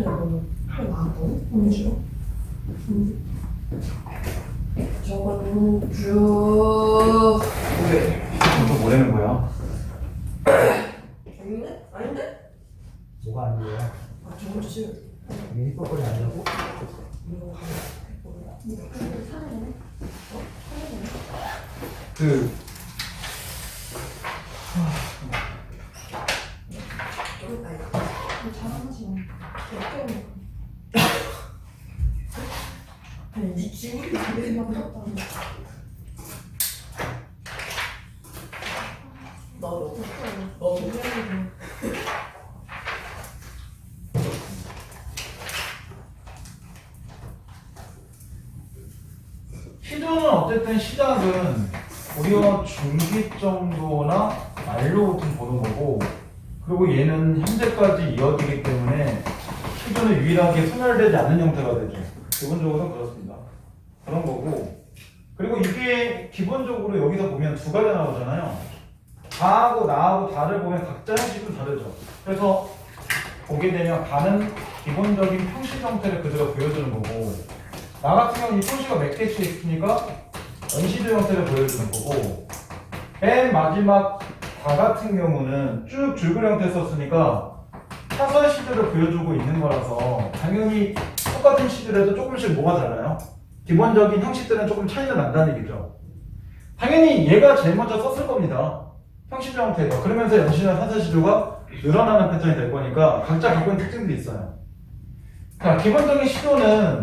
할 나왔거든? 음주. 저건 쭉. 또 뭐라는 거야? 아닌데? 아닌데? 뭐가 안 돼요? 아 저건 쭉. 이게 힙법거리 아니라고? 이거 그 좀 아니. 잘하지. 아니 미친. 내가 무섭다. 너도. 시도는 어쨌든 시작은 우리가 중기 정도나 말로 좀 보는 거고, 그리고 얘는 현재까지 이어지기 때문에 시도는 유일하게 소멸되지 않는 형태가 되죠. 기본적으로 그렇습니다. 그런 거고, 그리고 이게 기본적으로 여기서 보면 두 가지 나오잖아요. 다하고 나하고 다를 보면 각자 형식이 좀 다르죠. 그래서 보게 되면 가는 기본적인 형식 형태를 그대로 보여주는 거고, 나 같은 경우는 이 표시가 몇 개씩 있으니까 연시도 형태를 보여주는 거고, 맨 마지막 다 같은 경우는 쭉 줄글 형태 썼으니까 사설 시드를 보여주고 있는 거라서 당연히 똑같은 시드라도 조금씩 뭐가 달라요? 기본적인 형식들은 조금 차이가 난다는 얘기죠. 당연히 얘가 제일 먼저 썼을 겁니다. 형식 형태가. 그러면서 연시나 사설 시드가 늘어나는 패턴이 될 거니까 각자 갖고 있는 특징도 있어요. 자, 기본적인 시도는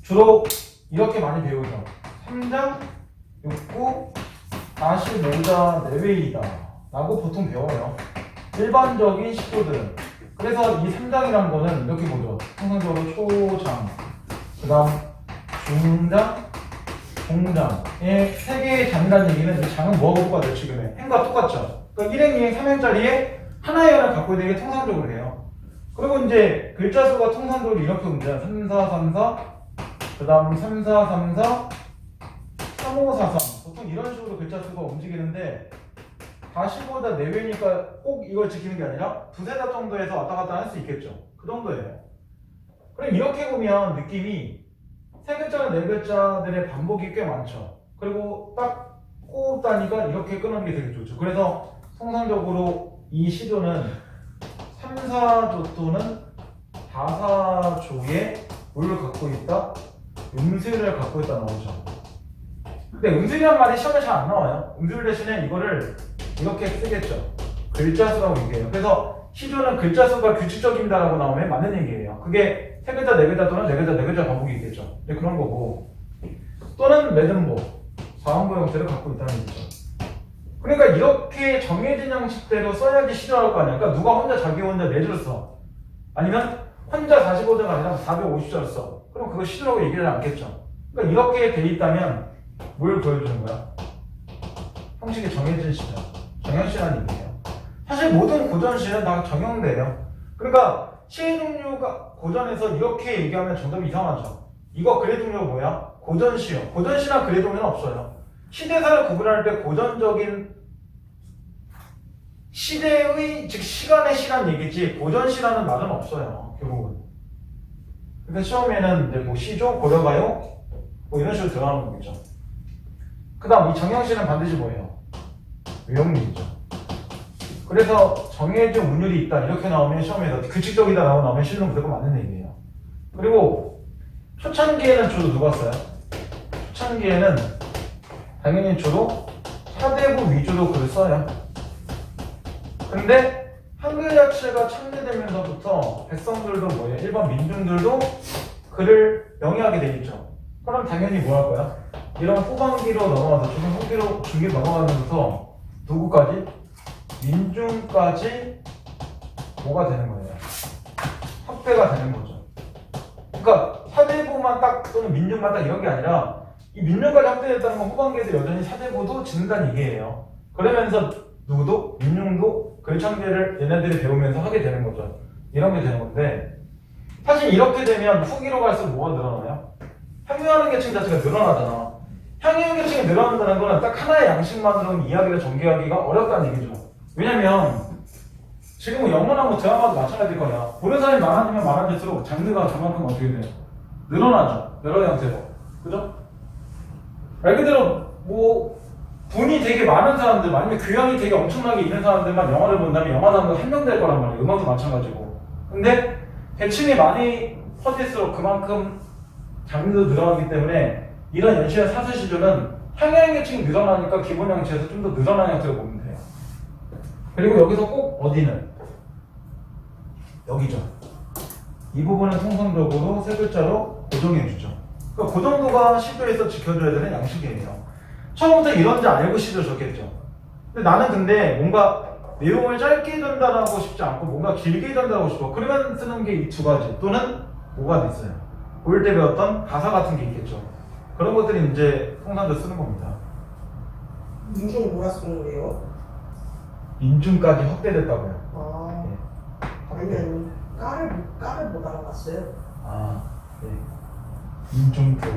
주로 이렇게 많이 배우죠. 3장, 6구, 45자 내외이다 라고 보통 배워요. 일반적인 시도들은. 그래서 이 3장이라는 거는 이렇게 보죠. 통상적으로 초장, 그 다음 중장, 종장의 세 개의 장이라는 얘기는 이 장은 뭐하고 똑같아요, 지금의? 행과 똑같죠. 그러니까 1행, 2행, 3행짜리에 하나의 연을 갖고 있는 게 통상적으로 해요. 그리고 이제 글자 수가 통상적으로 이렇게 움직여요. 3, 4, 3, 4, 그 다음 3, 4, 3, 4, 3, 5, 4, 3. 보통 이런 식으로 글자 수가 움직이는데 45자 내외니까 꼭 이걸 지키는 게 아니라 두세 자 정도에서 왔다 갔다 할 수 있겠죠. 그 정도예요. 그럼 이렇게 보면 느낌이 세 글자나 네 글자들의 반복이 꽤 많죠. 그리고 딱 호흡 단위가 이렇게 끊는 게 되게 좋죠. 그래서 통상적으로 이 시조는 3, 4조 또는 4, 4조의 뭘 갖고 있다? 음수를 갖고 있다 나오죠. 근데 음수란 말이 시험에 잘 안 나와요. 음수 대신에 이거를 이렇게 쓰겠죠. 글자 수라고 얘기해요. 그래서 시조는 글자 수가 규칙적입니다라고 나오면 맞는 얘기예요. 그게 세 글자, 네 글자 또는 네 글자, 네 글자 반복이 있겠죠. 네, 그런 거고. 또는 매듭모, 사음보 형태를 갖고 있다는 얘기죠. 그러니까 이렇게 정해진 형식대로 써야지 시조할 거 아니야. 그러니까 누가 혼자 자기 혼자 네 줄 써. 아니면 혼자 45자가 아니라 450자를 써. 그럼 그거 시조라고 얘기를 않겠죠. 그러니까 이렇게 돼 있다면 뭘 보여주는 거야? 형식이 정해진 시죠. 정형시라는 얘기예요. 사실 모든 고전시는 다 정형돼요. 그러니까 시의 종류가 고전에서 이렇게 얘기하면 정답이 이상하죠. 이거 글의 종류가 뭐야? 고전시요. 고전시랑 글의 종류는 없어요. 시대사를 구분할 때 고전적인 시대의 즉 시간의 시란 얘기지 고전시라는 말은 없어요. 결국은. 그러니까 시험에는 이제 뭐 시조, 고려가요 뭐 이런 식으로 들어가는 거겠죠. 그 다음 이 정형시는 반드시 뭐예요? 외형문이죠. 그래서 정해진 운율이 있다 이렇게 나오면 시험에서 규칙적이다 라고 나오면 실은 무조건 맞는 얘기예요. 그리고 초창기에는 주로 누가 써요? 초창기에는 당연히 주로 사대부 위주로 글을 써요. 근데 한글 자체가 창제되면서부터 백성들도 뭐예요? 일반 민중들도 글을 영위하게 되겠죠. 그럼 당연히 뭐 할 거야? 이런 후반기로 넘어가서 조금 후기로 중기로 넘어가면서 누구까지? 민중까지 뭐가 되는 거예요? 확대가 되는 거죠. 그러니까 사대부만 딱 또는 민중만 딱 이런 게 아니라 이 민중까지 확대됐다는 건 후반기에도 여전히 사대부도 짓는다는 얘기예요. 그러면서 누구도? 민중도 글창제를 얘네들이 배우면서 하게 되는 거죠. 이런 게 되는 건데 사실 이렇게 되면 후기로 갈수록 뭐가 늘어나요? 향유하는 계층 자체가 늘어나잖아. 향유하는 계층이 늘어난다는 거는 딱 하나의 양식만으로는 이야기를 전개하기가 어렵다는 얘기죠. 왜냐면 지금은 영화나 뭐 드라마도 마찬가지일 거야. 보는 사람이 많아지면 많아질수록 장르가 그만큼 어떻게 돼요? 늘어나죠. 여러 형태로. 그죠? 말 그대로 뭐 돈이 되게 많은 사람들, 아니면 교양이 되게 엄청나게 있는 사람들만 영화를 본다면 영화단도 한 명 될 거란 말이에요. 음악도 마찬가지고. 근데 계층이 많이 퍼질수록 그만큼 장르도 늘어나기 때문에 이런 연시의 사수시조는 향양 계층이 늘어나니까 기본 형체에서 좀 더 늘어나는 형태로 보면 돼요. 그리고 여기서 꼭 어디는? 여기죠. 이 부분은 통상적으로 세 글자로 고정해주죠. 그러니까 그 정도가 시도에서 지켜줘야 되는 양식이에요. 처음부터 이런지 알고 시도 적겠죠. 근데 나는 근데 뭔가 내용을 짧게 전달하고 싶지 않고 뭔가 길게 전달하고 싶어. 그러면 쓰는 게 이 두 가지 또는 뭐가 있어요. 보일 때 배웠던 가사 같은 게 있겠죠. 그런 것들이 이제 통상적으로 쓰는 겁니다. 인중 뭐라 쓰는 거예요? 인중까지 확대됐다고요. 아, 네. 아니면 까를 못 알아봤어요. 아, 네. 인중표,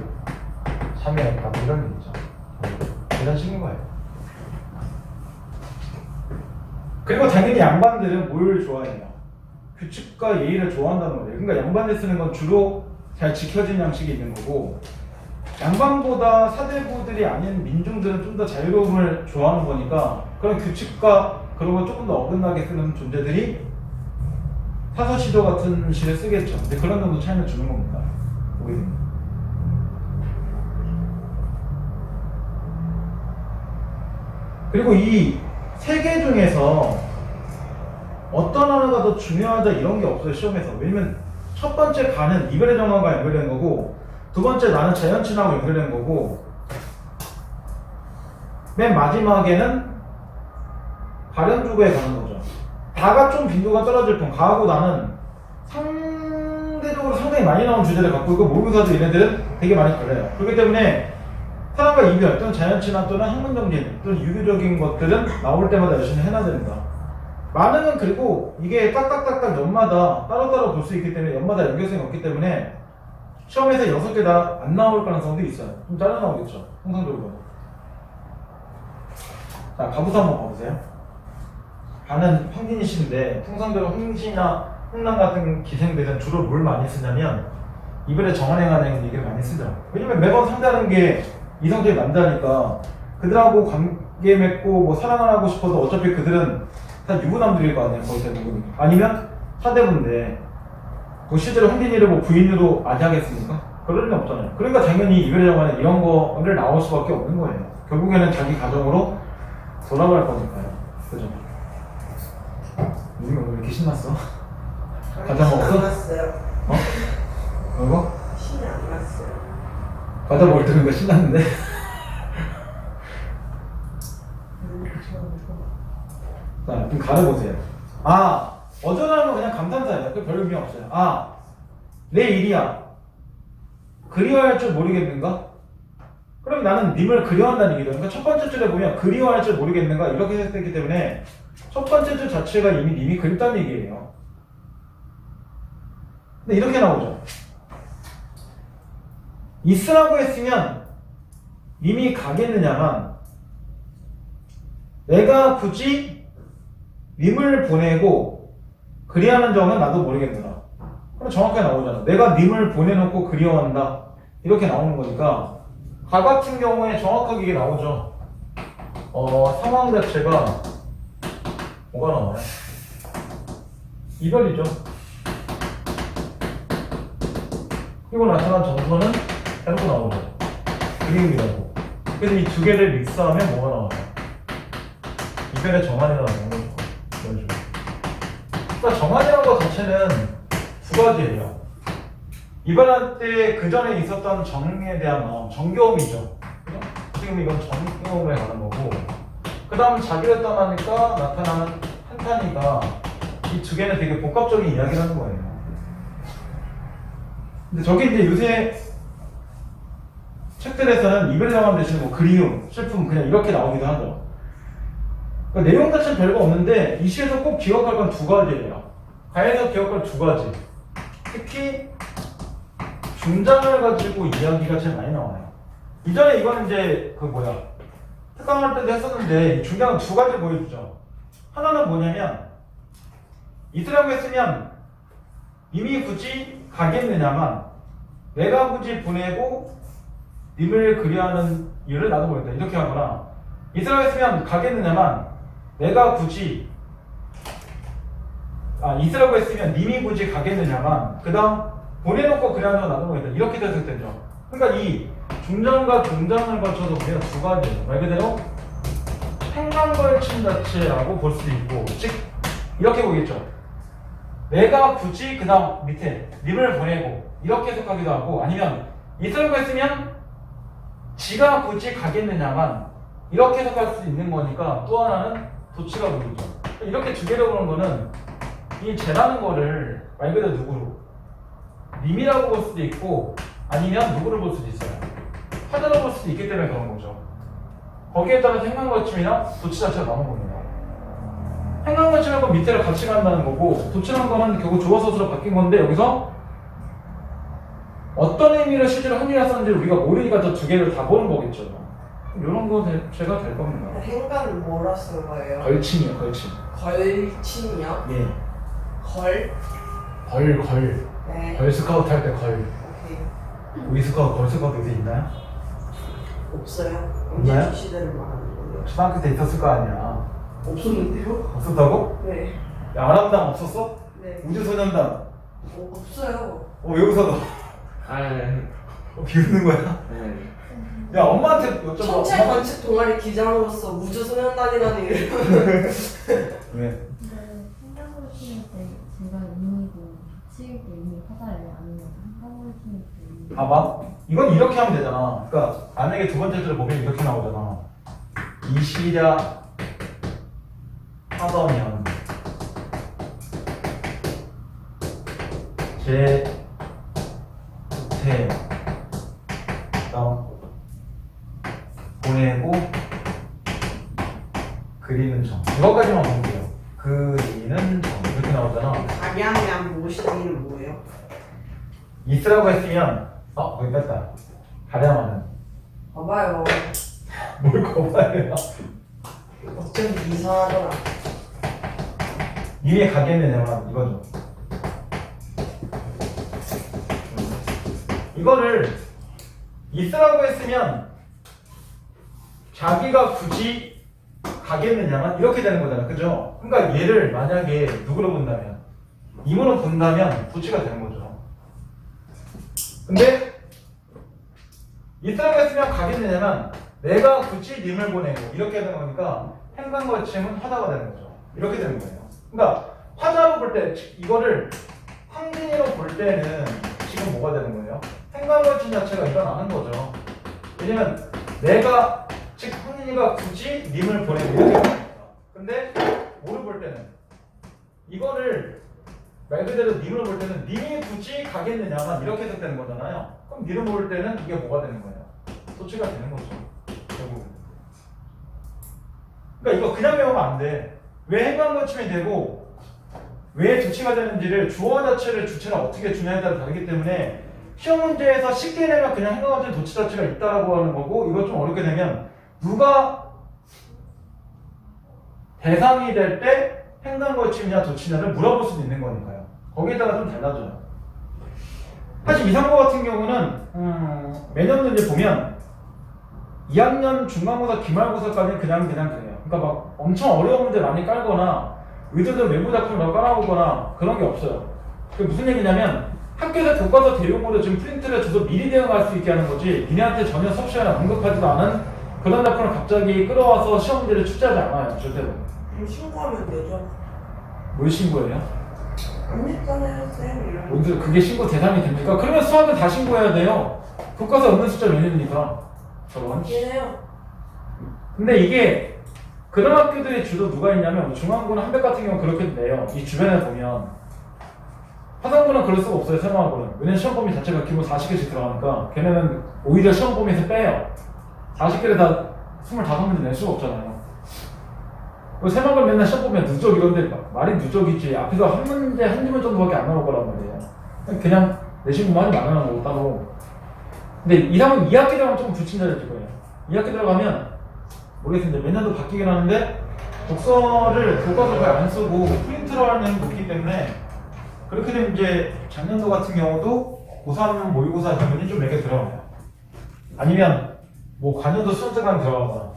참여했다 뭐 이런 게 있죠. 이런 식인 거예요. 그리고 당연히 양반들은 뭘 좋아해요? 규칙과 예의를 좋아한다는 거예요. 그러니까 양반들 쓰는 건 주로 잘 지켜진 양식이 있는 거고, 양반보다 사대부들이 아닌 민중들은 좀 더 자유로움을 좋아하는 거니까 그런 규칙과 그런 걸 조금 더 어긋나게 쓰는 존재들이 사서시조 같은 시를 쓰겠죠. 근데 그런 정도 차이는 주는 겁니다. 보게 됩니다. 그리고 이 세 개 중에서 어떤 하나가 더 중요하다 이런 게 없어요, 시험에서. 왜냐면 첫 번째 가는 이별의 정황과 연결된 거고, 두 번째 나는 자연친하고 연결된 거고, 맨 마지막에는 발현주거에 가는 거죠. 다가 좀 빈도가 떨어질 뿐, 가하고 나는 상대적으로 상당히 많이 나온 주제를 갖고 있고, 모의고사도 얘네들은 되게 많이 걸려요. 그렇기 때문에 사람과 이별 또는 자연친화 또는 학문정신 또는 유교적인 것들은 나올 때마다 열심히 해놔야 됩니다. 많은 그리고 이게 딱딱딱딱 연마다 따로따로 볼 수 있기 때문에 연마다 연결성이 없기 때문에 시험에서 6개 다 안 나올 가능성도 있어요. 좀 잘라 나오겠죠, 통상적으로. 자, 가부사 한번 봐보세요. 가는 황진이신데 통상적으로 흥신이나 흥남 같은 기생들은 주로 뭘 많이 쓰냐면 이별의 정한에 관한 얘기를 많이 쓰죠. 왜냐면 매번 상대하는 게 이성적인 남자니까 그들하고 관계 맺고 뭐 사랑을 하고 싶어도 어차피 그들은 다 유부남들일 거 아니에요, 거의 대부분. 아니면 사대부인데 그 실제로 흥진이를 뭐 부인으로 아지하겠습니까? 그럴 리는 없잖아요. 그러니까 당연히 이별의 정한에 이런 거를 나올 수밖에 없는 거예요. 결국에는 자기 가정으로 돌아갈 거니까요. 그죠? 우리가 왜 이렇게 신났어? 과자 먹었어? 안 났어요. 어? 이거? 신이 안 났어요. 과자 먹을 때 그거 신났는데? 자, 좀 가려보세요. 아, 어쩌라는 건 그냥 감탄사예요. 그 별 의미 없어요. 아, 내 일이야. 그리워할 줄 모르겠는가? 그럼 나는 님을 그리워한다는 얘기죠. 그러니까 첫 번째 줄에 보면 그리워할 줄 모르겠는가? 이렇게 해석되기 때문에 첫 번째 줄 자체가 이미 님이 그립다는 얘기예요. 근데 이렇게 나오죠. 있으라고 했으면 이미 가겠느냐만 내가 굳이 님을 보내고 그리하는 점은 나도 모르겠느라. 그럼 정확하게 나오잖아. 내가 님을 보내놓고 그리워한다. 이렇게 나오는 거니까 가 같은 경우에 정확하게 이게 나오죠. 상황 자체가 뭐가 나와요? 이별이죠. 그리고 나타난 정서는 해놓고 나오죠. 그리움이라고. 그래서 이 두 개를 믹스하면 뭐가 나와요? 이별의 정한이라고 나오는 거죠. 이런 식으로. 그러니까 정한이라는 것 자체는 두 가지예요. 이별할 때 그 전에 있었던 정에 대한 마음, 정겨움이죠. 그죠? 지금 이건 정겨움에 가는 거고, 그 다음 자기를 떠나니까 나타나는 한탄이가 이 두 개는 되게 복합적인 이야기를 하는 거예요. 근데 저게 이제 요새 책들에서는 이별의 정한 대신 뭐 그리움, 슬픔 그냥 이렇게 나오기도 하죠. 그러니까 내용 자체는 별거 없는데 이 시에서 꼭 기억할 건 두 가지예요. 가에서 기억할 두 가지. 특히 중장을 가지고 이야기가 제일 많이 나와요. 이전에 이거는 이제 특강할 때도 했었는데 중장은 두 가지 보여주죠. 하나는 뭐냐면 있으라고 했으면 님이 굳이 가겠느냐만 내가 굳이 보내고 님을 그리하는 이유를 나도 모르겠다 이렇게 하거나 있으라고 했으면 가겠느냐만 내가 굳이 있으라고 했으면 님이 굳이 가겠느냐만 그 다음 보내놓고 그리하는 건 나도 모르겠다 이렇게 됐을 때죠. 그러니까 이 중장과 동장을 거쳐서 우리가 두 가지예요. 말 그대로 행간걸침 자체라고 볼 수도 있고 즉 이렇게 보겠죠. 내가 굳이 그 다음 밑에 님을 보내고 이렇게 해석하기도 하고 아니면 있으라고 했으면 지가 굳이 가겠느냐만 이렇게 해석할 수 있는 거니까 또 하나는 도치가 보이죠. 이렇게 두 개로 보는 거는 이 쟤라는 거를 말 그대로 누구로 님이라고 볼 수도 있고 아니면 누구를 볼 수도 있어요. 하자로 볼 수도 있기 때문에 그런 거죠. 거기에 따라서 행간걸침이나 도치 자체가 나오는 겁니다. 행간걸침하고 밑에를 같이 간다는 거고 도치라는 거는 결국 주어서수로 바뀐 건데 여기서 어떤 의미로 실제로 한일화 썼는지 우리가 모르니까 저 두 개를 다 보는 거겠죠. 이런 거 제가 될 겁니다. 행간은 뭐라 쓴 거예요? 걸침이요, 걸침. 걸침이요? 예. 걸? 걸. 네. 걸스카우트 할 때 걸. 오케이. 우리 스카우트, 걸스카우트 요새 있나요? 없어요. 없나요? 언제 시대를 말하는 거예요? 초등학교 때 있었을 거 아니야. 없었는데요? 없었다고? 네. 야, 아람당 없었어? 네. 우주소년단. 없어요. 왜 웃어 너? 비웃는 거야? 야, 엄마한테 여쭤봐. 천체 관측 동아리 기장으로서 우주소년단이라는 이름. 왜? 근데 생각을 치는 때 제가 의미고 치일 때 의미 하다예요? 아니면 생각을 치는 때 의미? 봐봐. 이건 이렇게 하면 되잖아. 그러니까 만약에 두 번째 줄을 보면 이렇게 나오잖아. 이시랴 하더면 제 대 보내고 그리는 점 이거까지만 보면 돼요. 그리는 점 이렇게 나오잖아. 가량량 모시기는 뭐예요? 있으라고 했으면 거기 뺐다. 가량하는 봐봐요. 뭘 거봐요. 어쩐 이상하더라. 이미 가겠느냐만 이거죠. 이거를 있으라고 했으면 자기가 굳이 가겠느냐만 이렇게 되는 거잖아, 그죠? 그러니까 얘를 만약에 누구로 본다면 임으로 본다면 도치가 되는 거죠. 근데 있으라고 했으면 가겠느냐만 내가 굳이 님을 보내고 이렇게 되는 거니까 행간걸침은 화자가 되는 거죠. 이렇게 되는 거예요. 그러니까 화자로 볼 때 이거를 황진이로 볼 때는 지금 뭐가 되는 거예요? 행간걸침 자체가 일어나는 거죠. 왜냐면 내가 즉 황진이가 굳이 님을 보내고 이렇게 되는 거니까. 근데 뭐를 볼 때는 이거를 말 그대로 님을 볼 때는 님이 굳이 가겠느냐만 이렇게 해석되는 거잖아요. 그럼 님을 볼 때는 이게 뭐가 되는 거예요? 도치가 되는 거죠. 결국은. 그러니까 이거 그냥 외우면 안 돼. 왜 행간걸침이 되고 왜 도치가 되는지를 주어 자체를 주체가 어떻게 주냐에 따라 다르기 때문에 시험 문제에서 쉽게 내면 그냥 행간걸침 도치 자체가 있다라고 하는 거고 이거 좀 어렵게 되면 누가 대상이 될 때 행간걸침이냐 도치냐를 물어볼 수도 있는 거니까요. 거기에 따라 좀 달라져요. 사실 이상고 같은 경우는 매년 문제 보면 2학년 중간고사, 기말고사까지는 그냥 그래요. 그러니까 막 엄청 어려운 문제 많이 깔거나 의도된 외부 작품을 막 깔아오거나 그런 게 없어요. 그게 무슨 얘기냐면 학교에서 교과서 대용으로 지금 프린트를 해줘서 미리 대응할 수 있게 하는 거지 니네한테 전혀 수업 시간에 언급하지도 않은 그런 작품을 갑자기 끌어와서 시험 문제를 출제하지 않아요. 절대로. 그럼 신고하면 되죠. 뭘 신고해요? 안 됐잖아요, 쌤. 뭔들 그게 신고 대상이 됩니까? 그러면 수학은 다 신고해야 돼요. 교과서 없는 숫자 몇 년입니까? 저건. 맞긴 해요. 근데 이게 그런 학교들이 주로 누가 있냐면 중앙고는 한백 같은 경우는 그렇게 내요. 이 주변에 보면 화상고는 그럴 수가 없어요. 세마고는. 왜냐면 시험 범위 자체가 기본 40개씩 들어가니까 걔네는 오히려 시험 범위에서 빼요. 40개를 다 25문제 낼 수가 없잖아요. 세마고는 맨날 시험 보면 누적 이건데 말이 누적이지 앞에서 한 문제 한 지문 정도밖에 안 나올 거란 말이에요. 그냥 내신구만이 많아는 거고 따로. 근데 이 상은 2학기 들어가면 조금 불친절해질 거예요. 2학기 들어가면 모르겠습니다. 몇 년도 바뀌긴 하는데 독서를 교과서 거의 안 쓰고 프린트로 하는 거기 때문에 그렇게 되면 이제 작년도 같은 경우도 고3 모의고사 지문이 좀 몇 개 들어가요. 아니면 뭐 관여도 순서가 들어가거나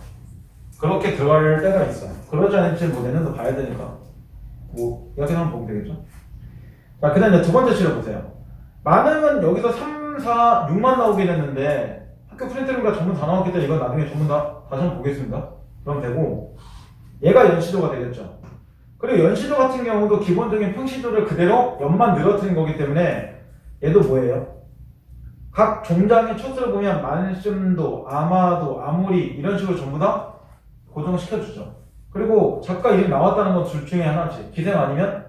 그렇게 들어갈 때가 있어요. 그러지 않을지 뭐 내년도 봐야 되니까 뭐 이렇게 한번 보면 되겠죠. 자, 그 다음 이제 두 번째 치료 보세요. 많으면 여기서 3, 4, 6만 나오긴 했는데 학교 프린트룸과 전문 다 나왔기 때문에 이건 나중에 전문 다시 한번 보겠습니다. 그럼 되고 얘가 연시도가 되겠죠. 그리고 연시도 같은 경우도 기본적인 평시도를 그대로 연만 늘어뜨린 거기 때문에 얘도 뭐예요? 각 종장의 초수를 보면 만심도, 아마도, 아무리 이런 식으로 전부 다 고정시켜주죠. 그리고 작가 이름 나왔다는 건 둘 중에 하나지. 기생 아니면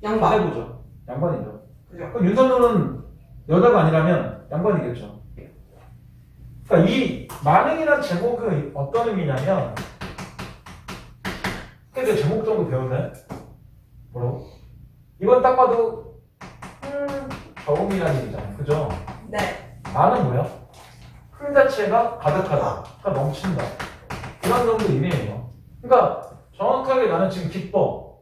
양반. 사대부죠. 양반이죠. 그죠? 그럼 윤선호는 여자가 아니라면 양반이겠죠. 그러니까 이 만행이라는 제목은 어떤 의미냐면 그 제목 정도 배웠네? 뭐라고? 이건 딱 봐도 경험이라는 얘기잖아요. 그죠? 네. 만은 뭐야? 풀 자체가 가득하다. 그러니까 넘친다. 이런 정도 의미예요. 그러니까 정확하게 나는 지금 기뻐.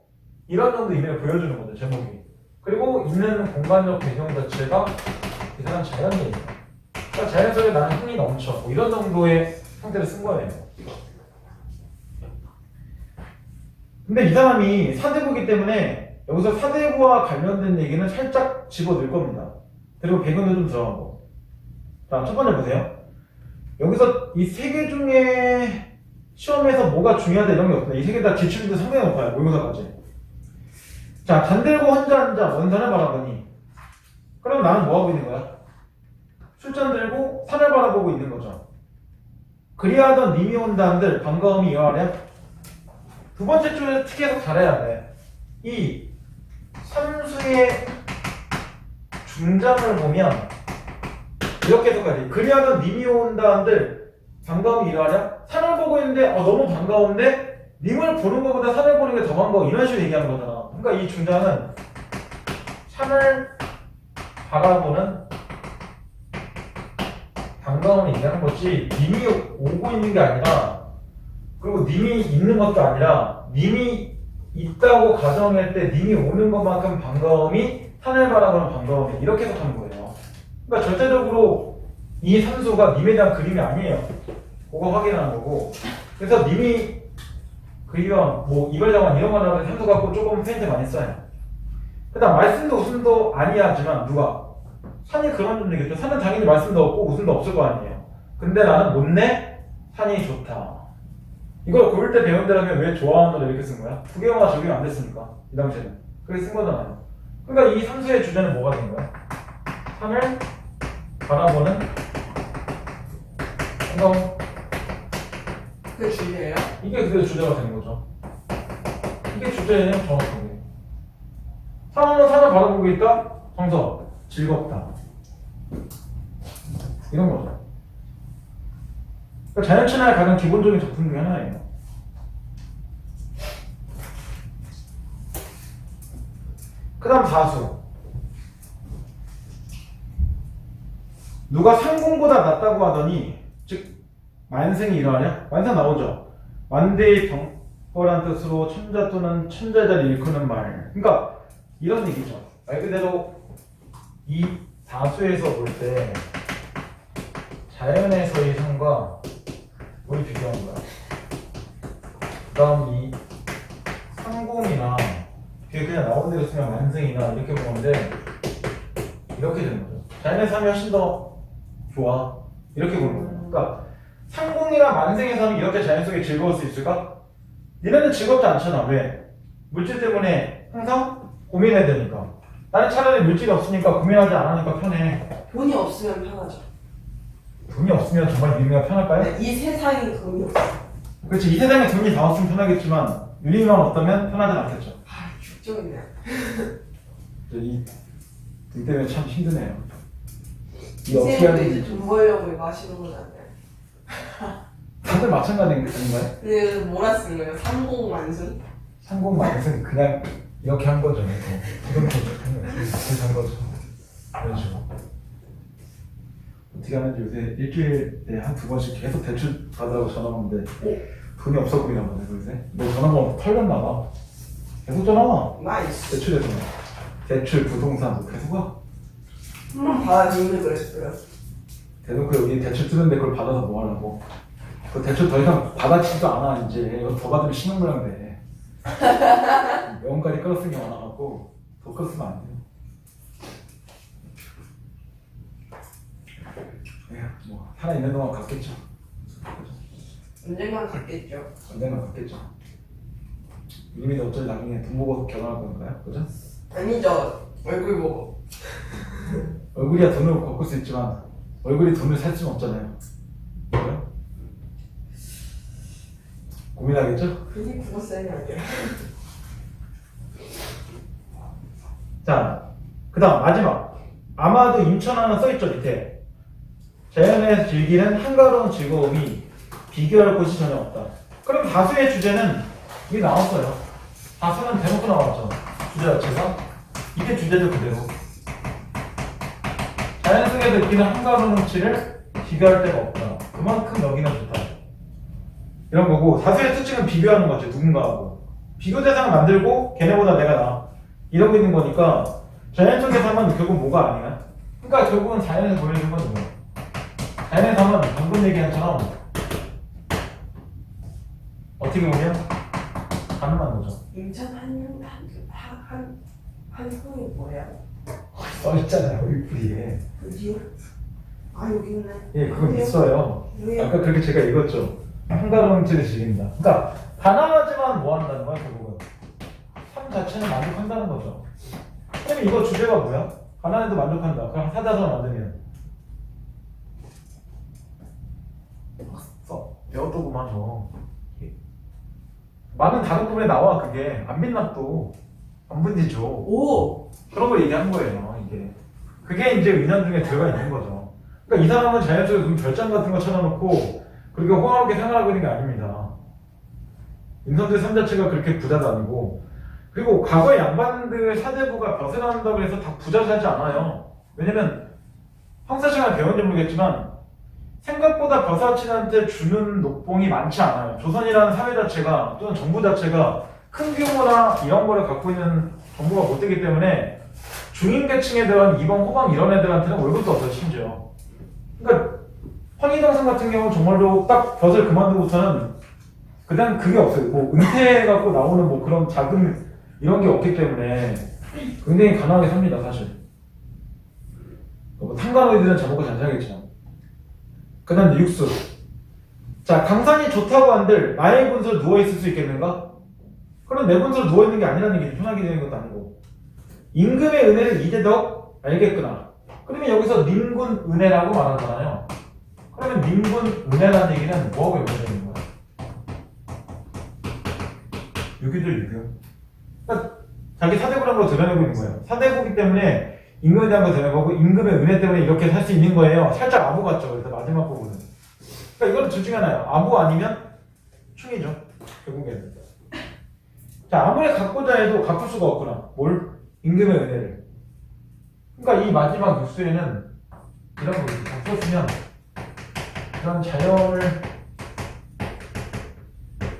이런 정도 의미를 보여주는 거죠, 제목이. 그리고 있는 공간적 배경 자체가 이 사람 자연이에요. 그러니까 자연 속에 나는 흥이 넘쳐. 뭐 이런 정도의 형태를 쓴 거예요. 근데 이 사람이 사대부이기 때문에 여기서 사대부와 관련된 얘기는 살짝 집어넣을 겁니다. 그리고 배경도 좀 들어가고. 자, 첫 번째 보세요. 여기서 이 세 개 중에 시험에서 뭐가 중요하다 이런 게 없습니다. 이 세 개 다 기출인데 상당히 높아요. 모의고사까지. 자, 단들고 혼자 앉아 원산을 바라보니. 그럼 나는 뭐 하고 있는 거야? 술잔 들고 산을 바라보고 있는 거죠. 그리하던 님이 온다 한들 반가움이 이어하랴. 두 번째 줄에 특이해서 잘해야 돼. 이 삼수의 중장을 보면 이렇게 해석해야 돼. 그리하던 님이 온다 한들 반가움이 이어하랴. 산을 보고 있는데 너무 반가운데 님을 보는 것보다 산을 보는 게 더 반가워. 이런 식으로 얘기하는 거잖아. 그러니까 이 중장은 산을 바라보는 반가움을 얘기하는 거지 님이 오고 있는 게 아니라 그리고 님이 있는 것도 아니라 님이 있다고 가정할 때 님이 오는 것만큼 반가움이 산을 바라보는 반가움이 이렇게 해석하는 거예요. 그러니까 절대적으로 이 산수가 님에 대한 그림이 아니에요. 그거 확인하는 거고. 그래서 님이 그리면 뭐 이별장관 이런 거 나오면 산수 갖고 조금 페인트 많이 써요. 그 다음 말씀도 웃음도 아니하지만 누가? 산이 그런 좀 얘기했죠. 산은 당연히 말씀도 없고 웃음도 없을 거 아니에요. 근데 나는 못내 산이 좋다. 이걸 고일 때 배운다면 왜 좋아하는 걸 이렇게 쓴 거야? 두 개가 적용 안 됐으니까 이 당시에는 그렇게 쓴 거잖아요. 그러니까 이 삼수의 주제는 뭐가 된 거야? 산을 바라보는 반가움. 그게 주제예요? 이게 그대로 주제가 되는 거죠. 이게 주제예요, 정확하게. 산은 산을 바라보고 있다. 정서 즐겁다. 이런 거죠. 그러니까 자연친화의 가장 기본적인 작품 중에 하나예요. 그 다음 사수. 누가 상공보다 낫다고 하더니 즉 만생이 이러하냐? 만생 나오죠. 만대의 병벌한 뜻으로 천자 또는 천자자를 일컫는 말. 그러니까 이런 얘기죠. 말 그대로 이 사수에서 볼 때 자연에서의 상과 뭘 비교한 거야. 그 다음 이 상공이나 그게 그냥 나온 대로 쓰면 만생이나 이렇게 보는데 이렇게 되는 거죠. 자연의 삶이 훨씬 더 좋아. 이렇게 보는 거예요. 그러니까 상공이나 만생의 삶이 이렇게 자연 속에 즐거울 수 있을까? 니네는 즐겁지 않잖아. 왜? 물질 때문에 항상 고민해야 되니까. 나는 차라리 물질이 없으니까 고민하지 않으니까 편해. 돈이 없으면 편하죠. 돈이 없으면 정말 유리가 편할까요? 네, 이 세상에 돈이 없어. 그렇지. 이 세상에 돈이 다 없으면 편하겠지만 유리만 없다면 편하진 않겠죠. 아, 죽적이네. 이돈 때문에 참 힘드네요. 이거 어떻게 이제는 하는지. 이제 돈 벌려고 이거 하시는 건 아니에요. 다들 마찬가지인가요? 근데 뭐라 쓰는 거예요? 상공만순? 상공만승 그냥 이렇게 한 거죠. 이런 거죠. 그렇게 한 거죠. 이런 식으로. 어떻게 하는지 요새 일주일에 한 두 번씩 계속 대출 받으라고 전화 오는데 돈이 없어 보이나 보네, 그러세? 너 전화번호 털렸나 봐. 계속 전화 와. 나이스. 대출에서. 대출, 부동산, 뭐 계속 와. 한번 받아주면 그랬어요. 대놓고 여기 대출 쓰는데 그걸 받아서 뭐 하려고. 그 대출 더 이상 받아치지도 않아, 이제. 이거 더 받으면 신용불량 돼. 명까지 끌었으니 많아갖고, 더 끌었으면 안 돼요. 뭐, 살아있는 동안 갔겠죠. 언젠간 갔겠죠. 언젠가 갔겠죠. 이미 어차피 나중에 돈 보고 결혼할 건가요? 그죠? 아니죠. 얼굴 보고. 얼굴이야 돈을 바꿀 수 있지만 얼굴이 돈을 살 수는 없잖아요. 그래요? 고민하겠죠? 그게 국어쌤이 아니에요. 자, 그 다음 마지막. 아마도 인천하는 써있죠 밑에. 자연에서 즐기는 한가로운 즐거움이 비교할 곳이 전혀 없다. 그럼 다수의 주제는 이게 나왔어요. 다수는 대놓고 나왔죠. 주제 자체가. 이게 주제도 그대로. 자연 속에서 느끼는 한가로운 음치를 비교할 데가 없다. 그만큼 여기는 좋다. 이런 거고, 다수의 특징은 비교하는 거죠. 누군가하고. 비교 대상을 만들고 걔네보다 내가 나아. 이러고 있는 거니까 자연 속에서만 결국 뭐가 아니야. 그러니까 결국은 자연에서 보여주는 건 뭐야. 자연에서는 방금 얘기한 것처럼 어떻게 보면 가능한 거죠. 인천 한성이 뭐야? 써있잖아요, 윗풀이에. 그지? 아 여기 있네. 예, 그건 있어요. 왜요? 아까 그렇게 제가 읽었죠. 한가로운 음치를 즐긴다. 그러니까 가난하지만 뭐 한다는 거야, 결국은. 삶 자체는 만족한다는 거죠. 그럼 이거 주제가 뭐야? 가난해도 만족한다. 그럼 사자성어 만들면 배워두고만 줘. 많은 다른 부분에 나와. 그게 안 빛나 또 안 분지죠. 오. 그런 걸 얘기한 거예요. 이게 그게 이제 은연중에 들어가 있는 거죠. 그러니까 이 사람은 자연 속에 무슨 별장 같은 거 쳐놔놓고 그렇게 호화롭게 생활하고 있는 게 아닙니다. 인선들 삶 자체가 그렇게 부자도 아니고, 그리고 과거의 양반들 사대부가 벼슬 한다고 해서 다 부자 살지 않아요. 왜냐면 황사시간을 배웠는지 모르겠지만 생각보다 벼사친한테 주는 녹봉이 많지 않아요. 조선이라는 사회 자체가 또는 정부 자체가 큰 규모나 이런 거를 갖고 있는 정부가 못 되기 때문에 중인계층에 대한 이방, 호방 이런 애들한테는 월급도 없어요, 심지어. 그러니까 황희동산 같은 경우는 정말로 딱 벼슬 그만두고서는 그다음 그게 없어요. 뭐 은퇴해갖고 나오는 뭐 그런 자금 이런 게 없기 때문에 굉장히 가난하게 삽니다, 사실. 뭐 탄광의들은 자먹고 잘 살겠지만. 그 다음 육수. 자, 강산이 좋다고 한들 나의 분수를 누워있을 수 있겠는가? 그럼 내 분수를 누워있는 게 아니라는 얘기죠. 편하게 되는 것도 아니고. 임금의 은혜를 이제덕 알겠구나. 그러면 여기서 님군 은혜라고 말하잖아요. 그러면 님군 은혜라는 얘기는 뭐하고 연결되는 거야? 유기죠, 유교. 그러니까 자기 사대부라는 걸 드러내고 있는 거예요. 사대부기 때문에 임금에 대한 거 드러내고 임금의 은혜 때문에 이렇게 살 수 있는 거예요. 살짝 아부 같죠. 그래서 마지막 부분은. 그러니까 이거는 둘 중에 하나예요. 아부 아니면 충이죠. 결국에는. 자, 아무리 갖고자 해도 갚을 수가 없구나. 뭘? 임금의 은혜를. 그러니까 이 마지막 육수에는 이런 거 이렇게 덮었으면 이런 자연을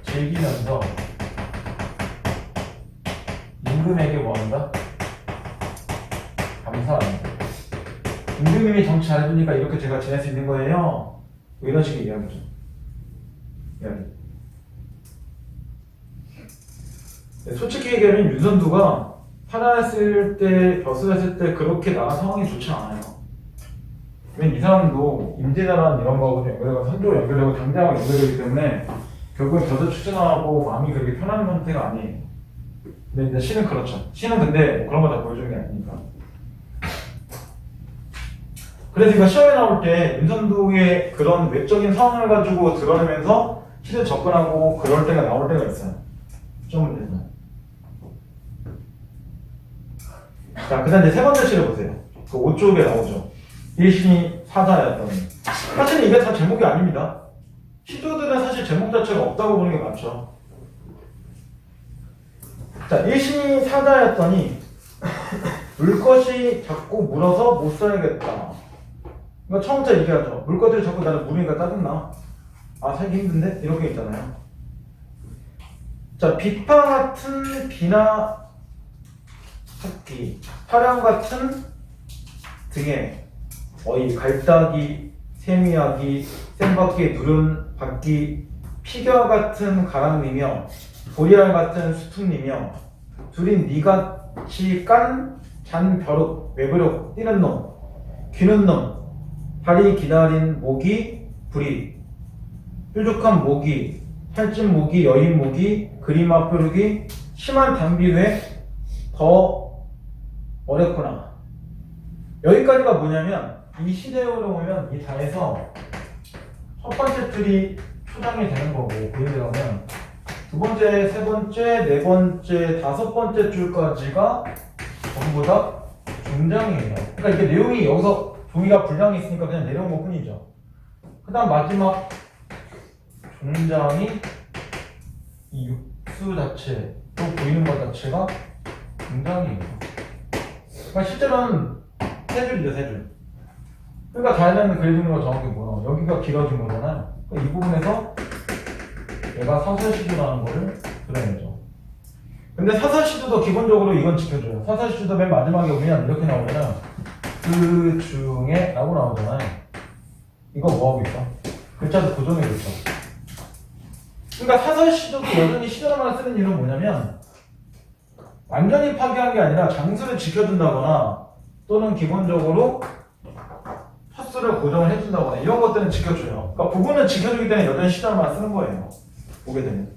즐기면서 임금에게 뭐 한다? 감사합니다. 임금님이 정치 잘해주니까 이렇게 제가 지낼 수 있는 거예요. 뭐 이런 식의 이야기죠. 이야기. 네, 솔직히 얘기하면 윤선두가 살아있을 때, 벼슬했을 때 그렇게 나간 상황이 좋지 않아요. 왜냐면 이 사람도 임진왜란 이런 거하고 연결되고 선조로 연결되고 당장하고 연결되기 때문에 결국엔 벼슬 추진하고 마음이 그렇게 편한 상태가 아니에요. 근데 이제 시는 그렇죠. 시는 근데 그런 거 다 보여주는 게 아니니까. 그래서 이거 시험에 나올 때 윤선두의 그런 외적인 상황을 가지고 드러내면서 시를 접근하고 그럴 때가 나올 때가 있어요. 시험 문제는. 자, 그 다음 이제 세 번째 시를 보세요. 그 5쪽에 나오죠. 일신이 사자였더니. 사실 이게 다 제목이 아닙니다. 시조들은 사실 제목 자체가 없다고 보는 게 맞죠. 자, 일신이 사자였더니 물 것이 자꾸 물어서 못 살겠다. 그러니까 처음부터 얘기하죠. 물 것들이 자꾸 나를 물으니까 짜증나. 아, 살기 힘든데? 이런 게 있잖아요. 자, 비파 같은 비나 토끼, 화령 같은 등의 어이, 갈다기, 세미야기, 센바퀴, 누른 바퀴, 피겨 같은 가랑이며 보리알 같은 수툭이며 둘이 니같이 깐 잔벼룩, 외부룩, 뛰는 놈, 귀는 놈, 다리 기다린 모기, 부리, 뾰족한 모기, 살찐 모기, 여인 모기, 그리마 뾰루기, 심한 담비 외 더 어렵구나. 여기까지가 뭐냐면 이 시대로 보면 이 다에서 첫 번째 틀이 초장이 되는 거고 그러면 두 번째, 세 번째, 네 번째, 다섯 번째 줄까지가 전부 다 중장이에요. 그러니까 이게 내용이 여기서 종이가 분량이 있으니까 그냥 내려온 것 뿐이죠. 그 다음 마지막 종장이 이 육수 자체 또 보이는 것 자체가 중장이에요. 그러니까 실제로는 세 줄이죠, 세 줄. 그러니까 다이나믹 그려주는 거 정확히 뭐야? 여기가 길어진 거잖아요. 그러니까 이 부분에서 얘가 사설시도라는 거를 그려내죠. 근데 사설시도도 기본적으로 이건 지켜줘요. 사설시도 맨 마지막에 보면 이렇게 나오잖아요. 그 중에 라고 나오잖아요. 이거 뭐하고 있어? 글자도 고정해줬죠. 그러니까 사설시도도 여전히 시도로만 쓰는 이유는 뭐냐면 완전히 파괴한 게 아니라 장수를 지켜준다거나 또는 기본적으로 횟수를 고정을 해준다거나 이런 것들은 지켜줘요. 그러니까 부분은 지켜주기 때문에 여전히 시도로만 쓰는 거예요. 보게 되면.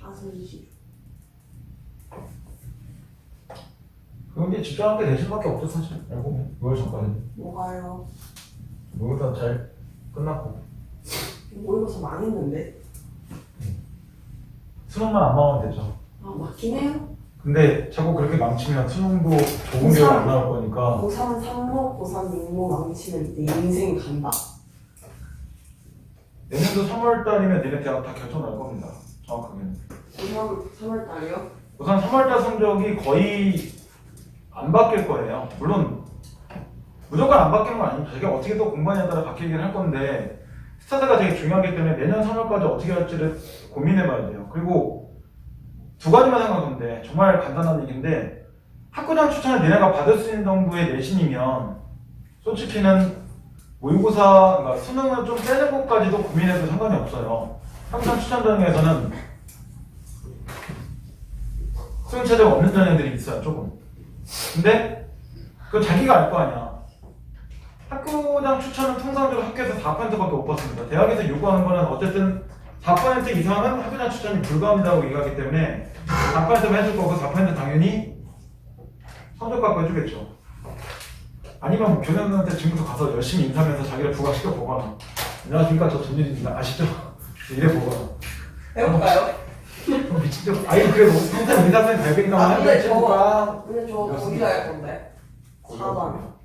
사슬시. 그게 집중한 게 내신밖에 없죠 사실. 알고 보면 6월 전까지는. 뭐가요? 모의고사 잘 끝났고 모의고사 망했는데. 수능만 안 망하면 되죠. 아 맞긴 해요. 근데 자꾸 그렇게 망치면 수능도 좋은 결과 안 나올 거니까. 고3 3모, 고3 6모 망치면 내 인생 간다. 내년도 3월달이면 니네 대학 다 결정 날 겁니다. 정확하게는. 고3 3월달이요? 우선 3월달 성적이 거의 안 바뀔 거예요. 물론 무조건 안 바뀌는 건 아니고 자기가 어떻게 또 공부하냐에 따라 바뀌긴 할 건데 스타트가 되게 중요하기 때문에 내년 3월까지 어떻게 할지를 고민해 봐야 돼요. 그리고 두 가지만 생각하면 돼. 정말 간단한 얘기인데 학구장 추천을 니네가 받을 수 있는 정도의 내신이면 솔직히는 모의고사, 그러니까 수능을 좀 빼는 것까지도 고민해도 상관이 없어요. 학구장 추천전형에서는 수능 체제가 없는 전형들이 있어요, 조금. 근데 그건 자기가 알 거 아니야. 학교장 추천은 통상적으로 학교에서 4%밖에 못 받습니다. 대학에서 요구하는 거는 어쨌든 4% 이상은 학교장 추천이 불가합니다고 얘기하기 때문에 4%만 해줄 거고 4% 당연히 성적 갖고 해주겠죠. 아니면 뭐 교장님한테 지금부터 가서 열심히 인사하면서 자기를 부각시켜 보거나 안녕하십니까 저 전일입니다 아시죠? 이래 보거나 해볼까요? 미친 적 아니 그래 뭐 평생 인사하면 발백이나 아 하는 친구가 근데 저 어디 갈 건데? 4반.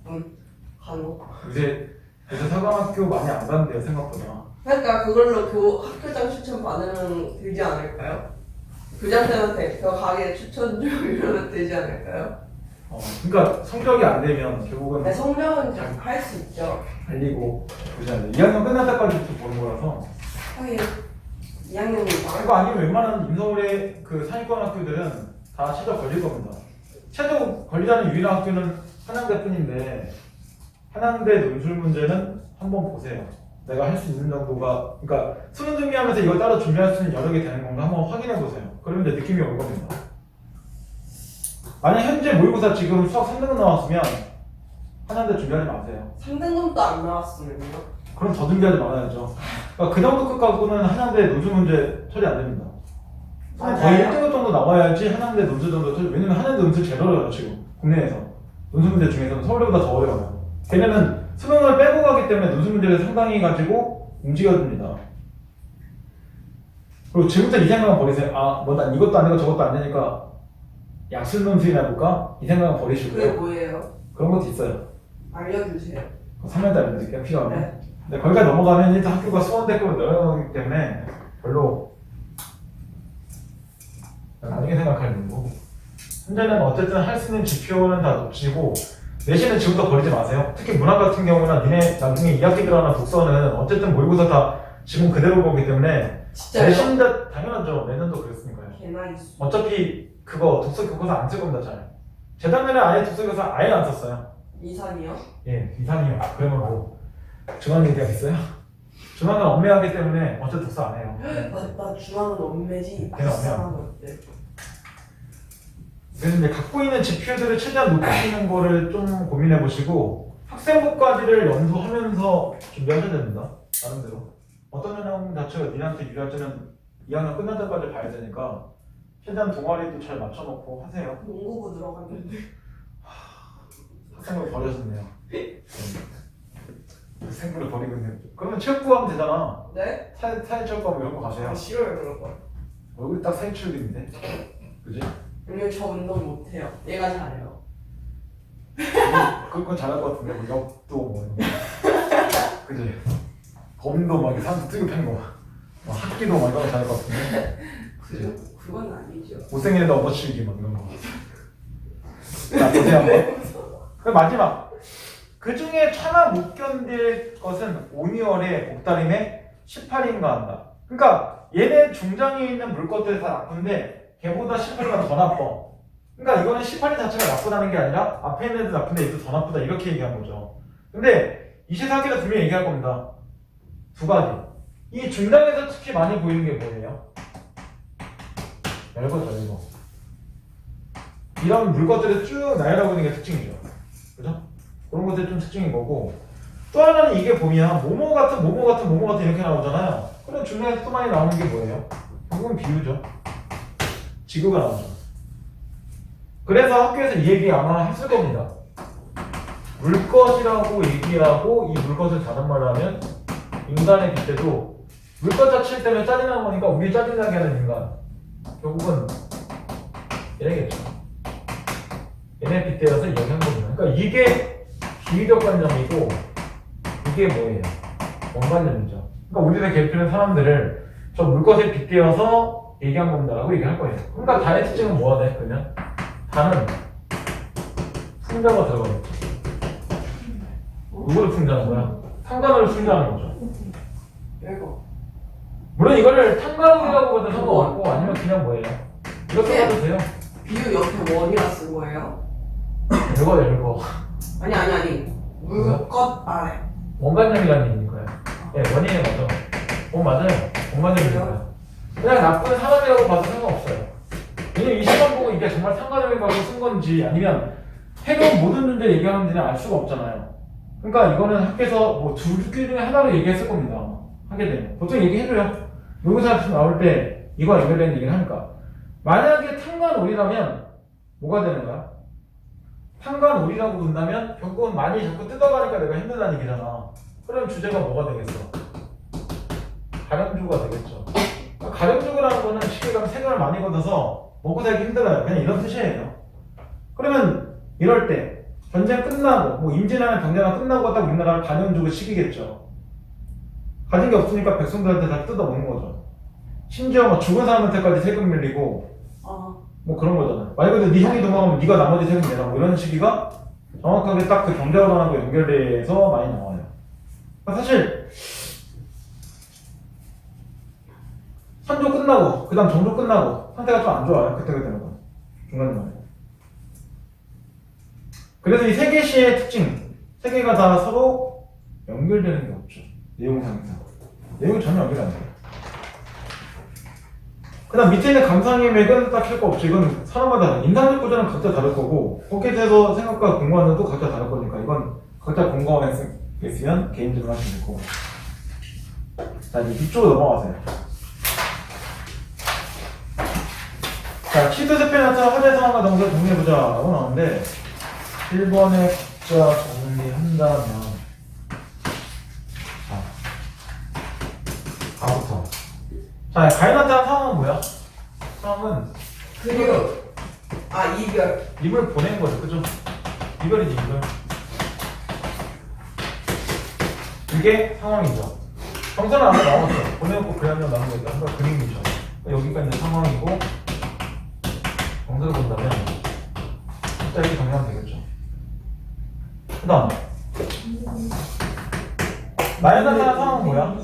응. 간호. 요새 사관학교 많이 안 간대요 생각보다. 그러니까 그걸로 학교장 추천 받으면 되지 않을까요? 교장선생한테 저 가게 추천 좀 이러면 되지 않을까요? 그러니까 성적이 안 되면 결국은 네, 성적은 좀 할 수 있죠. 달리고 그러지 않아요. 2학년 끝날 때까지부터 보는 거라서. 하긴 2학년이 망할 이거 아니면 웬만한 인서울의 그 상위권 학교들은 다 최저 걸릴 겁니다. 최저 걸리자는 유일한 학교는 한양대뿐인데 한양대 논술 문제는 한번 보세요. 내가 할 수 있는 정도가, 그러니까 수능 준비하면서 이걸 따로 준비할 수 있는 여력이 되는 건가 한번 확인해 보세요. 그러면 이제 느낌이 올 겁니다. 만약 현재 모의고사 지금 수학 3등급 나왔으면 한양대 준비하지 마세요. 3등급도 안 나왔으면요? 그럼 더 준비하지 말아야죠. 그러니까 그 정도 급 갖고는 한양대 논술 문제 처리 안 됩니다. 거의 1등급 정도 나와야지 한양대 논술 정도 처리. 왜냐면 한양대 논술 제일 어려워요 지금 국내에서. 논술 문제 중에서는 서울대보다 더 어려워요. 걔네는 수능을 빼고 가기 때문에 논술 문제를 상당히 가지고 움직여줍니다. 그리고 지금부터 이 생각은 버리세요. 아, 뭐 난 이것도 안 되고 저것도 안 되니까 약술 논술이나 해볼까? 이 생각은 그게 버리시고요. 뭐예요? 그런 것도 있어요. 알려주세요. 3년 때 알려드릴게요. 필요하면. 네. 근데 거기까지 넘어가면 일단 학교가 수원대급을 늘어나기 때문에 별로 나중에 생각할 일이고, 현재는 어쨌든 할 수 있는 지표는 다 놓치고 내신은 지금부터 버리지 마세요. 특히 문학 같은 경우는 니네 나중에 2학기 들어가는 독서는 어쨌든 모의고사 다 지금 그대로 보기 때문에 진짜요? 내신자 당연하죠. 내년도 그랬으니까요. 개나 있어. 어차피 그거 독서 교과서 안 쓸 겁니다. 잘. 재작년에 아예 독서 교과서 아예 안 썼어요. 이산이요? 예, 이상이요. 그러면 뭐 중앙 얘기하겠어요? 중앙은 엄매하기 때문에 어차피 독서 안 해요. 나 중앙은 엄매지. 걔는 사람은 어때? 그래서 이제 갖고 있는 지표들을 최대한 높이는 거를 좀 고민해 보시고 학생부까지를 염두하면서 준비하셔야 됩니다. 나름대로. 어떤 현황 자체가 니한테 유리할지는 2학년 끝날 때까지 봐야 되니까 최대한 동아리도 잘 맞춰놓고 하세요. 농구부 들어갔는데. 학생부를 버려졌네요. 학생부를 버리고 있네요. 그러면 체육부 하면 되잖아. 네? 사회체육부 하면 이런 거 가세요. 싫어요 그런 거. 얼굴이 딱 사회체육인데. 그지? 왜냐면 저 운동 못해요. 얘가 잘해요. 그건 잘할 것 같은데 뭐 역도 뭐 이런 거. 그지? 범도 막 사람들 뜨급한 거 막 학기도 막 이런 거 잘할 것 같은데. 그건 아니죠. 못생긴 애다 업어치기 막 이런 거. 자 보세요 한번. 그럼 마지막 그 중에 차마 못 견딜 것은 오니얼의 복다림에 18인가 한다. 그러니까 얘네 중장에 있는 물것들이 다 나쁜데 걔보다 18이가 더 나빠. 그러니까 이거는 18이 자체가 나쁘다는 게 아니라 앞에 있는 애도 나쁜데 얘도 더 나쁘다 이렇게 얘기한 거죠. 근데 24개가 분명히 얘기할 겁니다. 두 가지. 이 중장에서 특히 많이 보이는 게 뭐예요? 열거죠, 열거. 이런 물것들을 쭉 나열하고 있는 게 특징이죠. 그죠? 그런 것들이 좀 특징인 거고. 또 하나는 이게 보면 모모 같은 이렇게 나오잖아요. 그럼 중장에서 또 많이 나오는 게 뭐예요? 결국은 비유죠. 지구가 나오죠. 그래서 학교에서 이 얘기 아마 했을 겁니다. 물것이라고 얘기하고 이 물것을 다른 말로 하면 인간의 빗대도 물것 자체 때문에 짜증나는 거니까 우리 짜증나게 하는 인간. 결국은 얘네겠죠. 얘네 빗대어서 얘기한 겁니다. 그러니까 이게 비유적 관점이고 이게 뭐예요? 원관념이죠. 그러니까 우리를 괴롭히는 사람들을 저 물것에 빗대어서 얘기한 겁니다라고 얘기할 거예요. 그러니까 단의 특징은 뭐가 돼? 그냥 단은 풍자가 들어가겠죠. 누구를 풍자하는 거야? 상관을 풍자하는 거죠. 이거. 물론 이거를 탕관이라고 해도 상관없고 아니면 그냥 뭐예요? 이렇게 해도 돼요. 비유 옆에 원이라 쓴 거예요? 이거 아니. 물것 아래. 원관념이라는 얘기니까요. 네, 원인이 맞아. 맞아요. 원관념이니까요. 그냥 나쁜 사람이라고 봐도 상관없어요. 왜냐면 이 시간 보고 이게 정말 상관념이라고 쓴 건지 아니면 해놓은 모든 존재 얘기하는지는 알 수가 없잖아요. 그러니까 이거는 학교에서 뭐 둘 중에 하나로 얘기했을 겁니다. 하게 되면. 보통 얘기해줘요. 용사 나올 때 이거 연결되는 얘기를 하니까. 만약에 탕관오리라면 뭐가 되는 거야? 탕관오리라고 본다면 결국은 많이 자꾸 뜯어가니까 내가 힘들다는 얘기잖아. 그럼 주제가 뭐가 되겠어? 가령주가 되겠죠. 가령주라는 거는 쉽게 가면 세금을 많이 걷어서 먹고 살기 힘들어요. 그냥 이런 뜻이에요. 그러면 이럴 때 전쟁 끝나고 뭐 임진왜란 경제가 끝나고 딱 우리나라를 가령주고 시기겠죠. 가진 게 없으니까 백성들한테 다 뜯어먹는 거죠. 심지어 뭐 죽은 사람한테까지 세금 밀리고 뭐 그런 거잖아요. 만약 그래도 네 형이 도망가면 네가 나머지 세금 내라 뭐 이런 시기가 정확하게 딱 그 경제화하고 연결돼서 많이 나와요. 그러니까 사실 선조 끝나고 그 다음 정조 끝나고 상태가 좀 안 좋아요. 그때 되는 건 중간중간에. 그래서 이 세 개 시의 특징 세 개가 다 서로 연결되는 게 없죠. 내용상에서 내용이 전혀 연결이 안 돼요. 그 다음 밑에 있는 감상의 맥은 딱 할 거 없죠. 이건 사람마다 인상적 구조는 각자 다를 거고 거기에 대해서 생각과 공부하는 또 각자 다를 거니까 이건 각자 공부하겠으면 개인적으로 하시면 되고. 자 이제 뒤쪽으로 넘어가세요. 자 시도 세편에 나타난 화제 상황과 동사를 정리해보자 라고 나오는데 1번의 국자 정리한다면 가부터. 자, 가에 나타난 상황은 뭐야? 상황은 이별. 입을 보낸 거죠, 그죠? 이별이지, 이별. 이게 상황이죠. 정서는 아까 나왔어. 보내고 그려면 나온 거니까 한번 그림이죠. 여기가 이제 상황이고 정서를 본다면 진짜 이렇게 정리하면 되겠죠. 그 다음 나에 나타난 상황은 뭐야?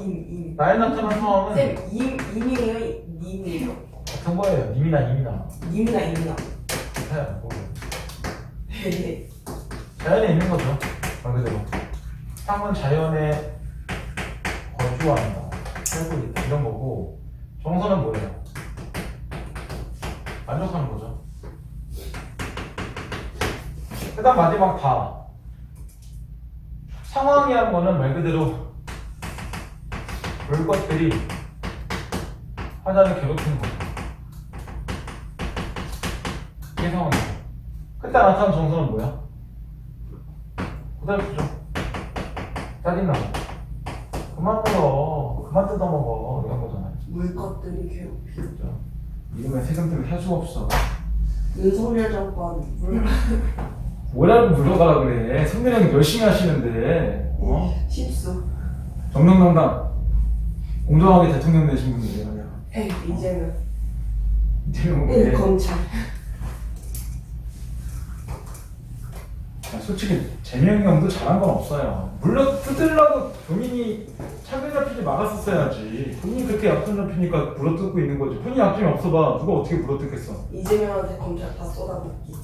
나에 나타난 나타난 상황은 쌤, 이민이에요? 님이에요? 같은 거예요. 님이나 임이나. 님이나 임이나. 같아요. 네. 자연에 있는 거죠. 말 그대로. 상은 자연에 거주한다. 살고 있다. 이런 거고. 정서는 뭐예요? 만족하는 거죠. 그 다음 마지막 다. 상황이란 거는 말 그대로 볼 것들이 화자를 괴롭히는 거죠. 이게 상황이죠. 그때 나타난 정서는 뭐야? 고달프죠. 짜증나고. 그만 먹어. 그만 뜯어먹어. 이런 거잖아요. 물것들이 괴롭히죠. 그죠? 이러면 세금 때문에 할 수가 없어. 윤석열 장관 물 뭐라고 물러가라 그래. 성민 형이 열심히 하시는데. 십수. 정정당당 공정하게 대통령 되신 분이에요. 에이, 이제는 이제는 왜? 검찰. 솔직히 재명이 형도 잘한 건 없어요. 물론 뜯으려고 본인이 차별 잡히지 말았었어야지. 본인이 그렇게 약점 잡히니까 물어뜯고 있는 거지. 본인이 약점이 없어봐. 누가 어떻게 물어뜯겠어. 이재명한테 검찰 다 쏟아붓기.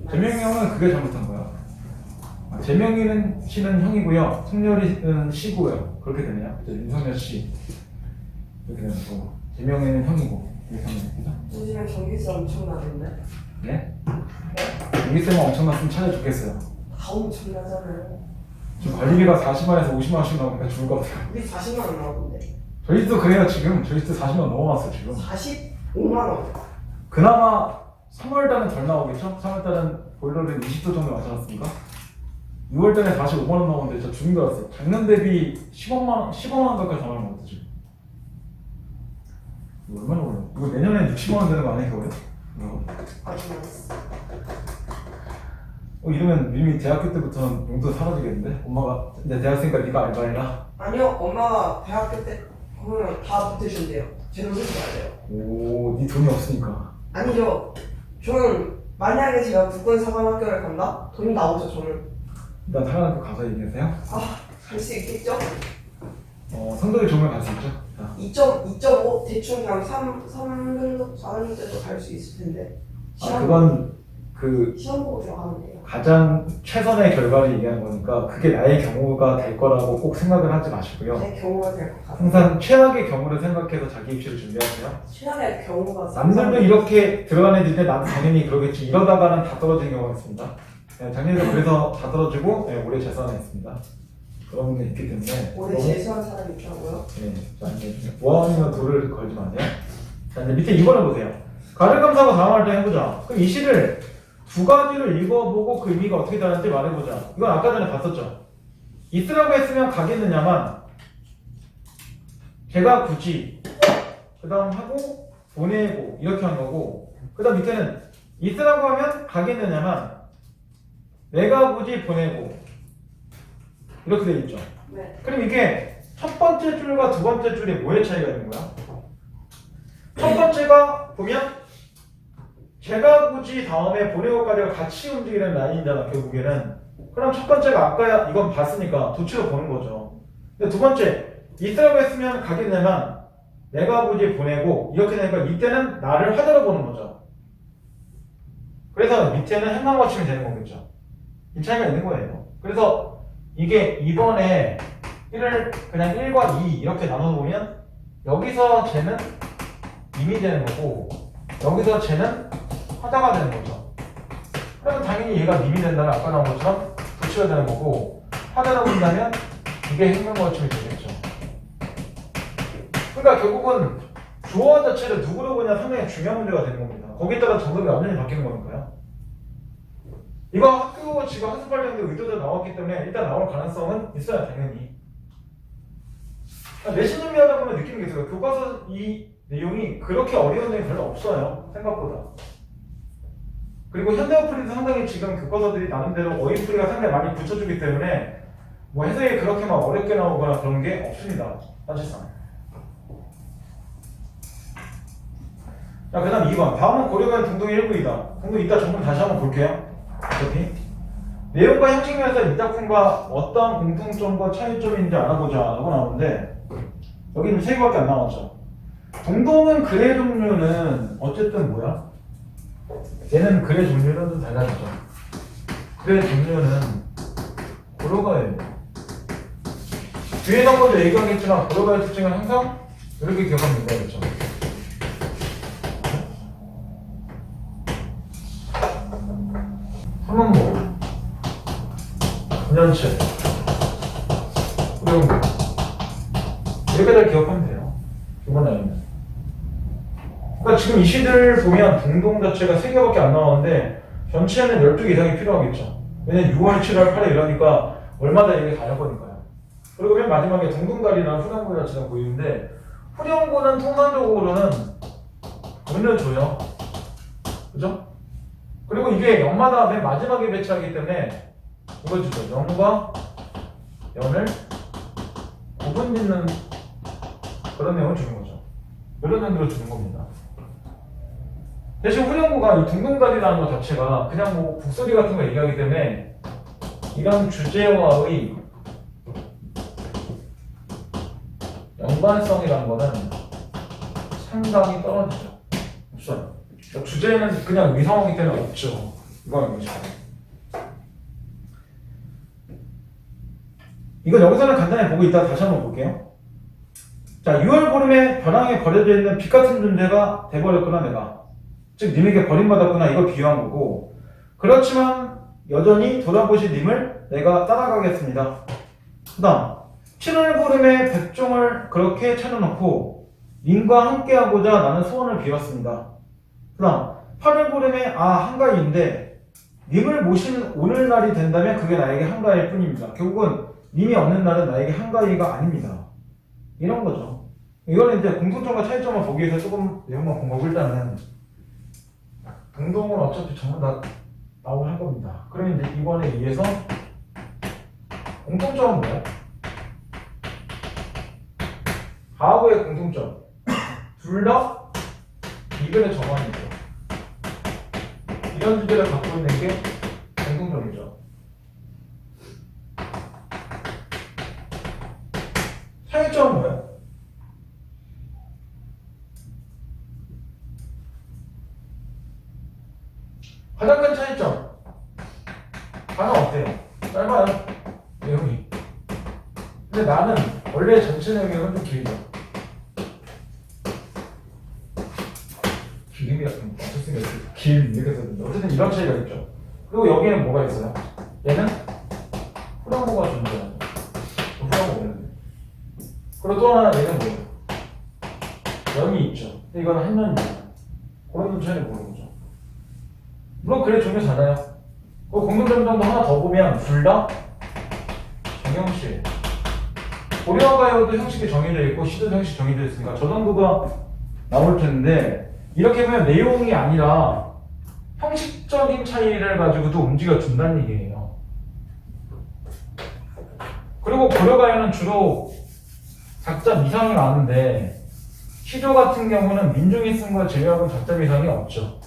재명이 형은 그게 잘못한 거야. 재명이는 씨는 형이고요. 승렬이는 씨고요. 그렇게 되네요. 이제 윤석열 씨 이렇게 되는 거고. 재명이는 형이고 이렇게 하면 됩니다. 요즘에 전기세 엄청나던데. 네? 전기세만 엄청났으면 차라리 좋겠어요. 다 엄청나잖아요. 지금 관리비가 40만에서 50만원씩 나오니까 죽을 것 같아요. 우리 40만 원 나오던데. 저희도 그래요 지금. 저희도 40만 넘어갔어 지금. 45만 원. 그나마 3월달은 덜 나오겠죠? 3월달은 보일러를 20도 정도 맞춰놨으니까 6월달에 45만원 나오는데 저 죽은 줄 알았어요. 작년 대비 15만원 가까이 더 나온 것 같아 지금. 이거 얼마나 올려? 이거 내년에 60만원 되는 거 아니에요 겨울에? 아주 많았어. 이러면 이미 대학교 때부터는 용돈 사라지겠는데? 엄마가 내 대학생이니까 네가 알바해라. 아니요, 엄마가 대학교 때 그러면 다 보태준대요. 제대로 쓰지 말래요. 오, 네 돈이 없으니까. 아니죠. 저는 만약에 제가 국권사관학교를 간다? 돈이 나오죠, 저는. 일단 사관학교 가서 얘기하세요. 갈 수 있겠죠? 성적이 좋으면 갈 수 있죠. 자. 2.5 대충 그냥 3등급 4등급 때도 갈 수 있을 텐데. 그건 시험 보고 들어가면 돼요. 가장 최선의 결과를 얘기하는 거니까 그게 나의 경우가 될 거라고 꼭 생각을 하지 마시고요. 내 경우가 될 것 같아요. 항상 최악의 경우를 생각해서 자기 입시를 준비하세요. 최악의 경우가 남들도 이렇게 들어간 애들인데 나도 당연히 그러겠지. 이러다가는 다 떨어지는 경우가 있습니다. 작년에도 그래서 다 떨어지고 올해 재수하나 있습니다. 그런 게 있기 때문에 올해 재수한 사람이 있더라고요. 보안이나 돌을 걸지 마세요. 자, 이제 밑에 2번을 보세요. 가정감사하고 다음할 때 해보자. 그럼 이 시를 두 가지를 읽어보고 그 의미가 어떻게 다른지 말해보자. 이건 아까 전에 봤었죠. 있으라고 했으면 가겠느냐만 제가 굳이 그 다음 하고 보내고 이렇게 한 거고 그 다음 밑에는 있으라고 하면 가겠느냐만 내가 굳이 보내고 이렇게 돼 있죠. 네. 그럼 이게 첫 번째 줄과 두 번째 줄에 뭐의 차이가 있는 거야? 첫 번째가 보면 제가 굳이 다음에 보내고까지가 같이 움직이는 라인이잖아 결국에는. 그럼 첫 번째가 아까 이건 봤으니까 도치로 보는 거죠. 근데 두 번째 있으라고 했으면 가겠냐면 내가 굳이 보내고 이렇게 되니까 이때는 나를 하자로 보는 거죠. 그래서 밑에는 행만 맞추면 되는 거겠죠. 이 차이가 있는 거예요. 그래서 이게 이번에 1을 그냥 1과 2 이렇게 나눠보면 여기서 쟤는 임이 되는 거고 여기서 쟤는 하자가 되는 거죠. 그러면 당연히 얘가 님이 된다면 아까 나온 것처럼 도치가 되는 거고 하자로 본다면 이게 행명거침이 되겠죠. 그러니까 결국은 주어 자체를 누구로 보냐 상당히 중요한 문제가 되는 겁니다. 거기에 따라 정답이 완전히 바뀌는 거니까요. 이거 학교 지금 학습관련된 의도대로 나왔기 때문에 일단 나올 가능성은 있어요, 당연히. 내신 준비하다 보면 느끼는 게 있어요. 교과서 이 내용이 그렇게 어려운 내용이 별로 없어요, 생각보다. 그리고 현대어플리도 상당히 지금 교과서들이 나름대로 어휘풀이가 상당히 많이 붙여주기 때문에 뭐 해석이 그렇게 막 어렵게 나오거나 그런 게 없습니다, 사실상. 자, 그 다음 2번. 다음은 고려관 동동의 일부이다. 동동 이따 전문 다시 한번 볼게요. 어차피. 내용과 형식 면에서 이 작품과 어떤 공통점과 차이점인지 알아보자 라고 나오는데 여기는 3개밖에 안 나왔죠. 동동은 글의 종류는 어쨌든 뭐야? 얘는 글의 종류는 좀 달라지죠. 글의 종류는 고려가예요. 뒤에 한 번도 얘기하겠지만 고려가의 특징은 항상 이렇게 기억하면 된다겠죠. 삼문모, 분연체, 고려모 이렇게 잘 기억하면 돼요. 이번 라인은. 그러니까 지금 이 시들 보면 동동 자체가 3개밖에 안 나오는데 전체에는 12개 이상이 필요하겠죠. 왜냐면 6월, 7월, 8월 이러니까 월마다 이게 다를 거니까요. 그리고 맨 마지막에 동동갈이랑 후렴구 자체가 보이는데 후렴구는 통상적으로는 운을 줘요. 그죠? 그리고 이게 연마다 맨 마지막에 배치하기 때문에 이걸 주죠. 연과 연을 구분 짓는 그런 내용을 주는 거죠. 이런 정도로 주는 겁니다. 대신 후렴구가 이 둥둥다리라는 것 자체가 그냥 뭐 북소리 같은 거 얘기하기 때문에 이런 주제와의 연관성이라는 거는 상당히 떨어지죠. 없어요. 그러니까 주제는 그냥 위성이기 때문에 없죠. 이건 아니죠. 이건 여기서는 간단히 보고 이따 다시 한번 볼게요. 자, 6월 보름에 벼랑에 버려져 있는 빛 같은 존재가 돼버렸구나 내가. 즉 님에게 버림받았구나 이걸 비유한 거고 그렇지만 여전히 돌아보신 님을 내가 따라가겠습니다. 그 다음 7월 보름에 백종을 그렇게 차려놓고 님과 함께하고자 나는 소원을 비웠습니다. 그 다음 8월 보름에 한가위인데 님을 모시는 오늘날이 된다면 그게 나에게 한가위일 뿐입니다. 결국은 님이 없는 날은 나에게 한가위가 아닙니다. 이런 거죠. 이거는 이제 공통점과 차이점을 보기 위해서 조금 내용만 본 거고 일단은 동동은 어차피 전부 다 나오긴 할 겁니다. 그러면 이제 이번에 의해서 공통점은 뭐야? 가하고의 공통점 둘 다 이글의 정환이죠. 이런 주제를 갖고 있는 게 공통점이죠. 차이점은 뭐예요? 가장 큰 차이점 단어 어때요? 짧아요 내용이. 근데 나는 원래 전체 내용은 좀 길죠. 길이 같은 거 어쨌든 길 이렇게 썼는데 어쨌든 이런 차이가 있죠. 그리고 여기에는 뭐가 있어요? 얘는 후렴구가 존재하죠. 후렴구 오는데. 그리고 또 하나 얘는 뭐예요? 연이 있죠. 근데 이건 한 연입니다. 그런 좀 차이를 보는 거죠. 물론 글의 종류 잖아요. 그 공통점 정도 하나 더 보면 둘 다 정형식. 고려가요도 형식이 정해져 있고 시도 형식이 정해져 있으니까 저 정도가 나올 텐데 이렇게 보면 내용이 아니라 형식적인 차이를 가지고도 움직여준다는 얘기예요. 그리고 고려가요는 주로 작자 미상이 많은데 시조 같은 경우는 민중이 쓴 걸 제외하고 작자 미상이 없죠.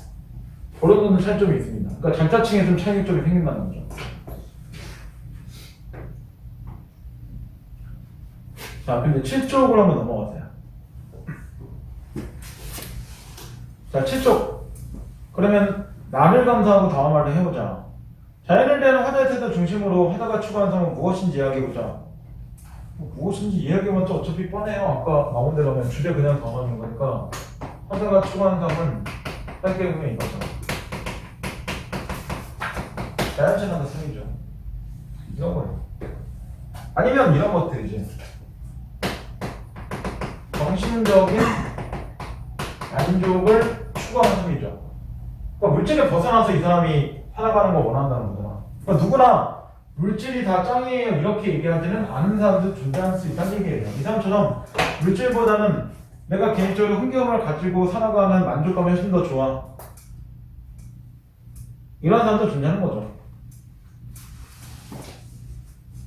그런 거는 차이점이 있습니다. 그러니까 장자층에 좀 차이점이 생긴다는 거죠. 자, 근데 7쪽으로 한번 넘어가세요. 자, 7쪽. 그러면 나를 감사하고 다음 말을 해보자. 자연을 대하는 화자의 태도 중심으로 화자가 추구하는 삶은 무엇인지 이야기해보자. 무엇인지 이야기해봤자 어차피 뻔해요. 아까 나온 대로 하면 주제 그냥 정하는 거니까 화자가 추구하는 삶은 짧게 보면 이거죠. 자연체나다 삶이죠. 이런 거예요. 아니면 이런 것들이지. 정신적인 만족을 추구하는 삶이죠. 그러니까 물질을 벗어나서 이 사람이 살아가는 걸 원한다는 거잖아. 그러니까 누구나 물질이 다 짱이에요 이렇게 얘기하지는 않은 사람도 존재할 수 있다는 얘기예요. 이 사람처럼 물질보다는 내가 개인적으로 흥겨움을 가지고 살아가는 만족감이 훨씬 더 좋아. 이런 사람도 존재하는 거죠.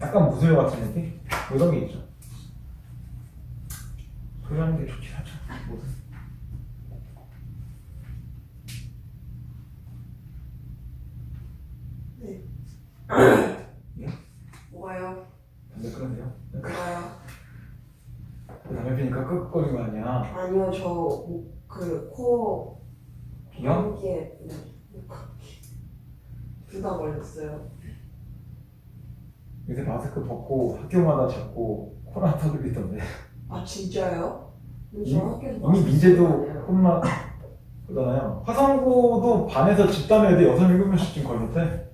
약간 무술 같은 느낌? 뭐 이런 게 있죠. 소리 하는 게 좋긴 하죠. 뭐든. 네. 예? 뭐가요? 담배 끊으세요? 뭐가요? 담배 피니까 헉헉거리고 하냐? 아니요, 저 그 코 비염? 감기에 두다 걸렸어요. 요새 마스크 벗고 학교마다 자꾸 코로나 터들리던데. 아 진짜요? 이미 저 학교에서 이미 마스크 민재도 쓰고 다녀요. 코로나 그러잖아요. 화성고도 반에서 집단 애들 6, 7명씩쯤 걸렸대.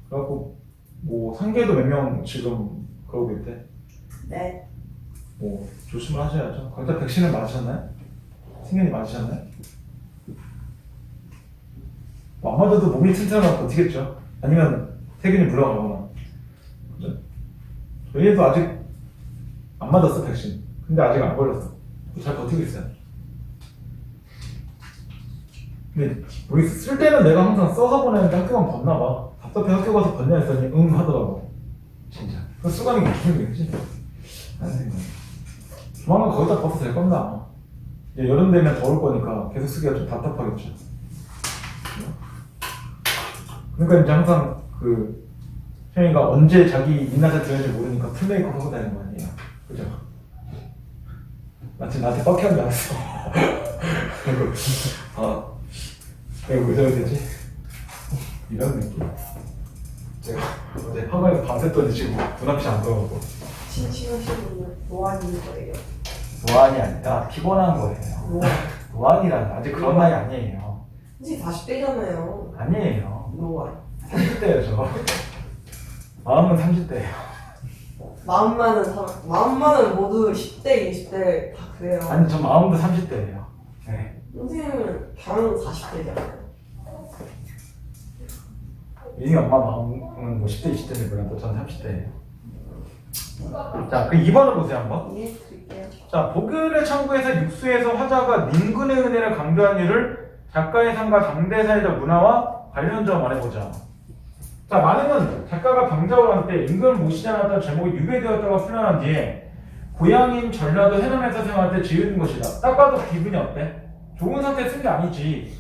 그래갖고 뭐 상계도 몇 명 지금 그러고 있대. 네. 뭐 조심을 하셔야죠. 거기다 백신을 맞으셨나요? 승현이 맞으셨나요? 뭐 안 맞아도 몸이 튼튼하면 버티겠죠. 아니면 세균이 물러가거나. 그죠? 저희도 아직 안 맞았어 백신. 근데 아직 안 걸렸어. 잘 버티고 있어요. 근데 우리 쓸 때는 내가 항상 써서 보내는데 학교만 벗나 봐. 답답해 학교 가서 벗냐 했더니 응 하더라고. 진짜. 그 수강이 무슨 일이지? 하는 생각. 조만간 거기다 벗어도 될 겁니다. 아마. 이제 여름 되면 더울 거니까 계속 쓰기가 좀 답답하겠죠. 그러니까 이제 항상 그 형이가 언제 자기 민낯에 들어야지 모르니까 풀 메이크업 하고 다니는 거 아니에요. 그죠? 마치 나한테 뻑해한 줄 알았어. 그리고 내가 왜 저래 되지? 이런 느낌. 제가 어제 학원에서 밤샜더니 지금 눈앞이 안 들어가고. 칭칭하시는 노안인 거예요. 노안이 아니라 피곤한 거예요. 노안. 노안이란 아직 그런 나이 아니에요. 이제 40대잖아요. 아니에요. 노안. 30대예요 저. 마음은 30대예요. 마음만은 모두 10대, 20대 다 그래요. 아니 저 마음도 30대예요. 네. 선생님은 당연히 40대잖아요. 이 엄마 마음은 뭐 10대, 20대인지 몰라도 저는 30대예요. 자, 그 2번을 보세요 한번. 이해해 드릴게요. 자, 보글의 창구에서 육수에서 화자가 민군의 은혜를 강조한 이유를 작가의 삶과 당대 사회적 문화와 관련점 말해보자. 자, 만행은 작가가 병자호를 할 때 임금을 모시지 않았던 제목이 유배되었다고 표현한 뒤에 고향인 전라도 해남에서 생활할 때 지은 것이다. 딱 봐도 기분이 어때? 좋은 상태에 쓴 게 아니지.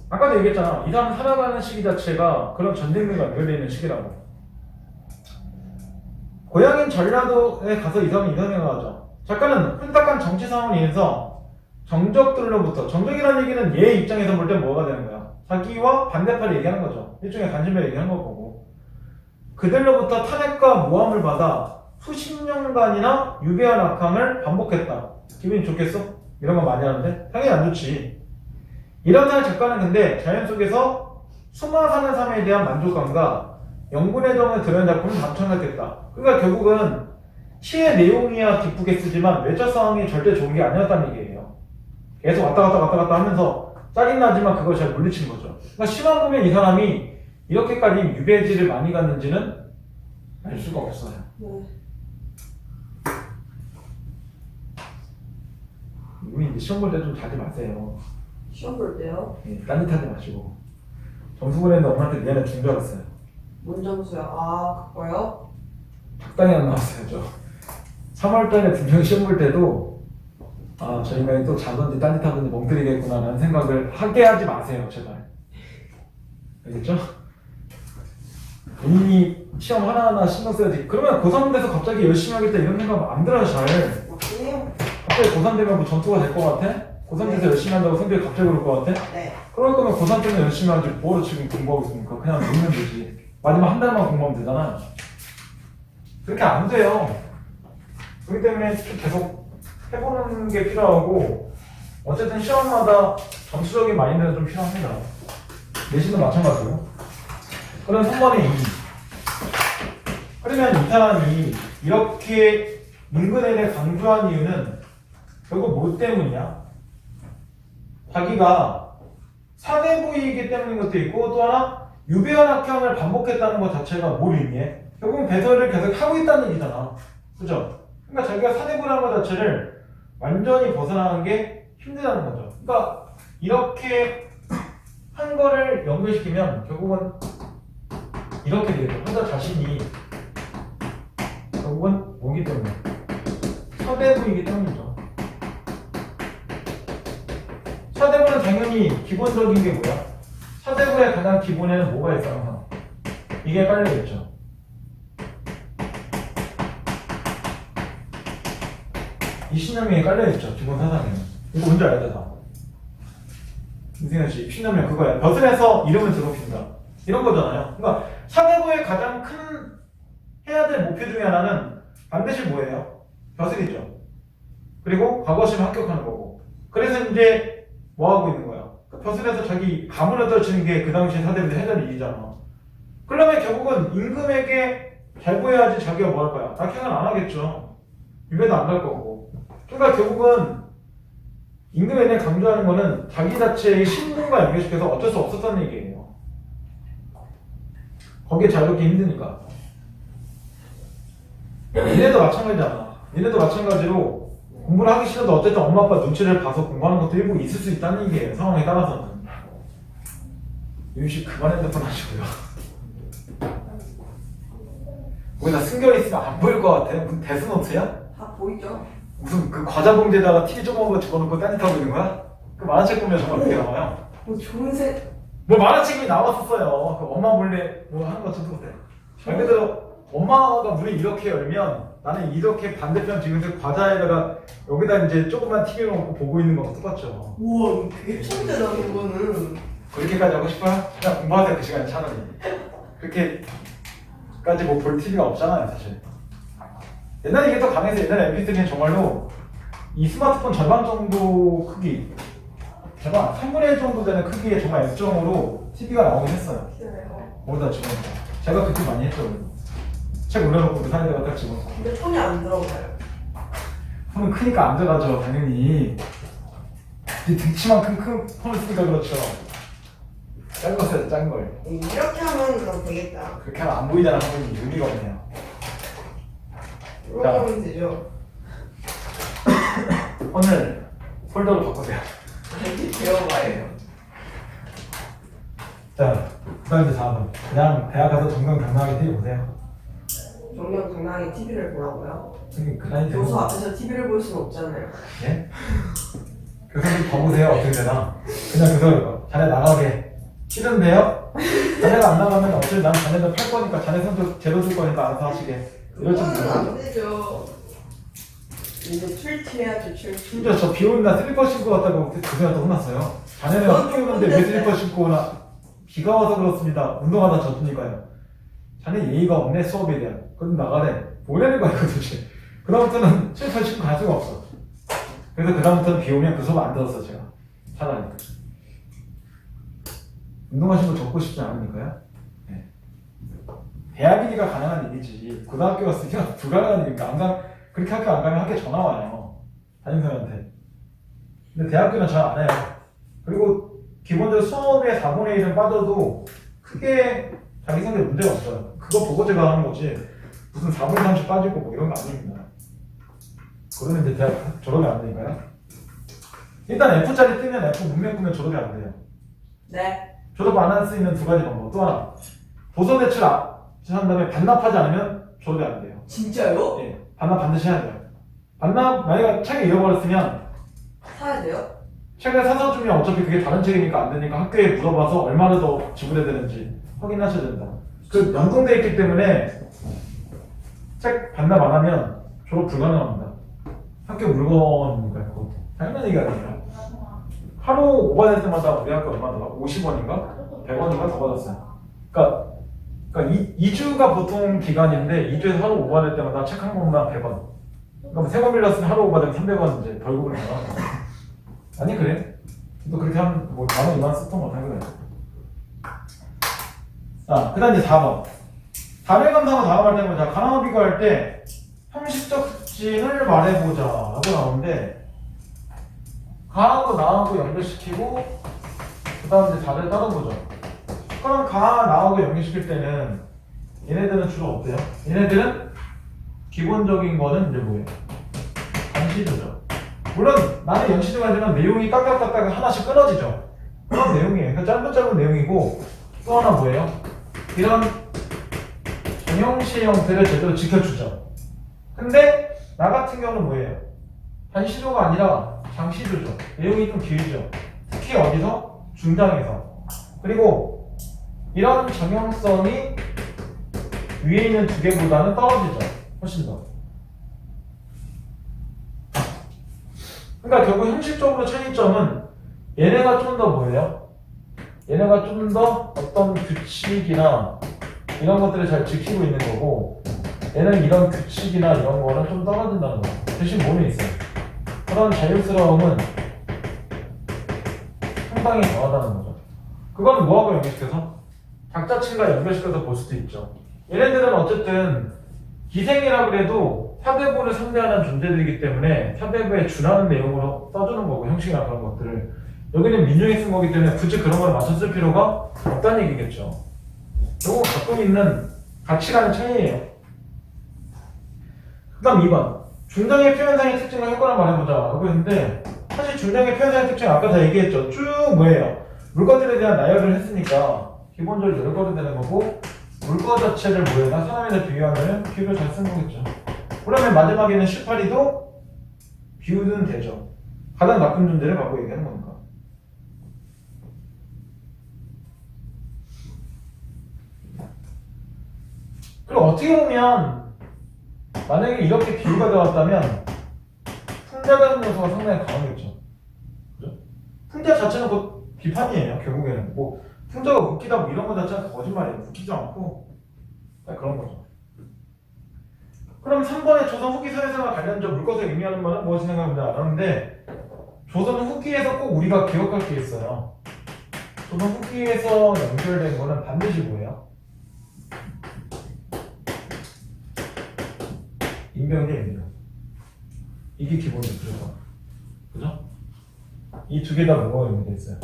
아까도 얘기했잖아. 이 사람 살아가는 시기 자체가 그런 전쟁들과 연결되어 있는 시기라고. 고향인 전라도에 가서 이 사람이 이런 생각을 하죠. 작가는 혼탁한 정치 상황에 인해서 정적들로부터, 정적이라는 얘기는 얘 입장에서 볼 때 뭐가 되는 거야? 자기와 반대파를 얘기하는 거죠. 일종의 간신배를 얘기하는 거고. 그들로부터 탄핵과 모함을 받아 수십 년간이나 유배한 악항을 반복했다. 기분이 좋겠어? 이런 거 많이 하는데? 당연히 안 좋지. 이런 날 작가는 근데 자연 속에서 숨어 사는 삶에 대한 만족감과 영분의 정을 드러낸 작품을 감천했겠다. 그러니까 결국은 시의 내용이야 기쁘게 쓰지만 외적 상황이 절대 좋은 게 아니었다는 얘기예요. 계속 왔다 갔다 하면서 짜증나지만 그걸 잘 물리친 거죠. 그러니까 시만 보면 이 사람이 이렇게까지 유배지를 많이 갔는지는 알 수가 없어요. 네. 우리 이제 시험 볼 때 좀 자지 마세요. 시험 볼 때요? 예, 딴짓하지 마시고. 점수 보냈는데 엄마한테 미안해 준 줄 알았어요. 뭔 점수요? 아, 그거요? 적당히 안 나왔어요, 저. 3월달에 분명 시험 볼 때도 저희가 또 자든지 딴짓하든지 멍들이겠구나라는 생각을 하게 하지 마세요, 제발. 알겠죠? 본인이 시험 하나하나 신경 써야지. 그러면 고3 돼서 갑자기 열심히 하겠다 이런 생각 안 들어요, 잘. 맞긴 해요. 갑자기 고3 되면 뭐 전투가 될 것 같아? 고3 돼서 열심히 한다고 성적이 갑자기 오를 것 같아? 네. 그럴 거면 고3 때는 열심히 하지 뭐로 지금 공부하고 있습니까? 그냥 놀면 되지. 마지막 한 달만 공부하면 되잖아. 그렇게 안 돼요. 그렇기 때문에 계속 해보는 게 필요하고 어쨌든 시험마다 점수적인 마인드는 좀 필요합니다. 내신도 마찬가지고요. 그럼 3번에 2. 그러면 이 사람이 이렇게 민근회를 강조한 이유는 결국 뭐 때문이냐? 자기가 사대부이기 때문인 것도 있고 또 하나 유배한 악행을 반복했다는 것 자체가 뭘 의미해? 결국은 배설을 계속 하고 있다는 얘기잖아. 그죠? 그러니까 자기가 사대부라는 것 자체를 완전히 벗어나는 게 힘들다는 거죠. 그러니까 이렇게 한 거를 연결시키면 결국은 이렇게 되겠죠. 혼자 자신이 결국은 뭐기 때문에? 사대부이기 때문이죠. 사대부는 당연히 기본적인 게 뭐야? 사대부의 가장 기본에는 뭐가 있어 항상? 이게 깔려있죠. 20년명이 깔려있죠. 기본 사상에는. 이거 뭔지 알죠, 다? 이승현 씨, 10년명 그거야. 벼슬에서 이름을 드롭힌다. 이런 거잖아요. 그러니까 사대부의 가장 큰 해야 될 목표 중에 하나는 반드시 뭐예요? 벼슬이죠. 그리고 과거시험 합격하는 거고. 그래서 이제 뭐 하고 있는 거야? 그 벼슬에서 자기 가문을 떨치는 게 그 당시에 사대부의 해야 될 일이잖아. 그러면 결국은 임금에게 잘 보여야지 자기가 뭐 할 거야? 낙행은 안 하겠죠. 유배도 안 갈 거고. 그러니까 결국은 임금에 대해 강조하는 거는 자기 자체의 신분과 연결시켜서 어쩔 수 없었다는 얘기예요. 거기에 자유롭기 힘드니까. 니네도 마찬가지잖아. 니네도 마찬가지로 공부를 하기 싫어도 어쨌든 엄마 아빠 눈치를 봐서 공부하는 것도 일부 있을 수 있다는 얘기예요. 상황에 따라서는. 유씨 그만 핸드폰 하시고요. 거기다 숨겨 있으면 안 보일 것 같아. 무슨 데스노트야? 다 보이죠? 무슨 그 과자 봉지에다가 TV 조그만 거 집어넣고 딴짓하고 있는 거야? 그 만화책 보면 정말 어떻게 나와요? 뭐 좋은 색 뭐 만화책이 나왔었어요. 그 엄마 몰래 뭐 하는 거 좀 보세요. 말 그대로 엄마가 문을 이렇게 열면 나는 이렇게 반대편 지금 과자에다가 여기다 이제 조그만 TV를 놓고 보고 있는 거랑 똑같죠. 우와 이거 되게 처음이다 그거는. 그렇게까지 하고 싶어요? 그냥 공부하세요 그 시간에 차라리. 그렇게까지 뭐 볼 TV가 없잖아요 사실. 옛날에 이게 더 강해서 옛날에 MP3는 정말로 이 스마트폰 절반 정도 크기, 절반 3분의 1 정도 되는 크기의 정말 F정으로 TV가 나오긴 했어요. 거기다 집어넣고. 제가 그렇게 많이 했죠. 책 올려놓고 그 사이에다가 딱 집어넣고. 근데 손이 안 들어가요. 손은 크니까 안 들어가죠 당연히. 이 등치만큼 큰 폰을 쓰니까 그렇죠. 짠 거 써야죠 짠 걸. 이렇게 하면 그럼 되겠다. 그렇게 하면 안 보이잖아 선생님. 의미가 없네요. 이렇게 하면 되죠. 오늘 폴더로 바꾸세요. 이렇게 배워봐요. 자, 그 다음 이제 4번. 그냥 대학 가서 정정당당하게 TV 보세요. 정정당당히 TV를 보라고요? 그 나이 되고. 교수 앞에서 TV를 볼 수는 없잖아요. 예? 교수님 더 보세요. 어떻게 되나? 그냥 교수가 자네 나가게. 싫은데요? 자네가 안 나가면 어차피 난 자네들 팔 거니까 자네 손도 제로 줄 거니까 알아서 하시게. 이럴 줄 그거는 안 모르죠. 되죠. 이제 출티해야죠 출티. 심지어 저 비 오는 날 슬리퍼 신고 왔다고 교수한테 혼났어요. 자네는 학교 오는데 왜 슬리퍼 신고 오나? 비가 와서 그렇습니다. 운동하다 젖으니까요. 자네 예의가 없네 수업에 대한. 그럼 나가래. 뭐라는 거야 도대체. 그다음부터는 슬리퍼 신고 갈 수가 없어. 그래서 그다음부터는 비 오면 그 수업 안 들었어 제가. 차라리. 운동하신 거 적고 싶지 않으니까요. 네. 대학이니까 가능한 일이지. 고등학교 갔으니까 불가능한 일이니까 항상 그렇게 학교 안 가면 학교 전화 와요. 담임선생님한테. 근데 대학교는 잘 안 해요. 그리고 기본적으로 수업에 4분의 1은 빠져도 크게 자기 성적에 문제가 없어요. 그거 보고 제가 하는 거지. 무슨 4분의 30 빠지고 뭐 이런 거 아닙니다. 그러면 이제 대학 졸업이 안 되니까요. 일단 F자리 뜨면 F 못 메꾸면 졸업이 안 돼요. 네. 졸업 안 할 수 있는 두 가지 방법. 또 하나. 도서 대출 한 다음에 반납하지 않으면 졸업이 안 돼요. 진짜요? 예. 반납 반드시 해야 돼요. 반납, 만약에 책을 잃어버렸으면 사야 돼요? 책을 사서 주면 어차피 그게 다른 책이니까 안 되니까 학교에 물어봐서 얼마를 더 지불해야 되는지 확인하셔야 된다. 그 연동돼 있기 때문에 책 반납 안 하면 졸업 불가능합니다. 학교 물건이니까요. 그것도. 당연한 얘기가 아니에요. 하루 오버될 때마다 우리 학교 얼마 더 50원인가? 100원인가 더 받았어요. 그러니까 2주가 보통 기간인데 2주에서 하루 오버될 때마다 책 한 권만 100원. 그럼 3번 빌렸으면 하루 오버되면 300원 이제 벌금을 내나? 아니 그래? 또 그렇게 하면 뭐 만원 2만 썼던 거 같아 그래. 자, 그 다음 이제 4번. 단일 감상과 다음할 때는 자, 가나와 비교할 때 형식적 특징을 말해보자 라고 나오는데 가하고 나하고 연결시키고 그 다음 이제 다른 거죠. 그럼 가, 나하고 연결시킬 때는 얘네들은 주로 어때요? 얘네들은 기본적인 거는 이제 뭐예요? 단시조죠. 물론 나는 연시조가 되면 내용이 까딱까딱 하나씩 끊어지죠. 그런 내용이에요. 그러니까 짧은 내용이고 또 하나 뭐예요? 이런 정형시 형태를 제대로 지켜주죠. 근데 나 같은 경우는 뭐예요? 단시조가 아니라 장시조죠. 내용이 좀 길죠. 특히 어디서? 중장에서. 그리고 이런 정형성이 위에 있는 두 개보다는 떨어지죠. 훨씬 더. 그러니까 결국 형식적으로 차이점은 얘네가 좀 더 뭐예요? 얘네가 좀 더 어떤 규칙이나 이런 것들을 잘 지키고 있는 거고 얘는 이런 규칙이나 이런 거는 좀 떨어진다는 거야. 대신 몸에 있어요. 그런 자율스러움은 상당히 강하다는 거죠. 그건 뭐하고 연결시켜서? 각자층과 연결시켜서 볼 수도 있죠. 얘네들은 어쨌든 기생이라 그래도 사대부를 상대하는 존재들이기 때문에 사대부에 준하는 내용으로 써주는 거고 형식이나 그런 것들을 여기는 민중이 쓴 거기 때문에 굳이 그런 걸 맞춰 쓸 필요가 없다는 얘기겠죠. 요거 갖고 있는 가치관의 차이예요. 그 다음 2번 중장의 표현상의 특징과 효과를 말해보자 라고 했는데 사실 중장의 표현상의 특징 아까 다 얘기했죠. 쭉 뭐예요? 물건들에 대한 나열을 했으니까 기본적으로 열거로 되는 거고 물거 자체를 뭐에다 사람에다 비유하면 비유를 잘 쓴 거겠죠. 그러면 마지막에는 18이도 비유는 되죠. 가장 나쁜 존재를 갖고 얘기하는 거니까. 그리고 어떻게 보면 만약에 이렇게 비유가 들어왔다면 풍자라는 요소가 상당히 강하겠죠. 그죠? 풍자 자체는 곧 비판이에요. 결국에는 뭐 풍자가 웃기다 뭐 이런 거 자체는 거짓말이에요. 웃기지 않고 그런 거죠. 그럼 3번에 조선 후기 사회생활 관련적 물것을 의미하는 말은 무엇이 생각합니다. 라는데 조선 후기에서 꼭 우리가 기억할 게 있어요. 조선 후기에서 연결된 거는 반드시 뭐예요? 인병 대 인명. 이게 기본이죠. 그죠? 이 두 개 다 뭐가 연결돼 있어요?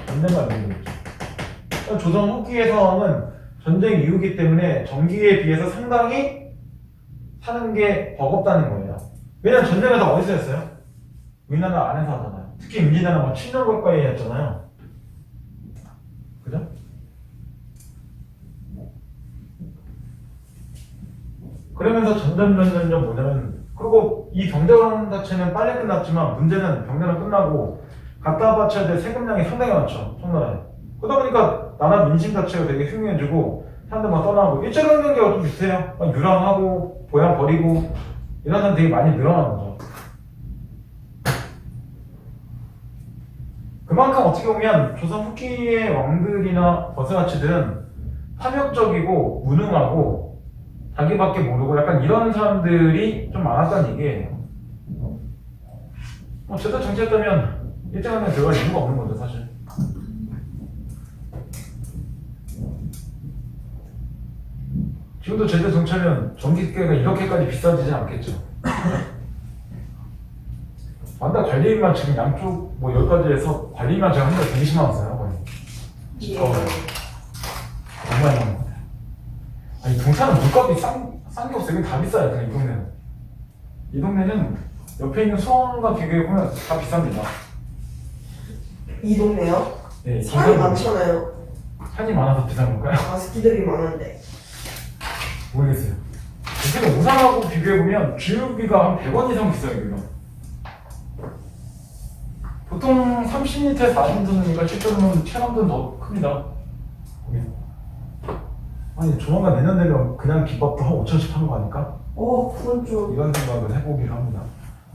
전쟁과 연결돼 있죠. 조선 후기에서는 전쟁 이후기 때문에 전기에 비해서 상당히 사는 게 버겁다는 거예요. 왜냐면 전쟁을 다 어디서 했어요? 우리나라 안에서 하잖아요. 특히 임진왜란은 막 7년 가까이 했잖아요. 그죠? 그러면서 점점 뭐냐면 그리고 이 병대원 자체는 빨리 끝났지만 문제는 병대는 끝나고 갖다 바쳐야 될 세금량이 상당히 많죠. 청나라에. 그러다 보니까 나라 민심 자체가 되게 흉흉해지고 사람들 막 떠나고 일제강점기가 좀 비슷해요. 막 유랑하고 보양 버리고 이런 사람 되게 많이 늘어난 거죠. 그만큼 어떻게 보면 조선 후기의 왕들이나 버스가치들은 탐욕적이고 무능하고 자기밖에 모르고 약간 이런 사람들이 좀 많았다는 얘기예요. 제대로 정치했다면 일제강점기 들어갈 이유가 없는 거죠 사실. 지금도 제대로 정치하면 전기세가 이렇게까지 비싸지진 않겠죠. 완다 관리비만 지금 양쪽 뭐 여기까지해서 관리비만 제가 한 달에 120만 원 써요 거의. 예. 정말 많은 것 같아요. 아니 동탄은 물값이 싼 게 없어요. 다 비싸요. 그냥 이 동네는. 이 동네는 옆에 있는 수원과 비교해보면 다 비쌉니다. 이 동네요? 네, 산이 많잖아요. 산이 많아서 비싼 걸까요? 가스기들이 많은데. 모르겠어요. 요즘에 우산하고 비교해보면 주유비가 한 100원 이상 비싸요, 여기가. 보통 30리터에 40리터니까 실제로는 체감도는 더 큽니다. 아니, 조만간 내년 되면 그냥 김밥도 한 5천원씩 하는 거 아닐까? 그건 좀. 이런 생각을 해보기로 합니다.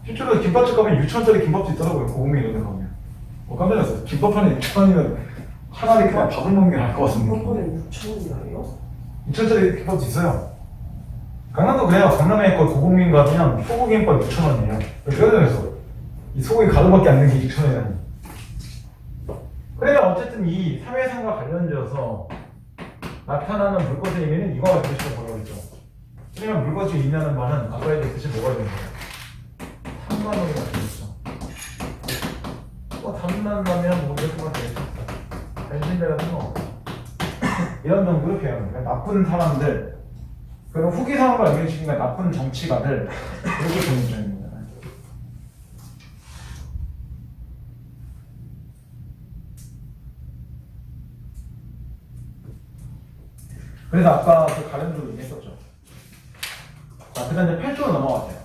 실제로 김밥집 가면 6천원짜리 김밥도 있더라고요, 고급미 이런 데 가면. 깜짝 놀랐어요. 김밥 하나 6천원이면 차라리 그냥 밥을 먹는 게 나을 것 같습니다. 한 번에 6,000원이나요? 2천짜리 김밥도 있어요. 강남도 그래요. 강남에 거 고급민 가면 소고기 김밥 6,000원이에요. 그래서 이 소고기 가루밖에 안 넣는 게 6,000원이라니. 그래요. 어쨌든 이 사회생과 관련되어서 나타나는 물것의 의미는 이거가 되시고 뭐라고 했죠. 왜냐면 물것이 의미하는 말은 아까 얘기했듯이 뭐가 되는 거예요? 탐관오리가 되겠죠. 탐난다면 뭐 이렇게만 되겠죠. 변신되는 상관없죠. 이런 정도로 표현합니다. 나쁜 사람들, 그리고 후기 상황과 연결시키는 나쁜 정치가들 이렇게 보는 점입니다. 그래서 아까 그 가련으로 얘기했었죠. 자, 그 다음 이제 8조로 넘어가세요.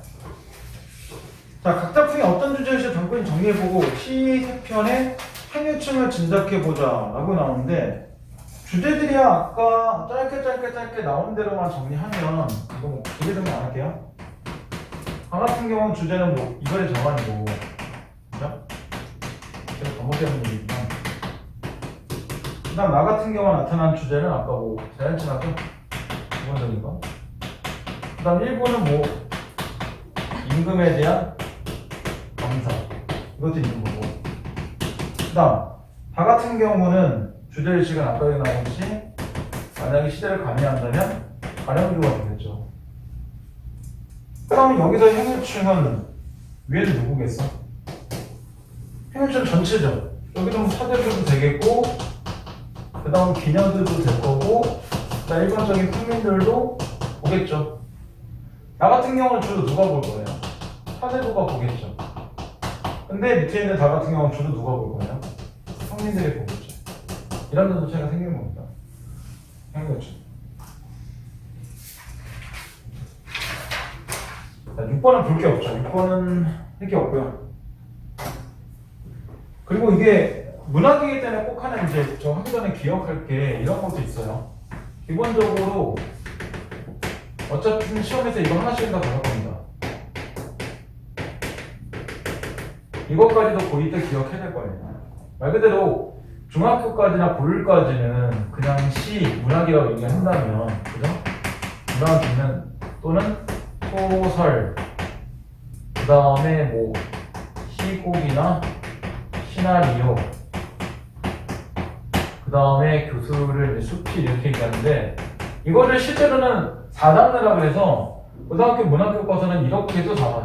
자, 각 작품이 어떤 주제의식을 담고 있는지 정리해보고 시 3편의 한유층을 짐작해보자 라고 나오는데 주제들이 아까 짧게 나온 대로만 정리하면 이거 뭐 기대 정리 안 할게요. 강 같은 경우는 주제는 뭐 이거의 정한이고, 그죠? 제가 반복되는 얘기지만, 그다음 나 같은 경우가 나타난 주제는 아까 뭐 자연친화죠? 기본적인 거. 그다음 1부는 뭐 임금에 대한 검사, 이것도 있는 거고. 그다음 다 같은 경우는 주제의식은 아까 나오듯이 만약에 시대를 가미한다면 가령주가 되겠죠. 그다음 여기서 행일충은 위에는 누구겠어? 행일충 전체죠. 여기도 뭐 사대주도 되겠고, 그 다음 기녀들도 될 거고, 그다음 일반적인 국민들도 보겠죠. 나 같은 경우는 주로 누가 볼 거예요? 사대부가 보겠죠. 근데 밑에 있는 다 같은 경우는 주로 누가 볼 거예요? 성민들이 보겠죠. 이런 데도 차이가 생기는 겁니다. 행일충. 자, 6번은 볼 게 없죠. 6번은 할 게 없고요. 그리고 이게 문학이기 때문에 꼭 하나 이제 저 하기 전에 기억할 게 이런 것도 있어요. 기본적으로 어차피 시험에서 이거 하나씩은 다 나올 겁니다. 이것까지도 고2 때 기억해야 될 거예요. 말 그대로 중학교까지나 고1까지는 그냥 시, 문학이라고 얘기한다면, 그죠? 문학 또는 소설, 그 다음에 뭐 시곡이나 시나리오, 그 다음에 교수를 이제 수필 이렇게 얘기하는데, 이거를 실제로는 4단계라고 해서 고등학교 문학교과서는 이렇게 해도 잡아요.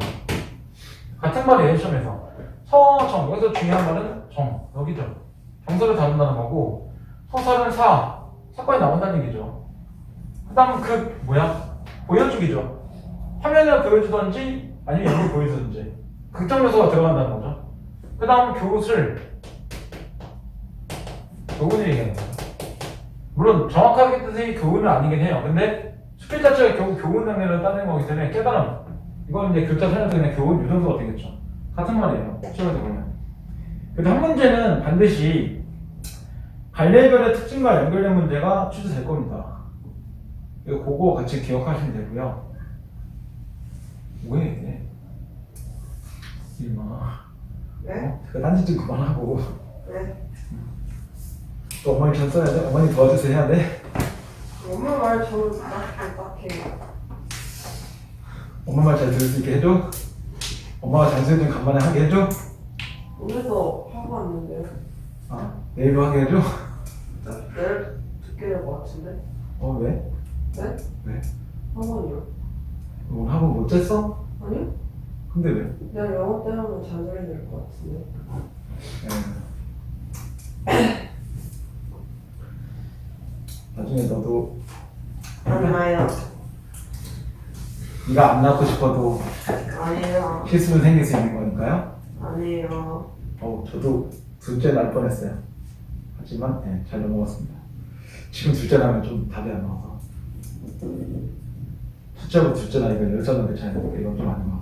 같은 말이에요, 시험에서. 서정, 여기서 중요한 말은 정, 여기죠. 정서를 다룬다는 거고, 소설은 사건이 나온다는 얘기죠. 그 다음 보여주기죠. 화면을 보여주던지 아니면 연기 보여주든지 극장 요소가 들어간다는 거죠. 그 다음 교훈을 얘기하는 거예요. 물론 정확하게 뜻이 교훈은 아니긴 해요. 근데 수필 자체가 결국 교훈 단계를 따는 거기 때문에 깨달음, 이건 이제 글자 살려서 그냥 교훈 유동서가 되겠죠. 같은 말이에요. 시험에서 보면. 그래도 한 문제는 반드시 갈래별의 특징과 연결된 문제가 출제될 겁니다. 이거 그거 같이 기억하시면 되고요. 왜? 일마. 네? 그 딴짓 좀 그만하고. 네? 또 어머니 잘 써야 돼? 어머니 도와주세요 해야 돼? 엄마 말 저는 딱해. 엄마 말 잘 들을 수 있게 해줘? 엄마가 잔소리 좀 간만에 하게 해줘? 오늘도 하고 왔는데요. 아, 내일도 하게 해줘? 내일 듣게 될 것 같은데? 왜? 네? 왜? 학원이요? 오늘 학원 못 잤어? 아니요? 근데 왜? 그냥 영어 때문에 잔소리 낼 것 같은데. 나중에 너도 아니에요. 네가 안 낳고 싶어도 아니에요. 실수는 생길 수 있는 거니까요. 아니에요. 저도 둘째 날 뻔했어요. 하지만 잘 넘어갔습니다. 지금 둘째 나면 좀 답이 안 나와서 첫째하고 둘째 나이가 10살 차이 나니까 이건 좀 아닌 것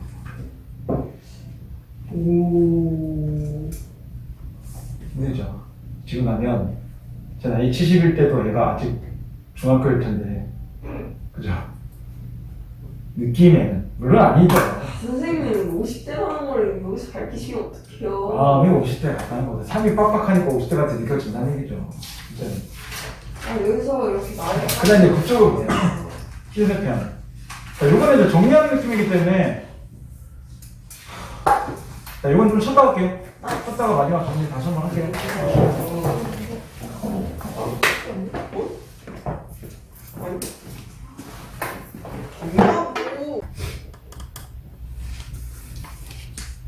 같아요. 힘들죠. 지금 나면 제 나이 70일 때도 애가 아직 중학교일 텐데, 그죠? 느낌에는 물론 아니죠. 선생님 50대라는 걸 여기서 밝히시면 어떡해요? 왜 50대 같다는 거죠. 삶이 빡빡하니까 50대 같이 느껴진다는 얘기죠. 진짜. 여기서 이렇게 나이가 그다음 이제 그쪽으로 보세요. 시대편. 자, 요거는 이제 정리하는 느낌이기 때문에, 자, 요건 좀 쳤다 할게요. 쳤다가 마지막 정리 다시 한번 할게요.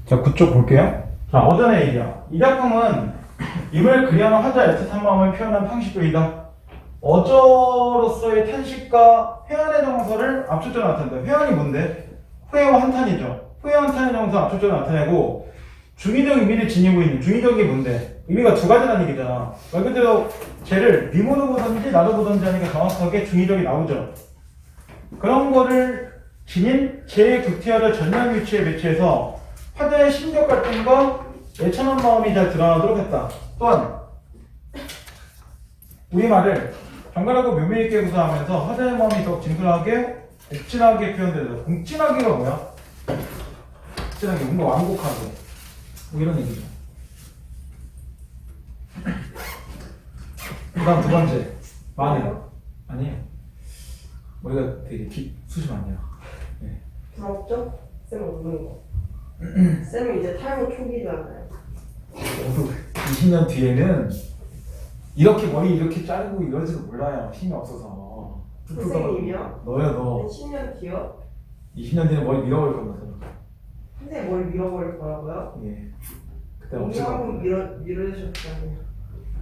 자, 그쪽 볼게요. 자, 어전의 얘기야. 이 작품은 임을 그리하는 화자의 애틋한 마음을 표현한 상식교이다. 어조로서의 탄식과 회한의 정서를 압축적으로 나타낸다. 회한이 뭔데? 후회와 한탄이죠. 후회와 한탄의 정서 압축적으로 나타내고, 중의적 의미를 지니고 있는, 중의적이 뭔데? 의미가 두 가지라는 얘기잖아. 말 그대로 쟤를 니모로 보든지 나로 보든지 하니까 정확하게 중의적이 나오죠. 그런 거를 지닌 제 극티어를 전량 위치에 배치해서 화자의 심적 갈등과 애처한 마음이 잘 드러나도록 했다. 또한 우리말을 정갈하고 묘미있게 구사하면서 화자의 마음이 더욱 진솔하게, 공진하게 표현되죠. 공진하기가 뭐야? 특별하게 뭔가 완곡하게 뭐 이런 얘기죠. 그다음 두 번째 많은 아니에요. 머리가 되게 숱이 많네요. 네. 부럽죠? 쌤 없는 거. 쌤은 이제 탈모 초기잖아요. 저도 20년 뒤에는 이렇게 머리 이렇게 자르고 이러지도 몰라요. 힘이 없어서. 선생님이요? 너요 너. 10년 뒤요? 20년 뒤에 머리 밀어버릴 겁니다. 선생님 머리 밀어버릴 거라고요? 예. 그때 이미 없을 한번 겁니다. 밀어주셨잖아요.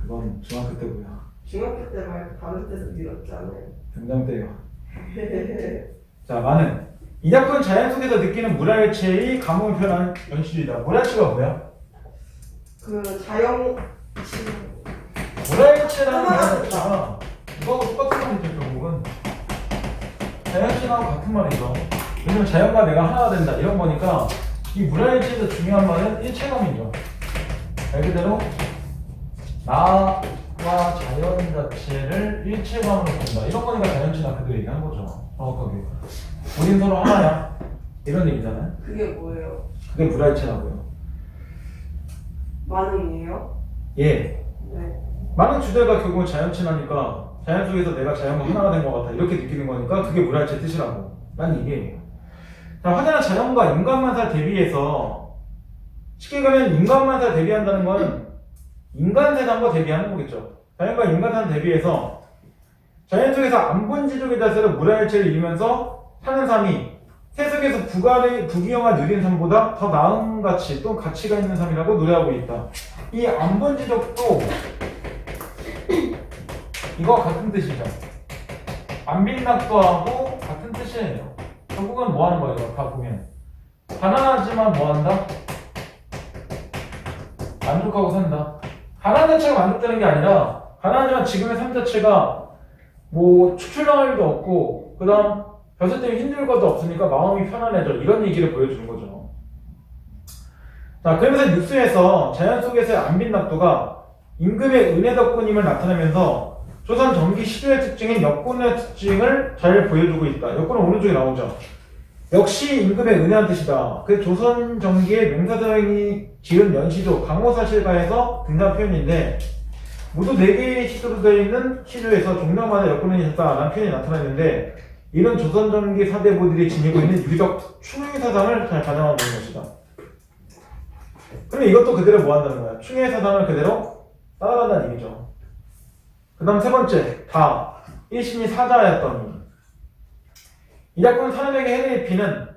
그건 중학교 때고요. 중학교 때 말고 다른 데서 밀었잖아요. 등장 때요. 자, 많은 이 작품 자연 속에서 느끼는 물화일체의 감흥을 표현한 연출이다. 물화일체가 뭐야? 그 자영 물화일체라는 말은 이거하고 똑같은 말이죠. 결국은 자연신하고 같은 말이죠. 왜냐면 자연과 내가 하나가 된다 이런 거니까 이 물화일체에서 중요한 말은 일체감이죠. 말 그대로 나와 자연 자체를 일체감으로 본다 이런 거니까 자연신학 그대로 얘기하는 거죠. 정확하게 우린 서로 하나야 이런 얘기잖아요. 그게 뭐예요? 그게 물화일체라고요. 만응이에요? 예. 네. 많은 주제가 결국은 자연친하니까 자연 속에서 내가 자연과 하나가 된 것 같아 이렇게 느끼는 거니까 그게 물화일체 뜻이라고 난 얘기해요. 자, 확연한 자연과 인간만사를 대비해서 쉽게 가면 인간만사를 대비한다는 건 인간세상과 대비하는 거겠죠. 자연과 인간세상을 대비해서 자연 속에서 안본지족의 자세로 물화일체를 이루면서 사는 삶이 세속에서 부귀영화 누린 삶보다 더 나은 가치 또는 가치가 있는 삶이라고 노래하고 있다. 이 안본지족도 이거 같은 뜻이죠. 안빈낙도하고 같은 뜻이에요. 결국은 뭐 하는 거예요? 다 보면 가난하지만 뭐 한다? 만족하고 산다. 가난한 자체가 만족되는 게 아니라 가난하지만 지금의 삶 자체가 뭐 축출당할 일도 없고 그 다음 벼슬 때문에 힘들 것도 없으니까 마음이 편안해져 이런 얘기를 보여주는 거죠. 자, 그러면서 뉴스에서 자연 속에서의 안빈낙도가 임금의 은혜 덕분임을 나타내면서 조선 전기 시조의 특징인 역군의 특징을 잘 보여주고 있다. 역군은 오른쪽에 나오죠. 역시 임금의 은혜한 뜻이다. 그 조선 전기의 명사서행이 지은 연시조 강호사실가에서 등장 표현인데 모두 4개의 시조로 되어 있는 시조에서 종량마다 역군이 있었다라는 표현이 나타나는데 이런 조선 전기 사대부들이 지니고 있는 유기적 충의 사상을 잘 반영하고 있는 것이다. 그럼 이것도 그대로 뭐 한다는 거야? 충의 사상을 그대로 따라간다는 얘기죠. 그 다음 세 번째, 다 일신이 사자였더니 이 작품 사람에게 해를 입히는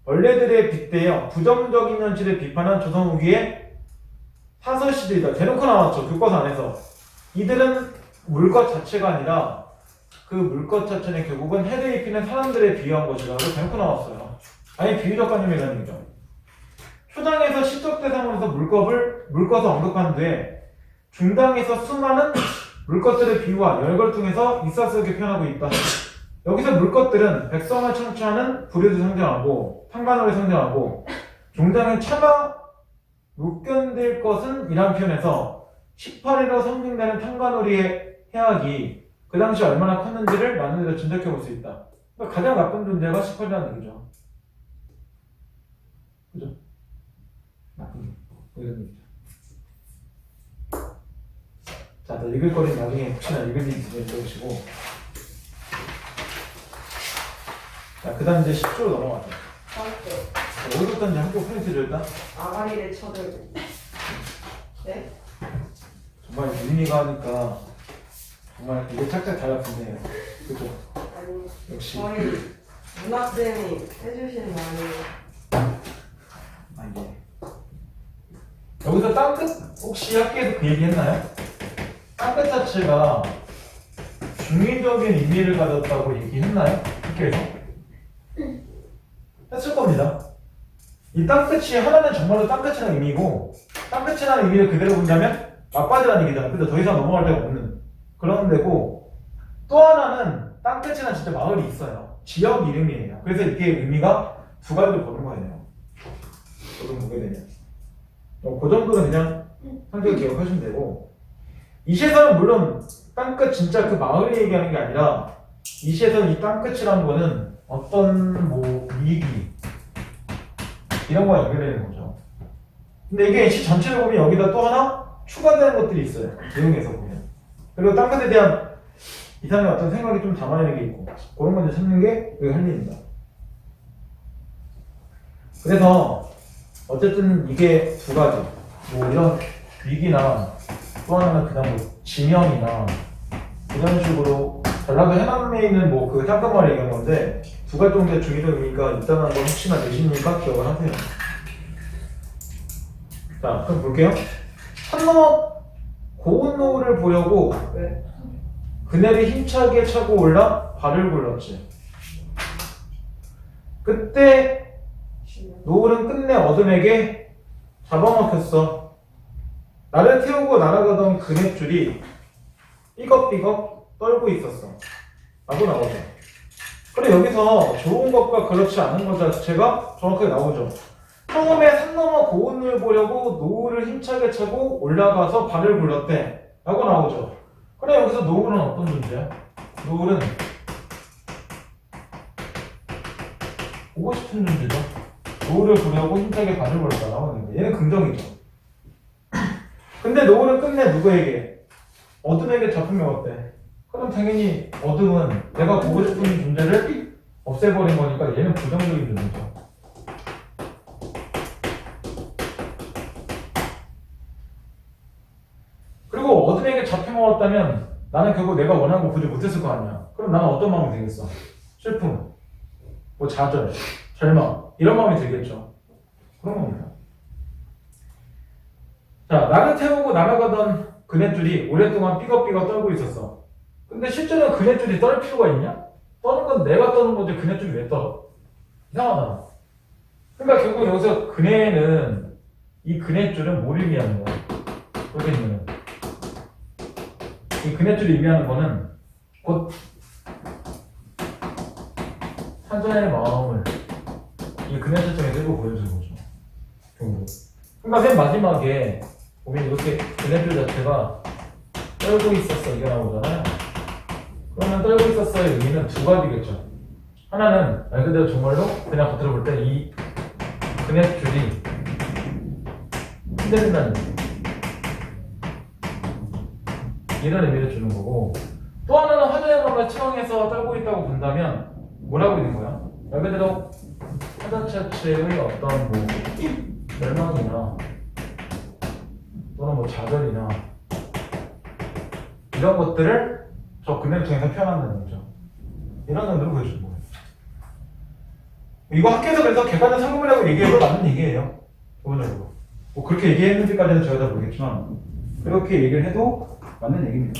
원래들에 빗대어 부정적인 현실을 비판한 조선 후기의 사설시들이다. 대놓고 나왔죠. 교과서 안에서. 이들은 물것 자체가 아니라 그 물것 자체는 결국은 해를 입히는 사람들에 비유한 것이라고 대놓고 나왔어요. 아예 비유적 관념이라는 얘기죠. 초장에서 시적 대상으로서 물것을 언급한 뒤에 중당에서 수많은 물것들의 비유와 열걸통해서 일사스럽게 표현하고 있다. 여기서 물것들은 백성을 창출하는 부류를 상징하고 탄간호를 상징하고 종장의 차마 못 견딜 것은 이란 표현에서 18일로 상징되는 탄간오리의 해악이 그 당시 얼마나 컸는지를 나눈이로 짐작해 볼 수 있다. 그러니까 가장 나쁜 존재가 18이라는 얘기죠. 그죠? 나쁜 게 뭐 이런 얘기죠. 자, 또 읽을 거리는 나중에 혹시나 읽을 일이 있으면 적으시고. 자, 그 다음 이제 10초로 넘어가죠. 어디부터 이제 한국 포인트를 일단 아가리를 쳐들고. 네? 정말 유민이가 하니까 정말 이게 착착 잘 아픈데요. 그죠? 아니, 역시. 저희 문학쌤이 해주신 말이 아, 예. 여기서 땅끝 혹시 학교에서 그 얘기 했나요? 땅끝 자체가 중의적인 의미를 가졌다고 얘기했나요? 학교에서? 했을 겁니다. 이 땅끝이 하나는 정말로 땅끝이라는 의미고 땅끝이라는 의미를 그대로 본다면 막바지라는 얘기잖아요. 근데 더 이상 넘어갈 데가 없는 그런 데고 또 하나는 땅끝이라는 진짜 마을이 있어요. 지역 이름이에요. 그래서 이게 의미가 두 가지로 보는 거예요. 저도 보게 되면 그 정도는 그냥 상대가 기억하시면 되고 이 시에서는 물론 땅끝 진짜 그 마을을 얘기하는 게 아니라 이 시에서는 이 땅끝이라는 거는 어떤 뭐 위기 이런 거가 연결되는 거죠. 근데 이게 시 전체를 보면 여기다 또 하나 추가되는 것들이 있어요. 내용에서 보면. 그리고 딴 것에 대한 이상의 어떤 생각이 좀 담아내는 게 있고 그런 걸 이제 찾는 게 여기 할 일입니다. 그래서 어쨌든 이게 두 가지 뭐 이런 위기나 또 하나는 그냥 뭐 지명이나 이런 식으로 전라도 해남에 있는 뭐 그 잠깐만 얘기한 건데 두 가지 정도의 중의적 의미가 있다는 걸 혹시나 내시니까 기억을 하세요. 자, 그럼 볼게요. 산 넘어 고운 노을을 보려고 네. 그네를 힘차게 차고 올라 발을 굴렀지. 그때 노을은 끝내 어둠에게 잡아먹혔어. 나를 태우고 날아가던 그네줄이 삐걱삐걱 떨고 있었어. 라고 나오죠. 그래 여기서 좋은 것과 그렇지 않은 것 자체가 정확하게 나오죠. 처음에 산 넘어 고운 노을 보려고 노을을 힘차게 차고 올라가서 발을 굴렀대. 라고 나오죠. 그래 여기서 노을은 어떤 존재야? 노을은 보고 싶은 존재죠. 노을을 보려고 힘차게 발을 굴렀다 나오는 거. 얘는 긍정이죠. 근데 노을은 끝내 누구에게? 어둠에게 잡히면 어때? 그럼 당연히 어둠은 내가 보고 싶은 존재를 없애버린 거니까 얘는 부정적인 존재죠. 그리고 어둠에게 잡혀먹었다면 나는 결국 내가 원하는 거 보지 못했을 거 아니야. 그럼 나는 어떤 마음이 들겠어? 슬픔, 뭐 좌절, 절망 이런 마음이 들겠죠. 그런 겁니다. 자, 나를 태우고 날아가던 그네줄이 오랫동안 삐걱삐걱 떨고 있었어. 근데 실제로는 그네줄이 떨 필요가 있냐? 떠는 건 내가 떠는 거지 그네줄이 왜 떨어? 이상하다. 그러니까 결국 여기서 그네는 이 그네줄은 뭘 의미하는 거야? 모르겠네요. 이 그네줄이 의미하는 거는 곧 사자의 마음을 이 그네줄장에 들고 보여주는 거죠. 결국. 그러니까 맨 마지막에 보면 이렇게 그네줄 자체가 떨고 있었어 이게 나오잖아요. 그러면 떨고 있었어의 의미는 두 가지겠죠. 하나는 말 그대로 정말로 그냥 겉으로 볼 때 이 그네줄이 흔들린다는 의미. 이런 의미를 주는 거고, 또 하나는 화자의 마음을 처형해서 떨고 있다고 본다면 뭐라고 있는 거야? 말 그대로 화자 자체의 어떤 뭐 멸망이나 또는 뭐 좌절이나 이런 것들을 저 그네를 통해서 표현한다는 거죠. 이런 정도로 보여주는 거예요. 이거 학교에서 그래서 객관적 상금이라고 얘기해도 맞는 얘기예요. 기본적으로. 뭐 그렇게 얘기했는지까지는 저희가 모르겠지만 그렇게 얘기를 해도 맞는 얘기입니다.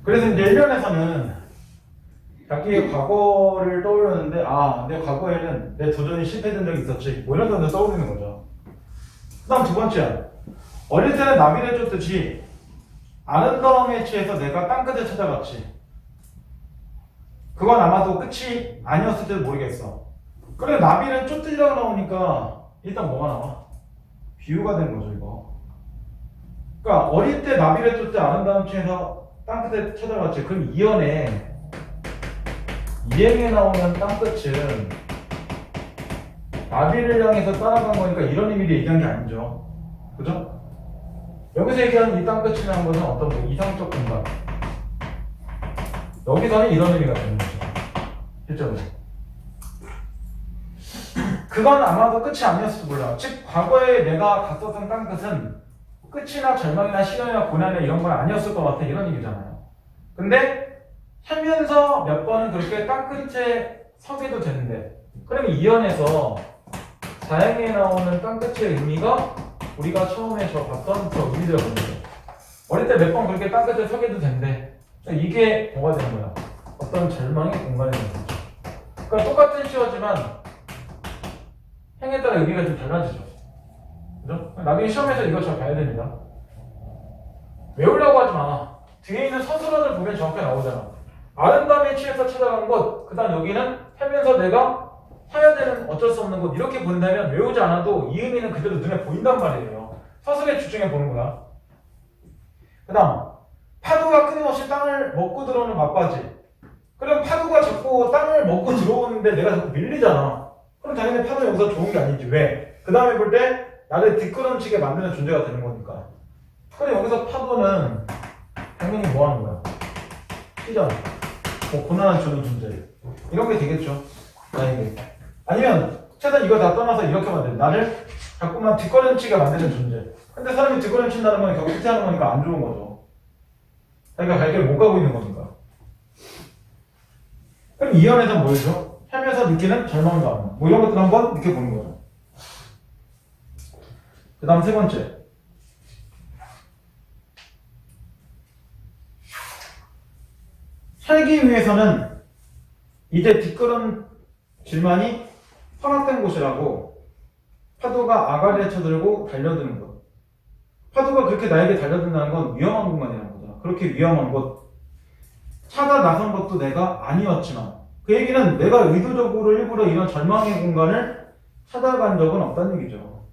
그래서 이제 1년에서는 자기의 과거를 떠올렸는데 내 과거에는 내 도전이 실패된 적이 있었지 뭐 이런 점을 떠오르는 거죠. 그 다음 두 번째야. 어릴 때는 나비를 쫓듯이 아름다움에 취해서 내가 땅끝을 찾아갔지. 그건 아마도 끝이 아니었을지도 모르겠어. 그래 나비를 쫓으려고 나오니까 일단 뭐가 나와? 비유가 된 거죠 이거. 그러니까 어릴 때 나비를 쫓자 아름다움 취해서 땅끝에 찾아갔지. 그럼 이연에 이행에 나오는 땅끝은 나비를 향해서 따라간 거니까 이런 의미로 얘기한 게 아니죠. 그죠? 여기서 얘기하는 이 땅끝이라는 것은 어떤 뭐 이상적 공간. 여기서는 이런 의미가 되는 거죠. 실제로. 그건 아마도 끝이 아니었을지도 몰라. 즉 과거에 내가 갔었던 땅끝은 끝이나 절망이나 시련이나 고난이나 이런 건 아니었을 것 같아. 이런 얘기잖아요. 근데 살면서 몇 번은 그렇게 땅끝에 서게도 되는데 그러면 이연에서 사행에 나오는 땅끝의 의미가 우리가 처음에 봤던 저 의미를 보는 거예요. 어릴 때 몇 번 그렇게 땅끝에 서게도 된대. 이게 뭐가 되는 거야? 어떤 절망의 공간이 되는 거죠. 그러니까 똑같은 시어지만 행에 따라 의미가 좀 달라지죠. 그죠? 나중에 시험에서 이거 잘 봐야 됩니다. 외우려고 하지 마. 뒤에 있는 서술어를 보면 정확하게 나오잖아. 아름다움에 취해서 찾아간 곳, 그 다음 여기는 살면서 내가 해야 되는 어쩔 수 없는 곳 이렇게 본다면 외우지 않아도 이 의미는 그대로 눈에 보인단 말이에요. 서술에 집중해 보는 거야. 그 다음 파도가 끊임없이 땅을 먹고 들어오는 막바지. 그럼 파도가 자꾸 땅을 먹고 들어오는데 내가 자꾸 밀리잖아. 그럼 당연히 파도 여기서 좋은 게 아니지. 왜? 그 다음에 볼 때 나를 뒷걸음치게 만드는 존재가 되는 거니까. 그럼 여기서 파도는 당연히 뭐 하는 거야? 튀잖아. 뭐 고난을 주는 존재. 이런 게 되겠죠. 나에게. 아니면 최소한 이거 다 떠나서 이렇게 만들. 나를 자꾸만 뒷걸음치게 만드는 존재. 근데 사람이 뒷걸음친다는 건 결국 후퇴하는 거니까 안 좋은 거죠. 자기가 갈 길을 못 가고 있는 거니까. 그럼 이연에서 뭐죠? 하면서 느끼는 절망감. 뭐 이런 것들 한번 느껴보는 거죠. 그 다음 세 번째. 살기 위해서는 이제 뒷걸음질만이 허락된 곳이라고. 파도가 아가리에 쳐들고 달려드는 것. 파도가 그렇게 나에게 달려든다는 건 위험한 공간이라는 거잖아. 그렇게 위험한 곳. 찾아 나선 것도 내가 아니었지만 그 얘기는 내가 의도적으로 일부러 이런 절망의 공간을 찾아간 적은 없다는 얘기죠.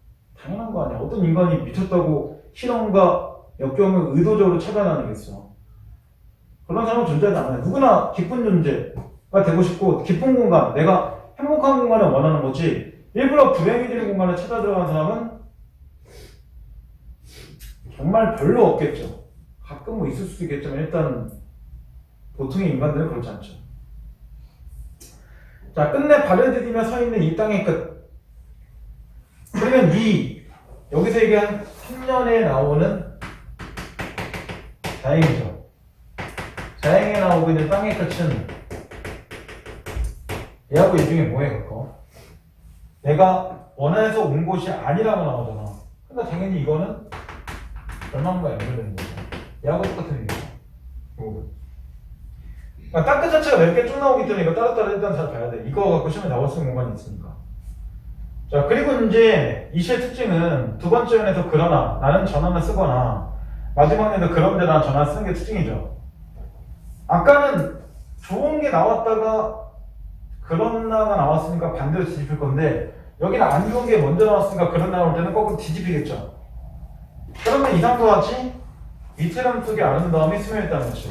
당연한 거 아니야. 어떤 인간이 미쳤다고 실험과 역경을 의도적으로 찾아다니겠어. 그런 사람은 존재하지 않아요. 누구나 기쁜 존재가 되고 싶고 기쁜 공간, 내가 행복한 공간을 원하는 거지 일부러 불행해지는 공간에 찾아 들어간 사람은 정말 별로 없겠죠. 가끔 뭐 있을 수도 있겠지만 일단 보통의 인간들은 그렇지 않죠. 자, 끝내 발을 디디며 서 있는 이 땅의 끝. 그러면 여기서 얘기한 3년에 나오는 자행이죠. 자행에 나오고 있는 땅의 끝은 얘하고 이 중에 뭐에 가까워? 내가 원해서 온 곳이 아니라고 나오잖아. 그러니까 당연히 이거는 절망과 연결되는 거죠. 얘하고 똑같은 얘기죠. 그러니까 땅끝 자체가 몇 개 쭉 나오기 때문에 이거 따로따로 일단 잘 봐야 돼. 이거 갖고 시험에 나올 수 있는 공간이 있으니까. 자, 그리고 이제 이 시의 특징은 두 번째 연에서 그러나, 나는 전화를 쓰거나, 마지막 연에서 그런데 난 전화를 쓰는 게 특징이죠. 아까는 좋은 게 나왔다가 그러나가 나왔으니까 반대로 뒤집힐 건데, 여기는 안 좋은 게 먼저 나왔으니까 그러나 나올 때는 거꾸로 뒤집히겠죠. 그러면 이상도 하지? 이태람 속에 아름다움이 스며있다는 것이.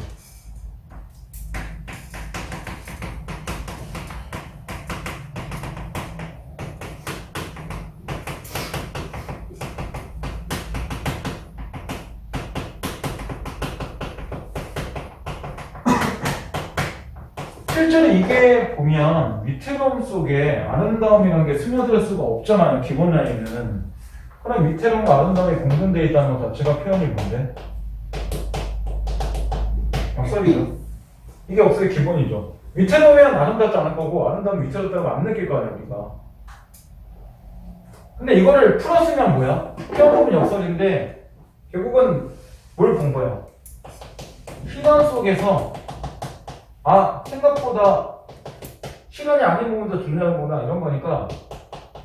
실제로 이게 보면 위태로움 속에 아름다움이라는 게 스며들 수가 없잖아요. 기본 라인은. 그럼 위태로움과 아름다움이 공존되어 있다는 것 자체가 표현이 뭔데? 역설이죠. 이게 역설의 기본이죠. 위태로우면 아름답지 않을 거고 아름다움이 위태롭다고 안 느낄 거 아니야 우리가. 근데 이거를 풀었으면 뭐야? 표현법은 역설인데 결국은 뭘 본 거야? 희망 속에서 생각보다 시간이 아닌 부분도 존재하는구나 이런 거니까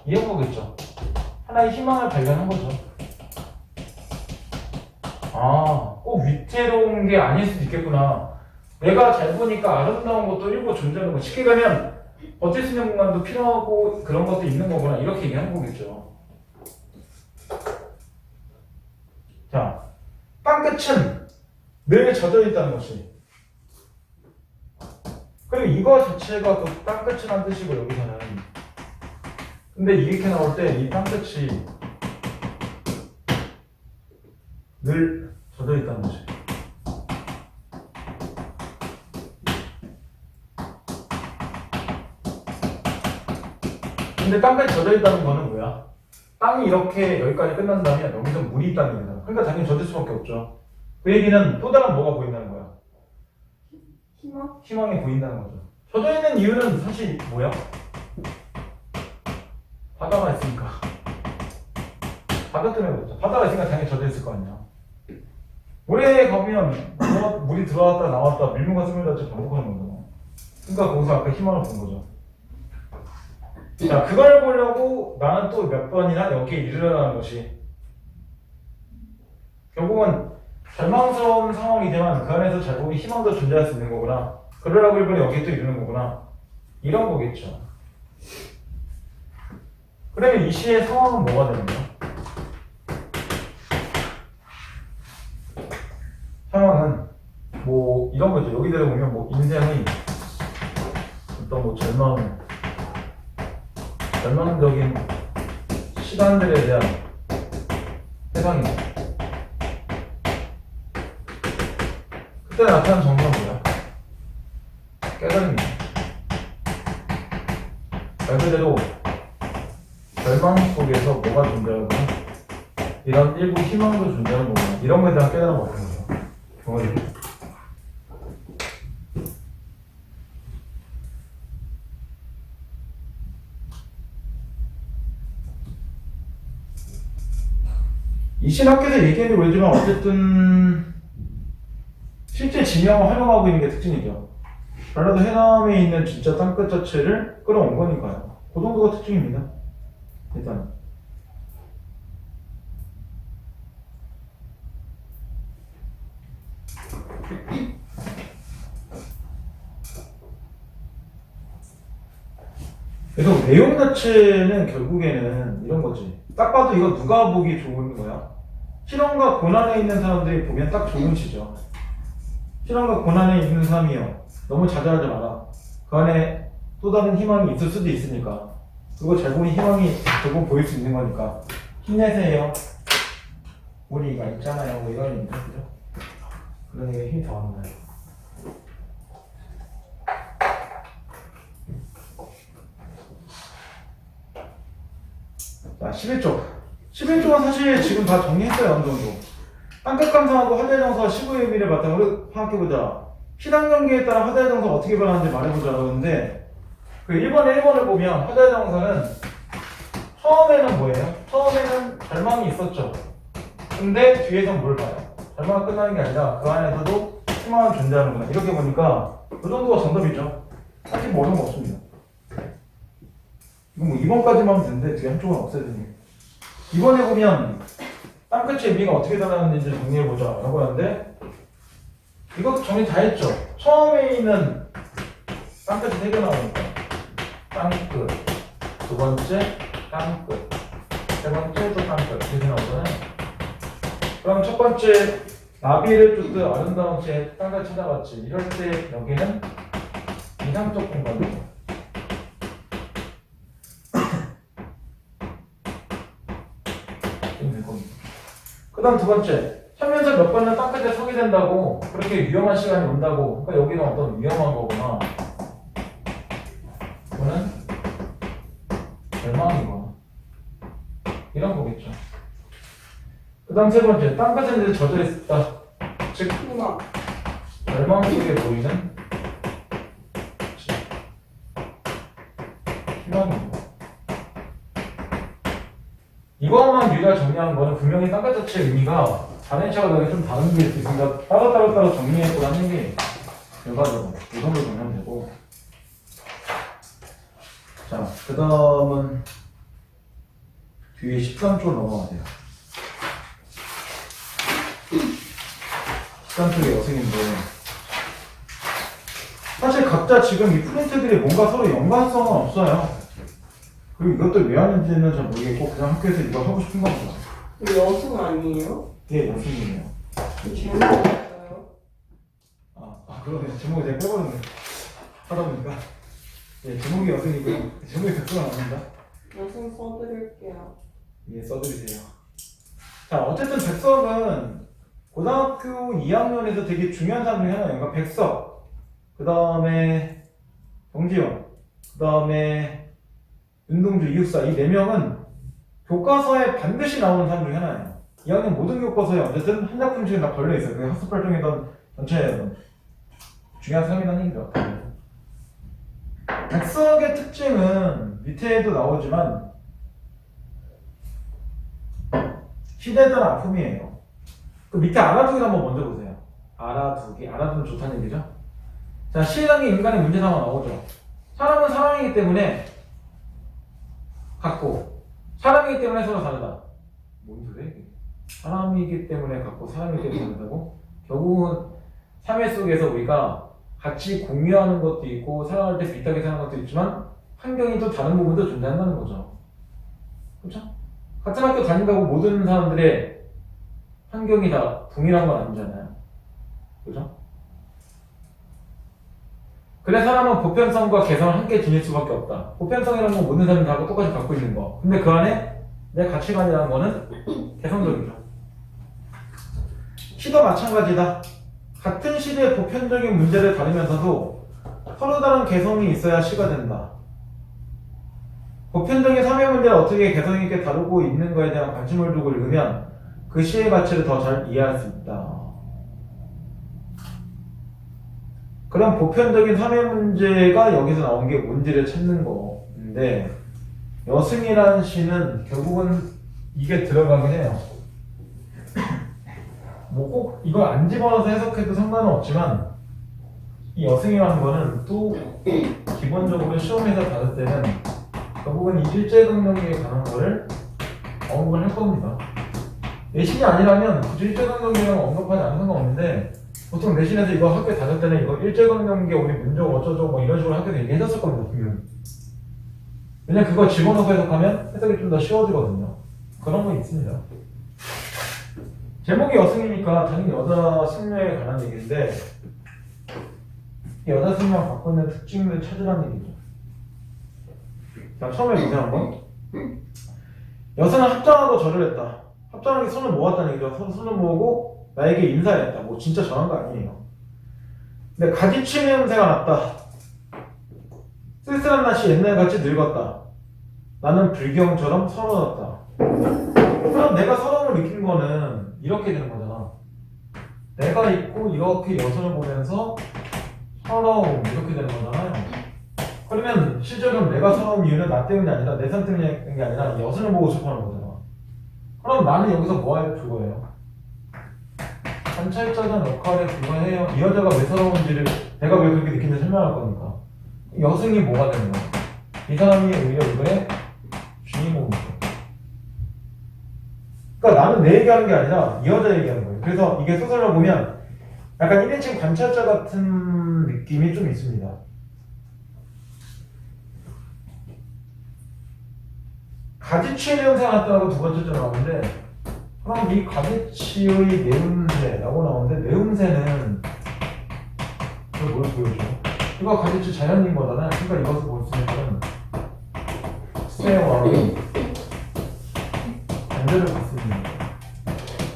이런 거겠죠. 하나의 희망을 발견한 거죠. 꼭 위태로운 게 아닐 수도 있겠구나. 내가 잘 보니까 아름다운 것도 일부 존재하는 거. 쉽게 가면 버틸 수 있는 공간도 필요하고 그런 것도 있는 거구나. 이렇게 얘기하는 거겠죠. 자, 땅끝은 늘 젖어 있다는 것이. 그리고 이거 자체가 또 땅끝이라는 뜻이고 여기서는. 근데 이렇게 나올 때 이 땅끝이 늘 젖어 있다는 것이. 근데 땅끝이 젖어 있다는 거는 뭐야? 땅이 이렇게 여기까지 끝난다면 여기서 물이 있다는 얘기다. 그러니까 당연히 젖을 수밖에 없죠. 그 얘기는 또 다른 뭐가 보인다는 거야? 희망이 보인다는 거죠. 젖어 있는 이유는 사실 뭐야? 바다가 있으니까. 바다 때문에 그렇죠. 바다가 있으니까 당연히 젖어 있을 거 아니야. 모래에 가면 물이 들어왔다 나왔다 밀물과 스며들지 반복하는 거잖아. 그러니까 거기서 아까 희망을 본 거죠. 자, 그걸 보려고 나는 또 몇 번이나 여기에 이르러가는 것이 결국은 절망스러운 상황이지만 그 안에서 잘 보면 희망도 존재할 수 있는 거구나. 그러라고 일본에 여기에 또 이르는 거구나. 이런 거겠죠. 그러면 이 시의 상황은 뭐가 되는 거야? 상황은 뭐 이런 거죠. 여기 들어보면 뭐 인생의 절망적인 시간들에 대한 해방이다. 그때 나타나는 정서는 뭐야? 깨달음이다. 말 그대로 절망 속에서 뭐가 존재하고 이런 일부 희망도 존재하는 거구나. 이런 거에 대한 깨달음을 얻는 거죠. 경험이. 이 신학교에서 얘기했는지 모르지만 어쨌든 실제 지명을 활용하고 있는 게 특징이죠. 전라도 해남에 있는 진짜 땅끝 자체를 끌어온 거니까요. 그 정도가 특징입니다. 일단 그래서 내용 자체는 결국에는 이런 거지. 딱 봐도 이거 누가 보기 좋은 거야? 실험과 고난에 있는 사람들이 보면 딱 좋은 시죠. 실험과 고난에 있는 사람이요. 너무 자제하지 마라. 그 안에 또 다른 희망이 있을 수도 있으니까. 그거 잘 보니 희망이 결국 보일 수 있는 거니까. 힘내세요. 우리가 있잖아요. 뭐 이런 의미죠. 그죠? 그런 얘기에 힘이 더하는 거예요. 자, 11조. 11조는 사실 지금 다 정리했어요, 어느 정도. 땅끝 감상하고 화자의 정서와 시구의 의미를 바탕으로 파악해보자. 시당 연계에 따라 화자의 정서가 어떻게 변하는지 말해보자. 그러는데, 그 1번을 보면 화자의 정서는 처음에는 뭐예요? 처음에는 절망이 있었죠. 근데 뒤에선 뭘 봐요? 절망이 끝나는 게 아니라 그 안에서도 희망은 존재하는구나. 이렇게 보니까 그 정도가 정답이죠. 사실 뭐 어려운 거 없습니다. 이건 뭐 2번까지만 하면 되는데 뒤에 한쪽은 없애야 되니까. 2번에 보면 땅끝의 의미가 어떻게 달라는지 정리해보자 라고 하는데 이거 정리 다 했죠. 처음에 있는 땅끝이 3개 나오니까 땅끝, 두 번째 땅끝, 세 번째 또 땅끝 이렇게 나오잖아요. 그럼 첫 번째 나비를 쫓듯 아름다운 채 땅을 찾아갔지. 이럴 때 여기는 이상적 공간이죠. 그 다음 두 번째, 살면서 몇 번은 땅끝에 서게 된다고, 그렇게 위험한 시간이 온다고. 그러니까 여기는 어떤 위험한 거구나. 이거는 절망이구나. 이런 거겠죠. 그 다음 세 번째, 땅끝에 이제 젖어 있다. 즉, 절망 속에 보이는 희망입니다. 이것만 유리가 정리하는 거는 분명히 땅끝 자체의 의미가 다른 차가 나게 좀 다른 게 있으니까 따로 정리해서 하는 게 결과적으로 이 정도 정리하면 되고. 자, 그 다음은 뒤에 13쪽으로 넘어가세요. 13쪽의 여승인데 사실 각자 지금 이 프린트들이 뭔가 서로 연관성은 없어요. 그리고 이것도 왜 하는지는 잘 모르겠고 그냥 학교에서 이거 하고 싶은 겁니다. 이거 여승 아니에요? 예, 여승이네요. 제목이었어요. 그러네. 제목이 제가 빼버렸네. 하다 보니까. 예, 제목이 여승이고요. 제목이 백수가 나옵니다. 여승 써드릴게요. 예, 써드리세요. 자, 어쨌든 백석은 고등학교 2학년에서 되게 중요한 사람 중에 하나예요. 그러니까 백석, 그 다음에 정지용, 그 다음에 윤동주, 이육사 이 4명은 교과서에 반드시 나오는 사람 중에 하나예요. 2학년 모든 교과서에 어쨌든 한 작품씩은 다 걸려있어요. 그게 학습활동이든 전체든 중요한 사람이라는 얘기죠. 백석의 특징은 밑에도 나오지만 시대든 아픔이에요. 그 밑에 알아두기를 한번 먼저 보세요. 알아두면 좋다는 얘기죠. 자, 시행이 인간의 문제상으로 나오죠. 사람은 사람이기 때문에 같고 사람이기 때문에 서로 다르다. 뭔 소리야 이게? 사람이기 때문에 같고 사람이기 때문에 다르다고? 결국은 삶의 속에서 우리가 같이 공유하는 것도 있고 살아갈 때 비슷하게 사는 것도 있지만 환경이 또 다른 부분도 존재한다는 거죠. 그렇죠? 같은 학교 다닌다고 모든 사람들의 환경이 다 동일한 건 아니잖아요. 그죠? 근데 사람은 보편성과 개성을 함께 지닐 수밖에 없다. 보편성이라는 건 모든 사람이 다 똑같이 갖고 있는 거. 근데 그 안에 내 가치관이라는 거는 개성적이죠. 시도 마찬가지다. 같은 시대의 보편적인 문제를 다루면서도 서로 다른 개성이 있어야 시가 된다. 보편적인 사회 문제를 어떻게 개성 있게 다루고 있는 거에 대한 관심을 두고 읽으면 그 시의 가치를 더 잘 이해할 수 있다. 그럼 보편적인 사회 문제가 여기서 나온 게 뭔지를 찾는 건데 여승이라는 시는 결국은 이게 들어가긴 해요. 뭐 꼭 이걸 안 집어넣어서 해석해도 상관은 없지만 이 여승이라는 거는 또 기본적으로 시험에서 받을 때는 결국은 이 일제강점기에 관한 거를 언급을 할 겁니다. 내신이 아니라면 굳이 일제강점기라고 언급하지 않는 상관없는데 보통 내신에서 이거 학교에 다닐 때는 이거 일제강점기 우리 문제고 어쩌고 뭐 이런 식으로 학교에서 얘기해줬을 겁니다. 분명히. 왜냐면 그거 집어넣어서 해석하면 해석이 좀 더 쉬워지거든요. 그런 거 있습니다. 제목이 여승이니까 당연히 여자 승려에 관한 얘기인데 여자 승려가 갖고 있는 특징을 찾으라는 얘기죠. 자, 처음에 보세요 한번. 여성은 합장하고 절을 했다. 합장하기 손을 모았다는 얘기죠. 서로 손을 모으고 나에게 인사했다. 뭐 진짜 전한 거 아니에요. 근데 가지치 냄새가 났다. 쓸쓸한 낯이 옛날같이 늙었다. 나는 불경처럼 서러웠다. 그럼 내가 서러움을 느낀 거는 이렇게 되는 거잖아. 내가 있고 이렇게 여성을 보면서 서러움 이렇게 되는 거잖아요. 그러면 실제로는 내가 서러운 이유는 나 때문이 아니라 내 선택인 게 아니라 여성을 보고 싶어하는 거잖아. 그럼 나는 여기서 뭐 할 그거예요? 관찰자는 역할에 불과해요. 이 여자가 왜 서러운지를 내가 왜 그렇게 느끼는지 설명할 거니까. 여성이 뭐가 되는 거야? 이 사람이 오히려 이거의 주인공이죠. 그러니까 나는 내 얘기하는 게 아니라 이 여자 얘기하는 거예요. 그래서 이게 소설을 보면 약간 1인칭 관찰자 같은 느낌이 좀 있습니다. 가지치의 내용새가 나타나고 두 번째 줄 나오는데 그럼 이 가지치의 내음새라고 나오는데 내음새는 그걸 뭘 보여줘? 이거 가지치 자연인 거잖아요. 그러니까 이것을 볼 수 있는 쇠와 관절을 봤습니다.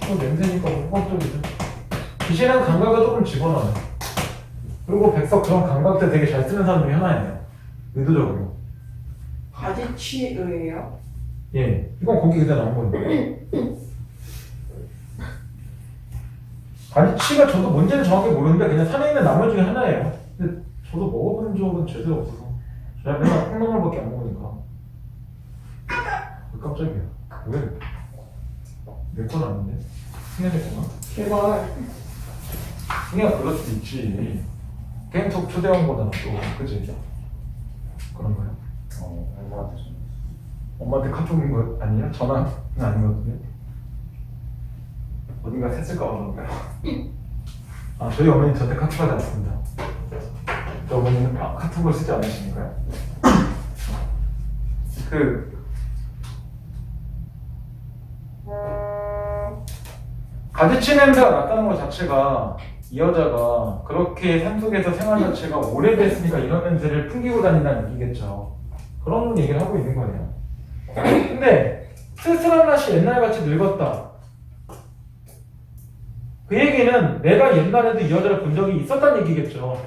또 냄새니까 호흡적이죠. 귀신은 감각을 조금 집어넣어요. 그리고 백석 그런 감각들 되게 잘 쓰는 사람 중에 하나예요. 의도적으로. 가지치의예요? 예, 이건 거기 그대로 나온 거니까. 가지치가 저도 뭔지는 정확히 모르는데 그냥 산에 있는 나물 중에 하나예요. 근데 저도 먹어본 적은 제대로 없어서 제가 맨날 콩나물밖에 안 먹으니까. 깜짝이야. 왜? 내 건 아닌데? 승현이 거나? 제발. 승현아 그럴 수도 있지. 게임톡 초대한 거잖아 또. 그치? 그런 거야? 엄마한테 좀. 엄마한테 카톡인 거 아니야? 전화는 아닌 것 같은데? 어딘가 샜을까 봐 그런가요? 아 저희 어머니 저한테 카톡하지 않습니다. 저희 어머니는 카톡을 쓰지 않으시니까요. 가지치 냄새가 났다는 것 자체가 이 여자가 그렇게 삶 속에서 생활 자체가 오래됐으니까 이런 냄새를 풍기고 다닌다는 얘기겠죠. 그런 얘기를 하고 있는 거예요. 근데 쓸쓸한 낯이 옛날같이 늙었다. 그 얘기는 내가 옛날에도 이 여자를 본 적이 있었다는 얘기겠죠.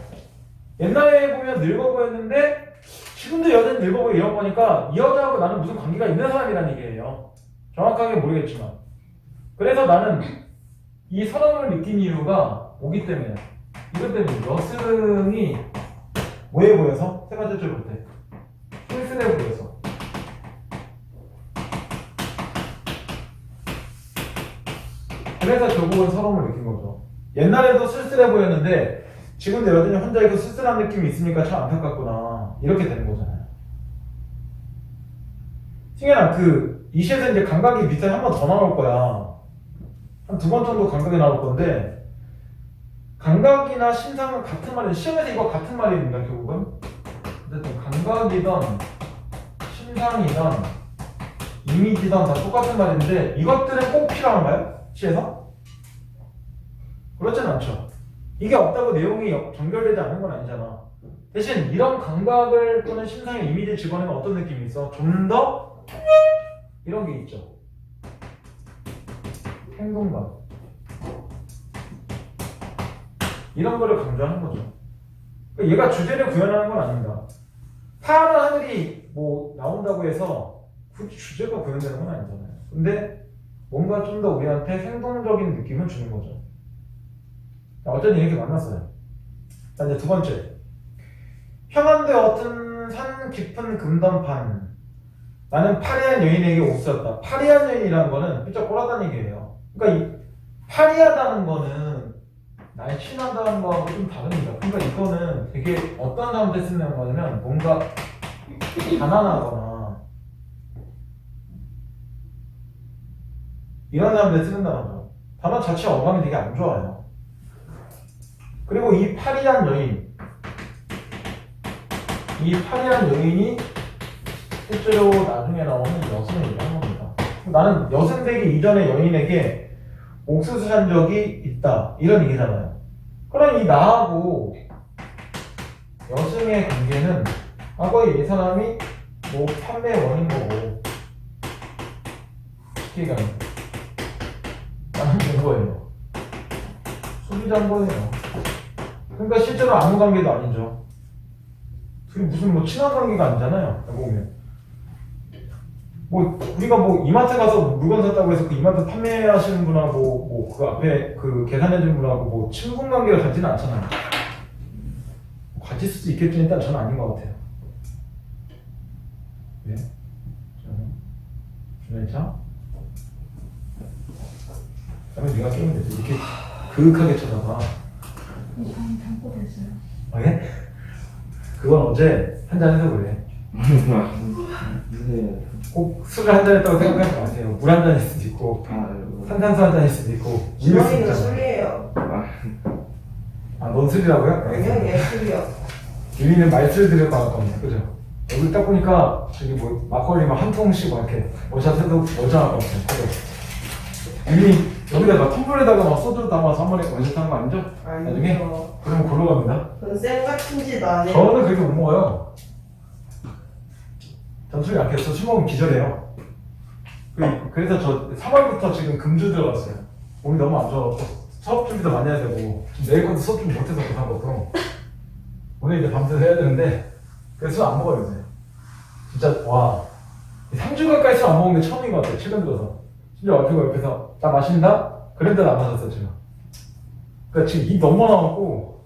옛날에 보면 늙어 보였는데 지금도 여자는 늙어 보여 이런 거니까 이 여자하고 나는 무슨 관계가 있는 사람이라는 얘기예요. 정확하게 모르겠지만. 그래서 나는 이 서러움을 느낀 이유가 오기 때문에 이것 때문에 여승이 뭐해 보여서? 세 번째 줄 볼 때 쓸쓸해 보여서 그래서 결국은 서러움을 느낀 거죠. 옛날에도 쓸쓸해 보였는데 지금도 여전히 혼자 있고 쓸쓸한 느낌이 있으니까 참 안타깝구나 이렇게 되는 거잖아요. 승현아 이 시에서 이제 감각이 밑에 한 번 더 나올 거야. 한 두 번 정도 감각이 나올 건데 감각이나 신상은 같은 말이에요. 시험에서 이거 같은 말입니다. 결국은 어쨌든 감각이든 신상이든 이미지든 다 똑같은 말인데 이것들은 꼭 필요한가요? 시에서? 그렇진 않죠. 이게 없다고 내용이 연결되지 않는 건 아니잖아. 대신 이런 감각을 또는 심상의 이미지를 집어내면 어떤 느낌이 있어? 좀 더 이런 게 있죠. 행동감. 이런 거를 강조하는 거죠. 그러니까 얘가 주제를 구현하는 건 아닙니다. 파란 하늘이 뭐 나온다고 해서 굳이 주제가 구현되는 건 아니잖아요. 근데 뭔가 좀 더 우리한테 생동적인 느낌을 주는 거죠. 자, 어쩐지 이렇게 만났어요. 자, 이제 두 번째. 평안도의 어떤 산 깊은 금던판. 나는 파리한 여인에게 옥수였다. 파리한 여인이라는 거는 삐쩍 꼬라다는 얘기예요. 그러니까 이 파리하다는 거는 날씬하다는 거하고 좀 다릅니다. 그러니까 이거는 되게 어떤 사람한테 쓰는 거냐면 뭔가 가난하거나 이런 사람한테 쓰는다는 거죠. 단어 자체 어감이 되게 안 좋아요. 그리고 이 파리한 여인, 이 파리한 여인이 실제로 나중에 나오는 여성을 얘기하는 겁니다. 나는 여성 되기 이전의 여인에게 옥수수 산 적이 있다. 이런 얘기잖아요. 그럼 이 나하고 여성의 관계는 과거에 이 사람이 뭐 판매 원인 거고 쉽게 얘기하면 나는 된 거예요. 소비자인 거예요. 그러니까 실제로 아무 관계도 아니죠. 둘이 무슨 뭐 친한 관계가 아니잖아요. 보면 뭐 우리가 뭐 이마트 가서 물건 샀다고 해서 그 이마트 판매하시는 분하고 뭐 그 앞에 그 계산해주는 분하고 뭐 친분 관계를 갖지는 않잖아요. 가질 수도 있겠지만 일단 저는 아닌 것 같아요. 네? 준현차? 그러면 네가 게임 됐어. 이렇게 그윽하게 쳐다봐. 이상 담고 됐어요. 아 예? 그건 어제 한잔 해서 그래. 근데 꼭 술을 한잔 했다고 생각하지 마세요. 물 한 잔일 수도 있고 탄산수 한 잔일 수도 있고 우유 수도 주머니는 있잖아. 술이에요. 아, 넌 술이라고요? 그냥 얘 술이요. 유리는 말술 드릴 것 같거든요. 그죠? 여기 딱 보니까 저기 뭐 막걸리 막 한 통씩 막 이렇게 원샷 해도 멀쩡할 것 같아요. 유리 여기다가 텀블러에다가 막 소주 담아서 한 번에 원샷 하는 거 아니죠? 나중에? 아니죠. 그러면 골로 갑니다. 그건 쌩 같은 짓 안 해요. 저는 그렇게 못 먹어요. 전 술이 약해서 술 먹으면 기절해요. 그래서 저 3월부터 지금 금주 들어갔어요. 몸이 너무 안 좋아서 수업 준비도 많이 해야 되고 내일 것도 수업 준비 못해서 그런 것도 오늘 이제 밤새서 해야 되는데 그래서 술 안 먹어요 요새. 진짜 와 3주 가까이 술 안 먹은 게 처음인 것 같아요. 최근 들어서. 진짜 옆에서 나 마신다? 그랬는데 안 마셨어요 제가. 그러니까 지금 입 너무 많아갖고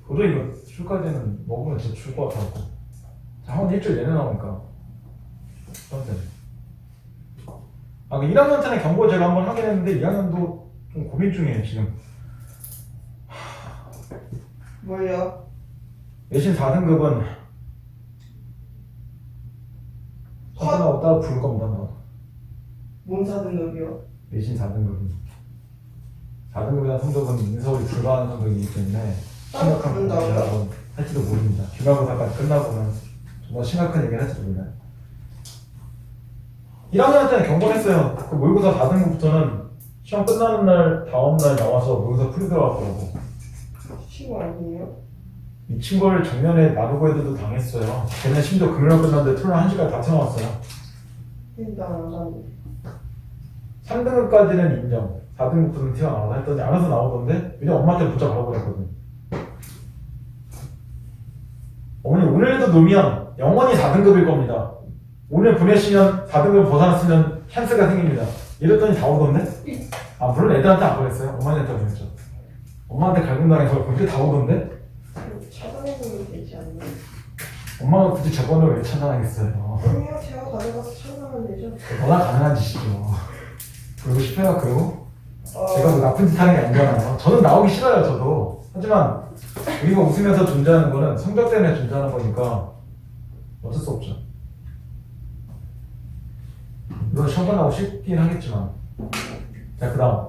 도저히 이거 술까지는 먹으면 진짜 죽을 것 같아갖고 한 일주일 내내 나오니까 아, 그 1학년 때는 경고 제가 한번 하긴 했는데 2학년도 좀 고민 중이에요 지금. 뭘요? 내신 4등급은 선생하고 따로 부를 겁니다. 뭔 사등급이요? 내신 4등급은 4등급이나 성적은 인서울이 불가하는 성적이기 때문에 따로 심각한 부른다고요? 문제라고 할지도 모릅니다. 기말고사까지 끝나고는 정말 심각한 얘기를 할지도 몰라요. 1학년 때는 경고를 했어요. 그 모의고사 4등급부터는 시험 끝나는 날 다음 날 나와서 모의고사 풀이 들어갔더라고. 친구 아니에요? 이 친구를 작년에 나루고 애들도 당했어요. 걔는 심지어 금요일 끝났는데 토요일 1시간 다 태어났어요. 일단 안 하는데. 3등급까지는 인정. 4등급부터는 튀어나와서 했더니 알아서 나오던데 요즘 엄마한테 문자 바로 보냈거든. 어머니 오늘도 놀면 영원히 4등급일 겁니다. 오늘 보내시면 4등급 벗어났으면 찬스가 생깁니다. 이랬더니 다 오던데? 아 물론 애들한테 안 보냈어요. 엄마한테 보냈죠. 엄마한테 갈굼당해서 그렇게 다 오던데? 차단해주면 되지 않나요? 엄마가 굳이 제 번호를 왜 차단하겠어요. 아니요, 제가 가져가서 차단하면 되죠. 워낙 가능한 짓이죠. 그러고 싶어요, 그리고? 제가 뭐 어, 나쁜 짓 하는 게 아니잖아요. 저는 나오기 싫어요, 저도. 하지만 우리가 웃으면서 존재하는 거는 성적 때문에 존재하는 거니까 어쩔 수 없죠. 이건 처분하고 싶긴 하겠지만. 자, 그 다음.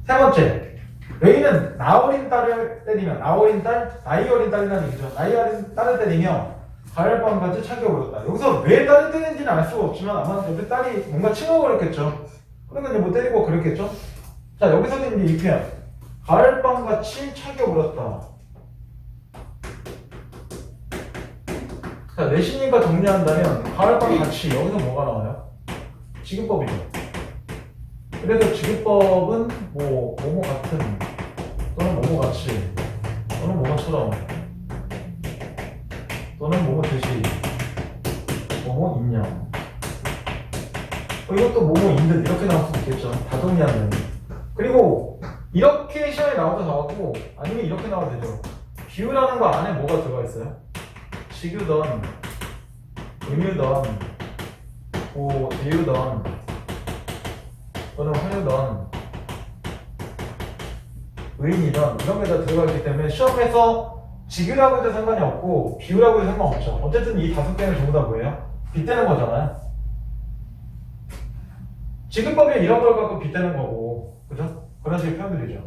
세 번째. 여인은 나 어린 딸을 때리며, 나 어린 딸, 나이 어린 딸이라는 얘기죠. 나이 어린 딸을 때리며 가을밤까지 차겨버렸다. 여기서 왜 딸을 때리는지는 알 수가 없지만 아마 옆에 딸이 뭔가 칭얼거렸겠죠. 그러니까 이제 뭐 때리고 그랬겠죠. 자, 여기서는 이제 이 표현. 가을밤같이 차겨버렸다. 자, 내신이니까 정리한다면 가을과 같이 여기서 뭐가 나와요? 지급법이죠. 그래서 지급법은 뭐뭐 같은 또는 뭐뭐 같이 또는 뭐뭐처럼 또는 뭐뭐 듯이 뭐뭐 인형 이것도 뭐뭐인 듯 이렇게 나올 수 있겠죠. 다 정리하면. 그리고 이렇게 시험에 나와도 나왔고 아니면 이렇게 나와도 되죠. 비유라는 거 안에 뭐가 들어가 있어요? 지규던 음유던 대유던 또는 화유던 의인이던 이런 게 다 들어가 있기 때문에 시험에서 지규라고 해도 상관이 없고 비유라고 해도 상관없죠. 어쨌든 이 5개는 전부 다 뭐예요? 빗대는 거잖아요. 지급법이 이런 걸 갖고 빗대는 거고 그죠? 그런 식의 표현들이죠.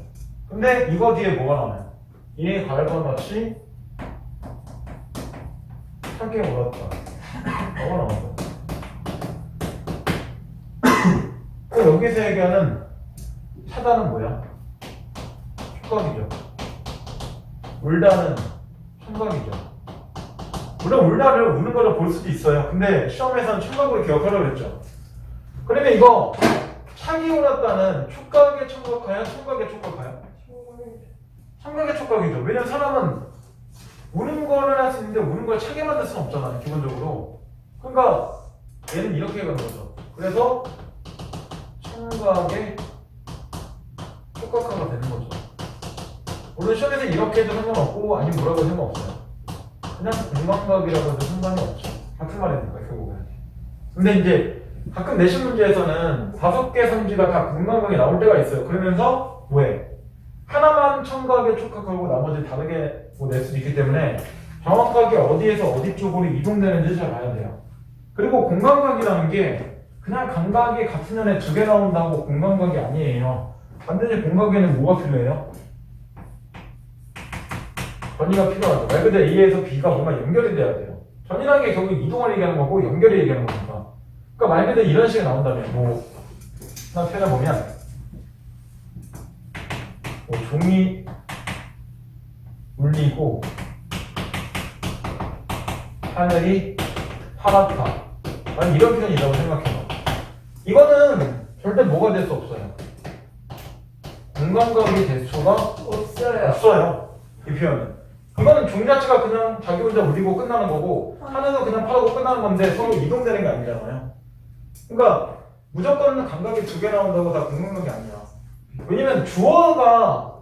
근데 이거 뒤에 뭐가 나와요? 이에 가을과 같이 함께 올랐다. 뭐가 나왔어? 여기서 얘기하는 차다는 뭐야? 촉각이죠. 울다는 청각이죠. 물론 울다를 우는 걸로 볼 수도 있어요. 근데 시험에서는 청각으로 기억하려고 그랬죠. 그러면 이거 차기 울었다는 촉각의 청각하야? 청각의 촉각하야? 청각의 촉각이죠. 왜냐면 사람은 우는 거를 할 수 있는데 우는 걸 차게 만들 수는 없잖아요. 기본적으로. 그러니까 얘는 이렇게 가는 거죠. 그래서 청각의 촉각화가 되는 거죠. 물론 시험에서 이렇게 해도 상관없고 아니면 뭐라고 해도 상관없어요. 그냥 공감각이라고 해도 상관이 없죠. 같은 말이니까 결국은. 근데 이제 가끔 내신 문제에서는 5개 성질가 다 공감각이 나올 때가 있어요. 그러면서 왜? 하나만 청각에 촉각하고 나머지 다르게 낼 수도 있기 때문에 정확하게 어디에서 어디 쪽으로 이동되는지 잘 봐야 돼요. 그리고 공감각이라는 게 그냥 감각이 같은 년에 2개 나온다고 공감각이 아니에요. 반드시 공각에는 뭐가 필요해요? 전이가 필요하죠. 말 그대로 A에서 B가 뭔가 연결이 돼야 돼요. 전이라는 게 결국 이동을 얘기하는 거고 연결을 얘기하는 거니까. 그러니까 말 그대로 이런 식이 나온다면 하나 펴내보면 종이 울리고 하늘이 파랗다. 아니 이런 표현이 있다고 생각해요. 이거는 절대 뭐가 될 수 없어요. 공감각이 될 수가 없어요. 이 표현은. 이거는 종 자체가 그냥 자기 혼자 울리고 끝나는 거고 하늘은 그냥 파랗고 끝나는 건데 서로 이동되는 게 아니잖아요. 그러니까 무조건 감각이 2개 나온다고 다 공감각이 아니야. 왜냐면 주어가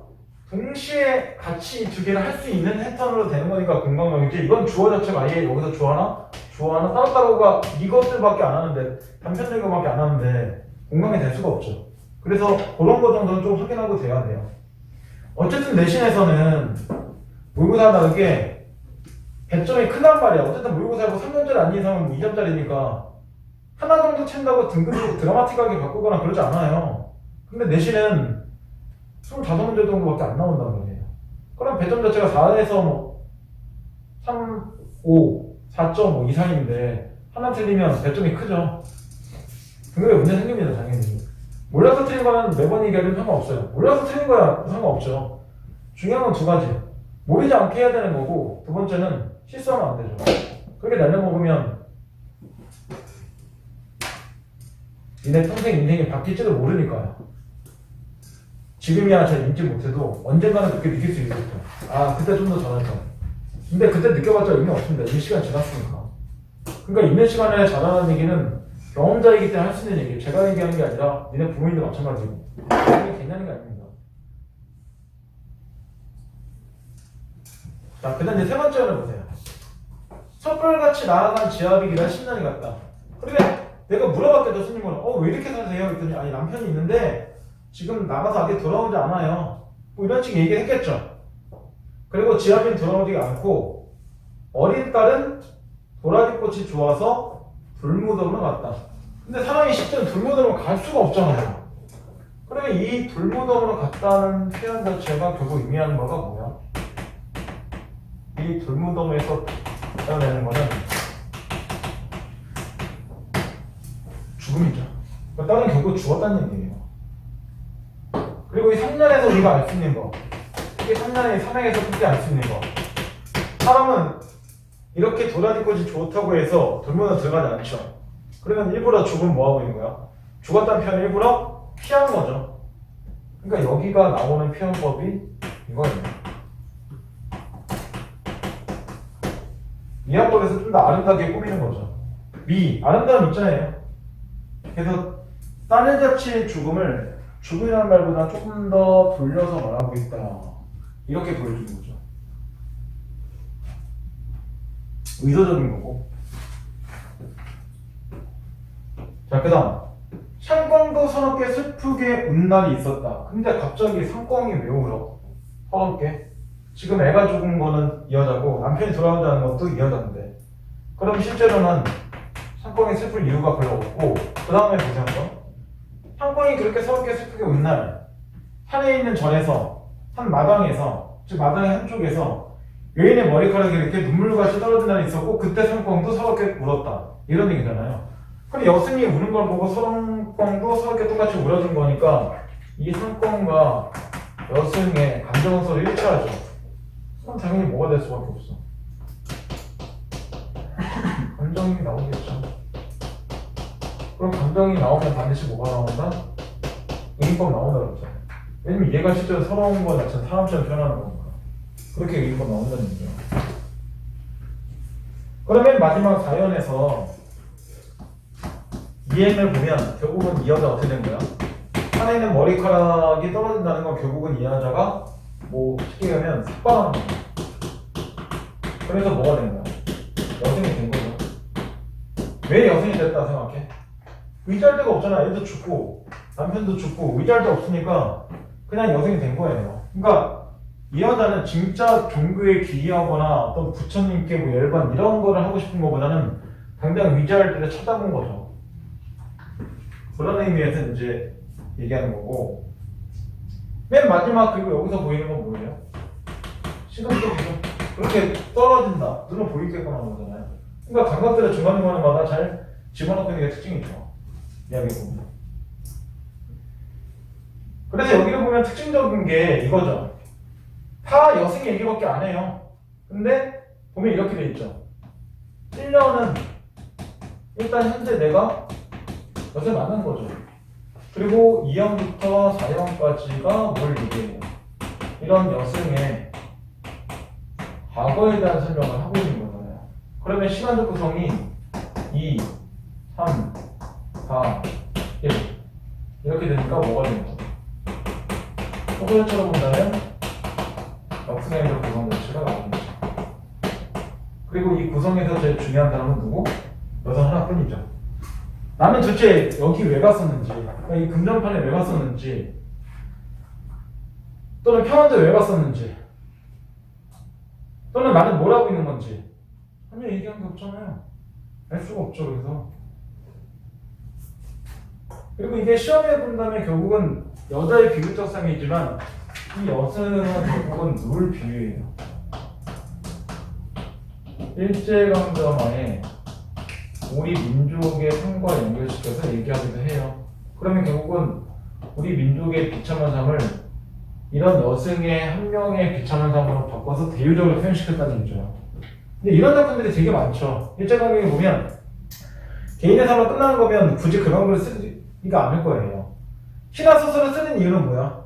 동시에 같이 2개를 할 수 있는 패턴으로 되는 거니까 공감각이지. 이건 주어 자체가 아예 여기서 주어 하나 따로따로가 이것들밖에 안 하는데 단편적인것밖에 안 하는데 공감이 될 수가 없죠. 그래서 그런 거 정도는 좀 확인하고 돼야 돼요. 어쨌든 내신에서는 모의고사 다르게 100점이 크단 말이야. 어쨌든 모의고사고 3점짜리 아닌 이상은 2점짜리니까 하나 정도 챈다고 등급을 드라마틱하게 바꾸거나 그러지 않아요. 근데 내신은 25문제 정도밖에 안 나온단 말이에요. 그럼 배점 자체가 4에서 3, 5, 4.5 이상인데 하나 틀리면 배점이 크죠. 등급에 문제 생깁니다, 당연히. 몰라서 틀린 거는 매번 얘기하면 상관없어요. 몰라서 틀린 거야 상관없죠. 중요한 건 2가지. 모르지 않게 해야 되는 거고, 2번째는 실수하면 안 되죠. 그렇게 날려먹으면 니네 평생 인생이 바뀔지도 모르니까요. 지금이야 잘 인지 못해도 언젠가는 그렇게 느낄 수 있겠죠. 아, 그때 좀 더 잘할 거. 근데 그때 느껴봤자 의미 없습니다. 이미 시간 지났으니까. 그러니까 있는 시간에 잘하는 얘기는 경험자이기 때문에 할 수 있는 얘기예요. 제가 얘기하는 게 아니라 니네 부모님도 마찬가지고. 그게 괜찮은 게 아닙니다. 자, 그 다음 이제 3번째는 보세요. 촛불같이 나아간 지압이 기간 10년이 갔다. 그러면 내가 물어봤겠죠, 스님은. 왜 이렇게 사세요? 그랬더니 아니 남편이 있는데 지금 나가서 아직 돌아오지 않아요. 뭐 이런 식의 얘기를 했겠죠. 그리고 지압이 돌아오지 않고 어린 딸은 도라지꽃이 좋아서 돌무덤으로 갔다. 근데 사람이 실제로 돌무덤으로 갈 수가 없잖아요. 그러면 이 돌무덤으로 갔다는 표현 자체가 결국 의미하는 거가 뭐야? 이 돌무덤에서 나타내는 거는 죽음이죠. 그러니까 딸은 결국 죽었다는 얘기예요. 그리고 이 3년에서 우리가 알 수 있는 거, 이게 3년의 3행에서 크게 알 수 있는 거, 사람은 이렇게 도라지꽃이 좋다고 해서 돌면은 들어가지 않죠. 그러면 일부러 죽은 뭐 하고 있는 거야? 죽었다는 표현을 일부러 피한 거죠. 그러니까 여기가 나오는 표현법이 이거예요. 이항법에서 좀 더 아름답게 꾸미는 거죠. 아름다움 있잖아요. 그래서 딴의 자체의 죽음을 죽음이라는 말보다 조금 더 돌려서 말하고 있다. 이렇게 보여주는 거죠. 의도적인 거고. 자, 그 다음. 상광도 서럽게 슬프게 운 날이 있었다. 근데 갑자기 상광이 왜 울어? 서럽게. 지금 애가 죽은 거는 이 여자고 남편이 돌아온다는 것도 이 여자인데. 그럼 실제로는 상광이 슬플 이유가 별로 없고, 그 다음에 보세요. 상광이 그렇게 서럽게 슬프게 운 날, 산에 있는 절에서, 산 마당에서, 즉 마당의 한쪽에서 여인의 머리카락이 이렇게 눈물같이 떨어진 날이 있었고, 그때 상광도 서럽게 울었다. 이런 얘기잖아요. 근데 여승이 우는 걸 보고 상광도 서럽게 똑같이 울어준 거니까 이 상광과 여승의 감정은 서로 일치하죠. 그럼 당연히 뭐가 될 수밖에 없어. 감정이 나오겠죠. 그럼 감정이 나오면 반드시 뭐가 나온다? 의인법 나온다 그랬죠. 왜냐면 얘가 실제로 서러운 거 자체는 사람처럼 표현하는 거니까. 그렇게 의인법 나온다는 얘기죠. 그러면 마지막 4연에서 이행을 보면 결국은 이 여자 어떻게 된 거야? 산에 있는 머리카락이 떨어진다는 건 결국은 이 여자가 뭐 쉽게 얘기하면 삭발하는 거야. 그래서 뭐가 된 거야? 여성이 된 거죠. 왜 여성이 됐다 생각해? 의지할 데가 없잖아. 애도 죽고 남편도 죽고 의지할 데 없으니까 그냥 여성이 된 거예요. 그러니까 이 여자는 진짜 종교에 기이하거나 어떤 부처님께 뭐 열반 이런 거를 하고 싶은 것보다는 당장 의지할 때를 찾아본 거죠. 그런 의미에서 이제 얘기하는 거고, 맨 마지막 그리고 여기서 보이는 건 뭐예요? 시간적으로 그렇게 떨어진다. 눈으로 보이게끔 하는 거잖아요. 그러니까 감각들의 중간중간마다 잘 집어넣고 있는 게 특징이죠. 이야기 보면. 그래서 여기를 보면 특징적인 게 이거죠. 다 여성 얘기밖에 안 해요. 근데 보면 이렇게 돼 있죠. 1년은 일단 현재 내가 여성을 만난 거죠. 그리고 2형부터 4형까지가 뭘 얘기해요? 이런 여성의 과거에 대한 설명을 하고 있는 거잖아요. 그러면 시간적 구성이 2, 3, 4, 1 이렇게 되니까 뭐가 되는 거죠? 소설처럼 본다면 역승의 구성 자체가 나오는 거죠. 그리고 이 구성에서 제일 중요한 사람은 누구? 여성 하나뿐이죠. 나는 도대체 여기 왜 갔었는지, 이 금전판에 왜 갔었는지, 또는 평안도에 왜 갔었는지, 또는 나는 뭘 하고 있는 건지 전혀 얘기한 게 없잖아요. 알 수가 없죠. 그래서 그리고 이게 시험에 본다면 결국은 여자의 비교적 상이지만 이 여성은 결국은 누굴 비유해요? 일제강점하에 우리 민족의 삶과 연결시켜서 얘기하기도 해요. 그러면 결국은 우리 민족의 비참한 삶을 이런 여성의 한 명의 비참한 삶으로 바꿔서 대유적으로 표현시켰다는 얘기죠. 근데 이런 작품들이 되게 많죠. 일제강점기 보면 개인의 삶을 끝나는 거면 굳이 그 방법을 쓰지가 않을 거예요. 신화 소설을 쓰는 이유는 뭐야?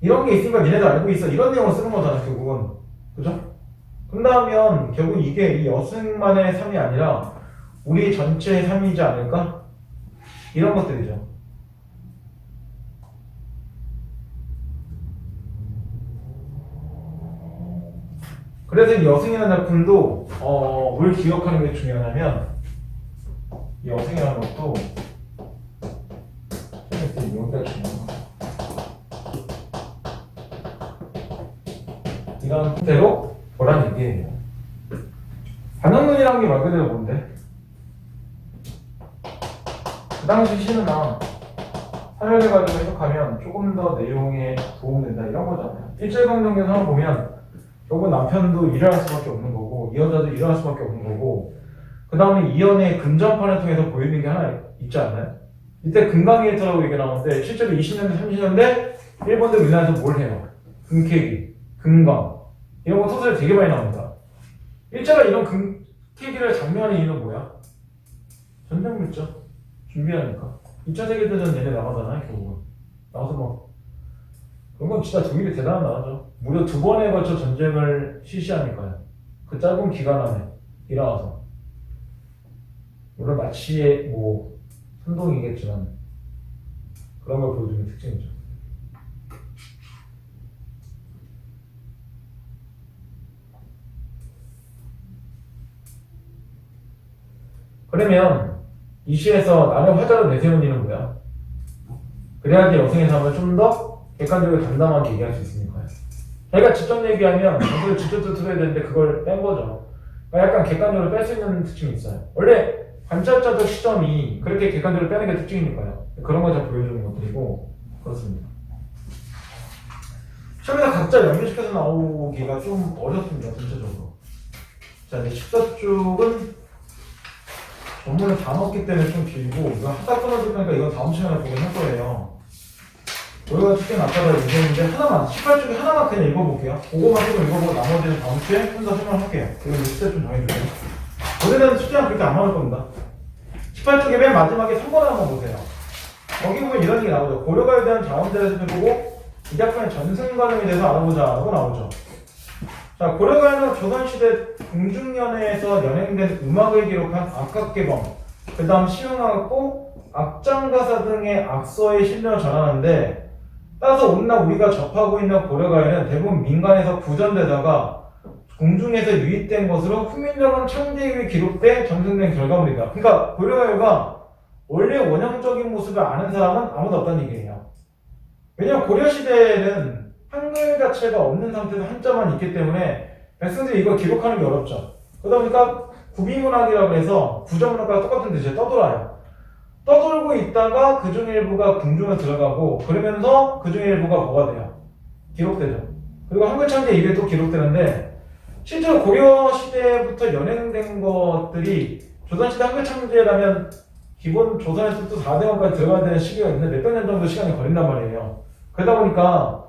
이런 게 있으니까 니네도 알고 있어. 이런 내용을 쓰는 거잖아, 결국은. 그죠? 끝나면 결국 이게 이 여성만의 삶이 아니라 우리 전체의 삶이지 않을까? 이런 것들이죠. 그래서 이 여성이라는 작품도 뭘 기억하는 게 중요하냐면 이 여성이라는 것도 여기가 중요한 거. 이런 형태로 보란 얘기예요. 반영문이라는 게 말 그대로 뭔데? 그 당시 시누나 사례를 가지고 해석하면 조금 더 내용에 도움된다 이런 거잖아요. 일제강점기 상황 보면 결국 남편도 일을 할 수밖에 없는 거고 이 여자도 일을 할 수밖에 없는 거고 그 다음에 이연의 금전판을 통해서 보이는 게 하나 있지 않나요? 이때 금강게이트라고 얘기 나오는데 실제로 20년대 30년대 일본들 우리나라에서 뭘 해요? 금캐기, 금강 이런 거 소설에 되게 많이 나옵니다. 일제가 이런 금태기를 장려하는 이유는 뭐야? 전쟁 물죠. 준비하니까. 2차 세계대전 얘네 나가잖아, 결국은. 나가서 막. 그런 건 진짜 독일이 대단한 나라죠. 무려 2번에 걸쳐 전쟁을 실시하니까요. 그 짧은 기간 안에 일어나서. 물론 나치의 뭐, 선동이겠지만, 그런 걸 보여주는 특징이죠. 그러면 이 시에서 나를 화자로 내세운 이유는 뭐야? 그래야지 여성의 삶을 좀 더 객관적으로 담담하게 얘기할 수 있으니까요. 자기가 직접 얘기하면 전부를 직접 들어야 되는데 그걸 뺀 거죠. 그러니까 약간 객관적으로 뺄 수 있는 특징이 있어요. 원래 관찰자적 시점이 그렇게 객관적으로 빼는 게 특징이니까요. 그런 걸 잘 보여주는 것들이고 그렇습니다. 시험에서 각자 연결시켜서 나오기가 좀 어렵습니다. 전체적으로. 자, 이제 14쪽은 전문을 다 넣었기 때문에 좀 길고 이거 하다 끊어질 거니까 이건 다음 시간에 보긴 할 거예요. 우리가 숙제는 아까도 얘기했는데 하나만 18쪽에 하나만 그냥 읽어볼게요. 그거만 조금 읽어보고 나머지는 다음 주에 순서 설명할게요. 그리고 숙제 좀 정해주세요. 어제는 숙제랑 그렇게 안 많을 겁니다. 18쪽에 맨 마지막에 3번을 한번 보세요. 거기 보면 이런 얘기 나오죠. 고려가에 대한 자원들을 살펴보고 이 작품의 전승 과정에 대해서 알아보자고 나오죠. 자, 고려가에는 조선시대 궁중연회에서 연행된 음악을 기록한 악각개범, 그 다음 시흥악고, 악장가사 등의 악서에 실려 전하는데 따라서 오늘날 우리가 접하고 있는 고려가에는 대부분 민간에서 구전되다가 궁중에서 유입된 것으로 후민적인 창제율이 기록돼 전승된 결과물이다. 그러니까 고려가요가 원래 원형적인 모습을 아는 사람은 아무도 없다는 얘기예요. 왜냐면 고려시대에는 한글 자체가 없는 상태에서 한자만 있기 때문에 백성들이 이걸 기록하는 게 어렵죠. 그러다 보니까 구비문학이라고 해서 구전문학과 똑같은 뜻이에요. 떠돌아요. 떠돌고 있다가 그중 일부가 궁중에 들어가고 그러면서 그중 일부가 뭐가 돼요? 기록되죠. 그리고 한글 창제 이게 또 기록되는데 실제로 고려시대부터 연행된 것들이 조선시대 한글 창제라면 기본 조선의 뜻도 4대원까지 들어가야 되는 시기가 있는데 몇백 년 정도 시간이 걸린단 말이에요. 그러다 보니까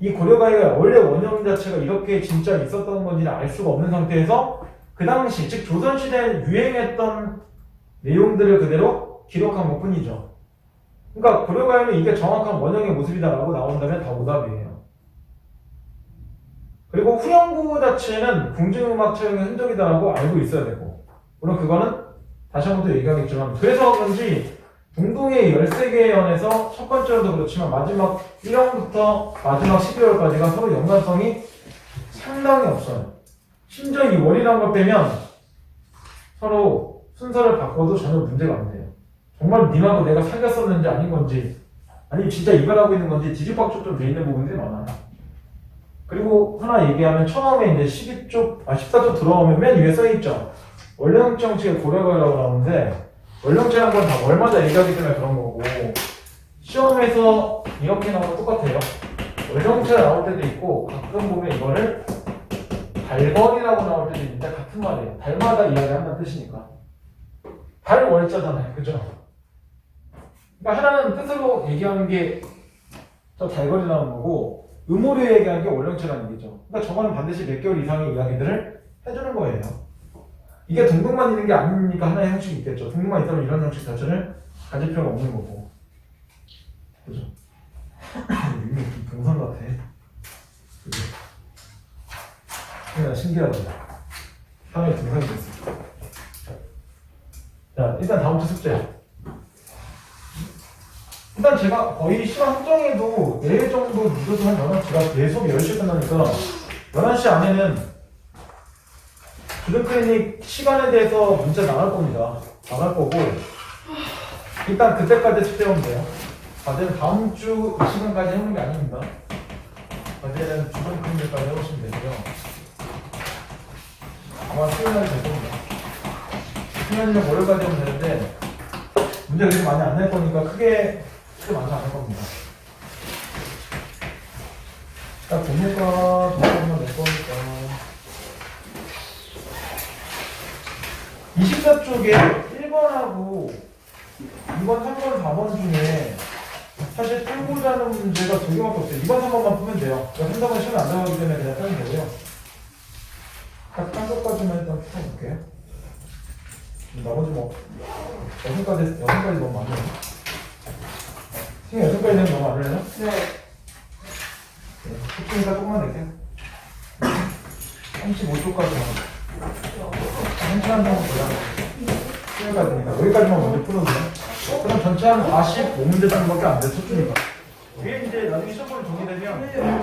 이 고려가가 원래 원형 자체가 이렇게 진짜 있었던 건지는 알 수가 없는 상태에서 그 당시 즉 조선시대에 유행했던 내용들을 그대로 기록한 것 뿐이죠. 그러니까 고려가에는 이게 정확한 원형의 모습이다라고 나온다면 다 오답이에요. 그리고 후영구 자체는 궁중음악 차용의 흔적이다라고 알고 있어야 되고 물론 그거는 다시 한 번 더 얘기하겠지만 그래서 그런지 동동의 13개의 연에서 첫 번째로도 그렇지만 마지막 1화부터 마지막 12월까지가 서로 연관성이 상당히 없어요. 심지어 이 월이라는 걸 빼면 서로 순서를 바꿔도 전혀 문제가 안 돼요. 정말 님하고 내가 사귀었었는지 아닌 건지 아니 진짜 이별하고 있는 건지 뒤집박죽 좀 돼 있는 부분들이 많아요. 그리고 하나 얘기하면 처음에 이제 14쪽 들어오면 맨 위에 써있죠. 원령 정치의 고려가라고 나오는데 원령제란 건 다 월마다 얘기하기 때문에 그런 거고 시험에서 이렇게 나오면 똑같아요. 원령제가 나올 때도 있고 가끔 보면 이거를 달월이라고 나올 때도 있는데 같은 말이에요. 달마다 이야기한다는 뜻이니까. 달월자잖아요. 그죠? 그러니까 하나는 뜻으로 얘기하는 게 저 달월이라는 거고 음호로 얘기하는 게 원령제라는 얘기죠. 그러니까 저거는 반드시 몇 개월 이상의 이야기들을 해주는 거예요. 이게 동등만 있는 게 아니니까 하나의 형식이 있겠죠. 동등만 있다면 이런 형식 자체를 가질 필요가 없는 거고. 그죠? 동상 같아. 그죠? 그냥 신기하다. 하나의 동상이 됐어. 자, 일단 다음 주 숙제. 일단 제가 거의 시간 확정해도 내일 정도 늦어도 한 11시, 내 수업이 10시에 끝나니까 11시 안에는 주드클리닉 시간에 대해서 문자 나갈 겁니다. 나갈 거고 일단 그때까지 숙제하면 돼요. 과제는 다음 주 이 시간까지 해오는 게 아닙니다. 과제는 주드클리닉까지 해오시면 되고요. 아마 수요일날 될 겁니다. 수요일이면 월요일까지 하면 되는데 문제 그렇게 많이 안 낼 거니까 크게 많지 않을 겁니다. 딱 공부가 정도만 낼 거니까 24쪽에 1번하고 2번, 3번, 4번 중에 사실 풀고자 하는 문제가 2개밖에 없어요. 2번, 3번만 풀면 돼요. 3, 4번 시간이 안 들어가기 때문에 그냥 빼면 되고요. 딱 3번까지만 볼게요. 나머지 뭐 여기까지 너무 많네요. 지금 여기까지는 너무 많으려나? 네. 숙제니까 조금만 낼게요. 35초까지만. 한시간 정도 보자. 여기까지니까. 여기까지만 먼저 풀어주세요. 그럼 전체 한 45문제 정도밖에 안 돼, 첫 주니까. 위에 이제 나중에 시험 본이 정리되면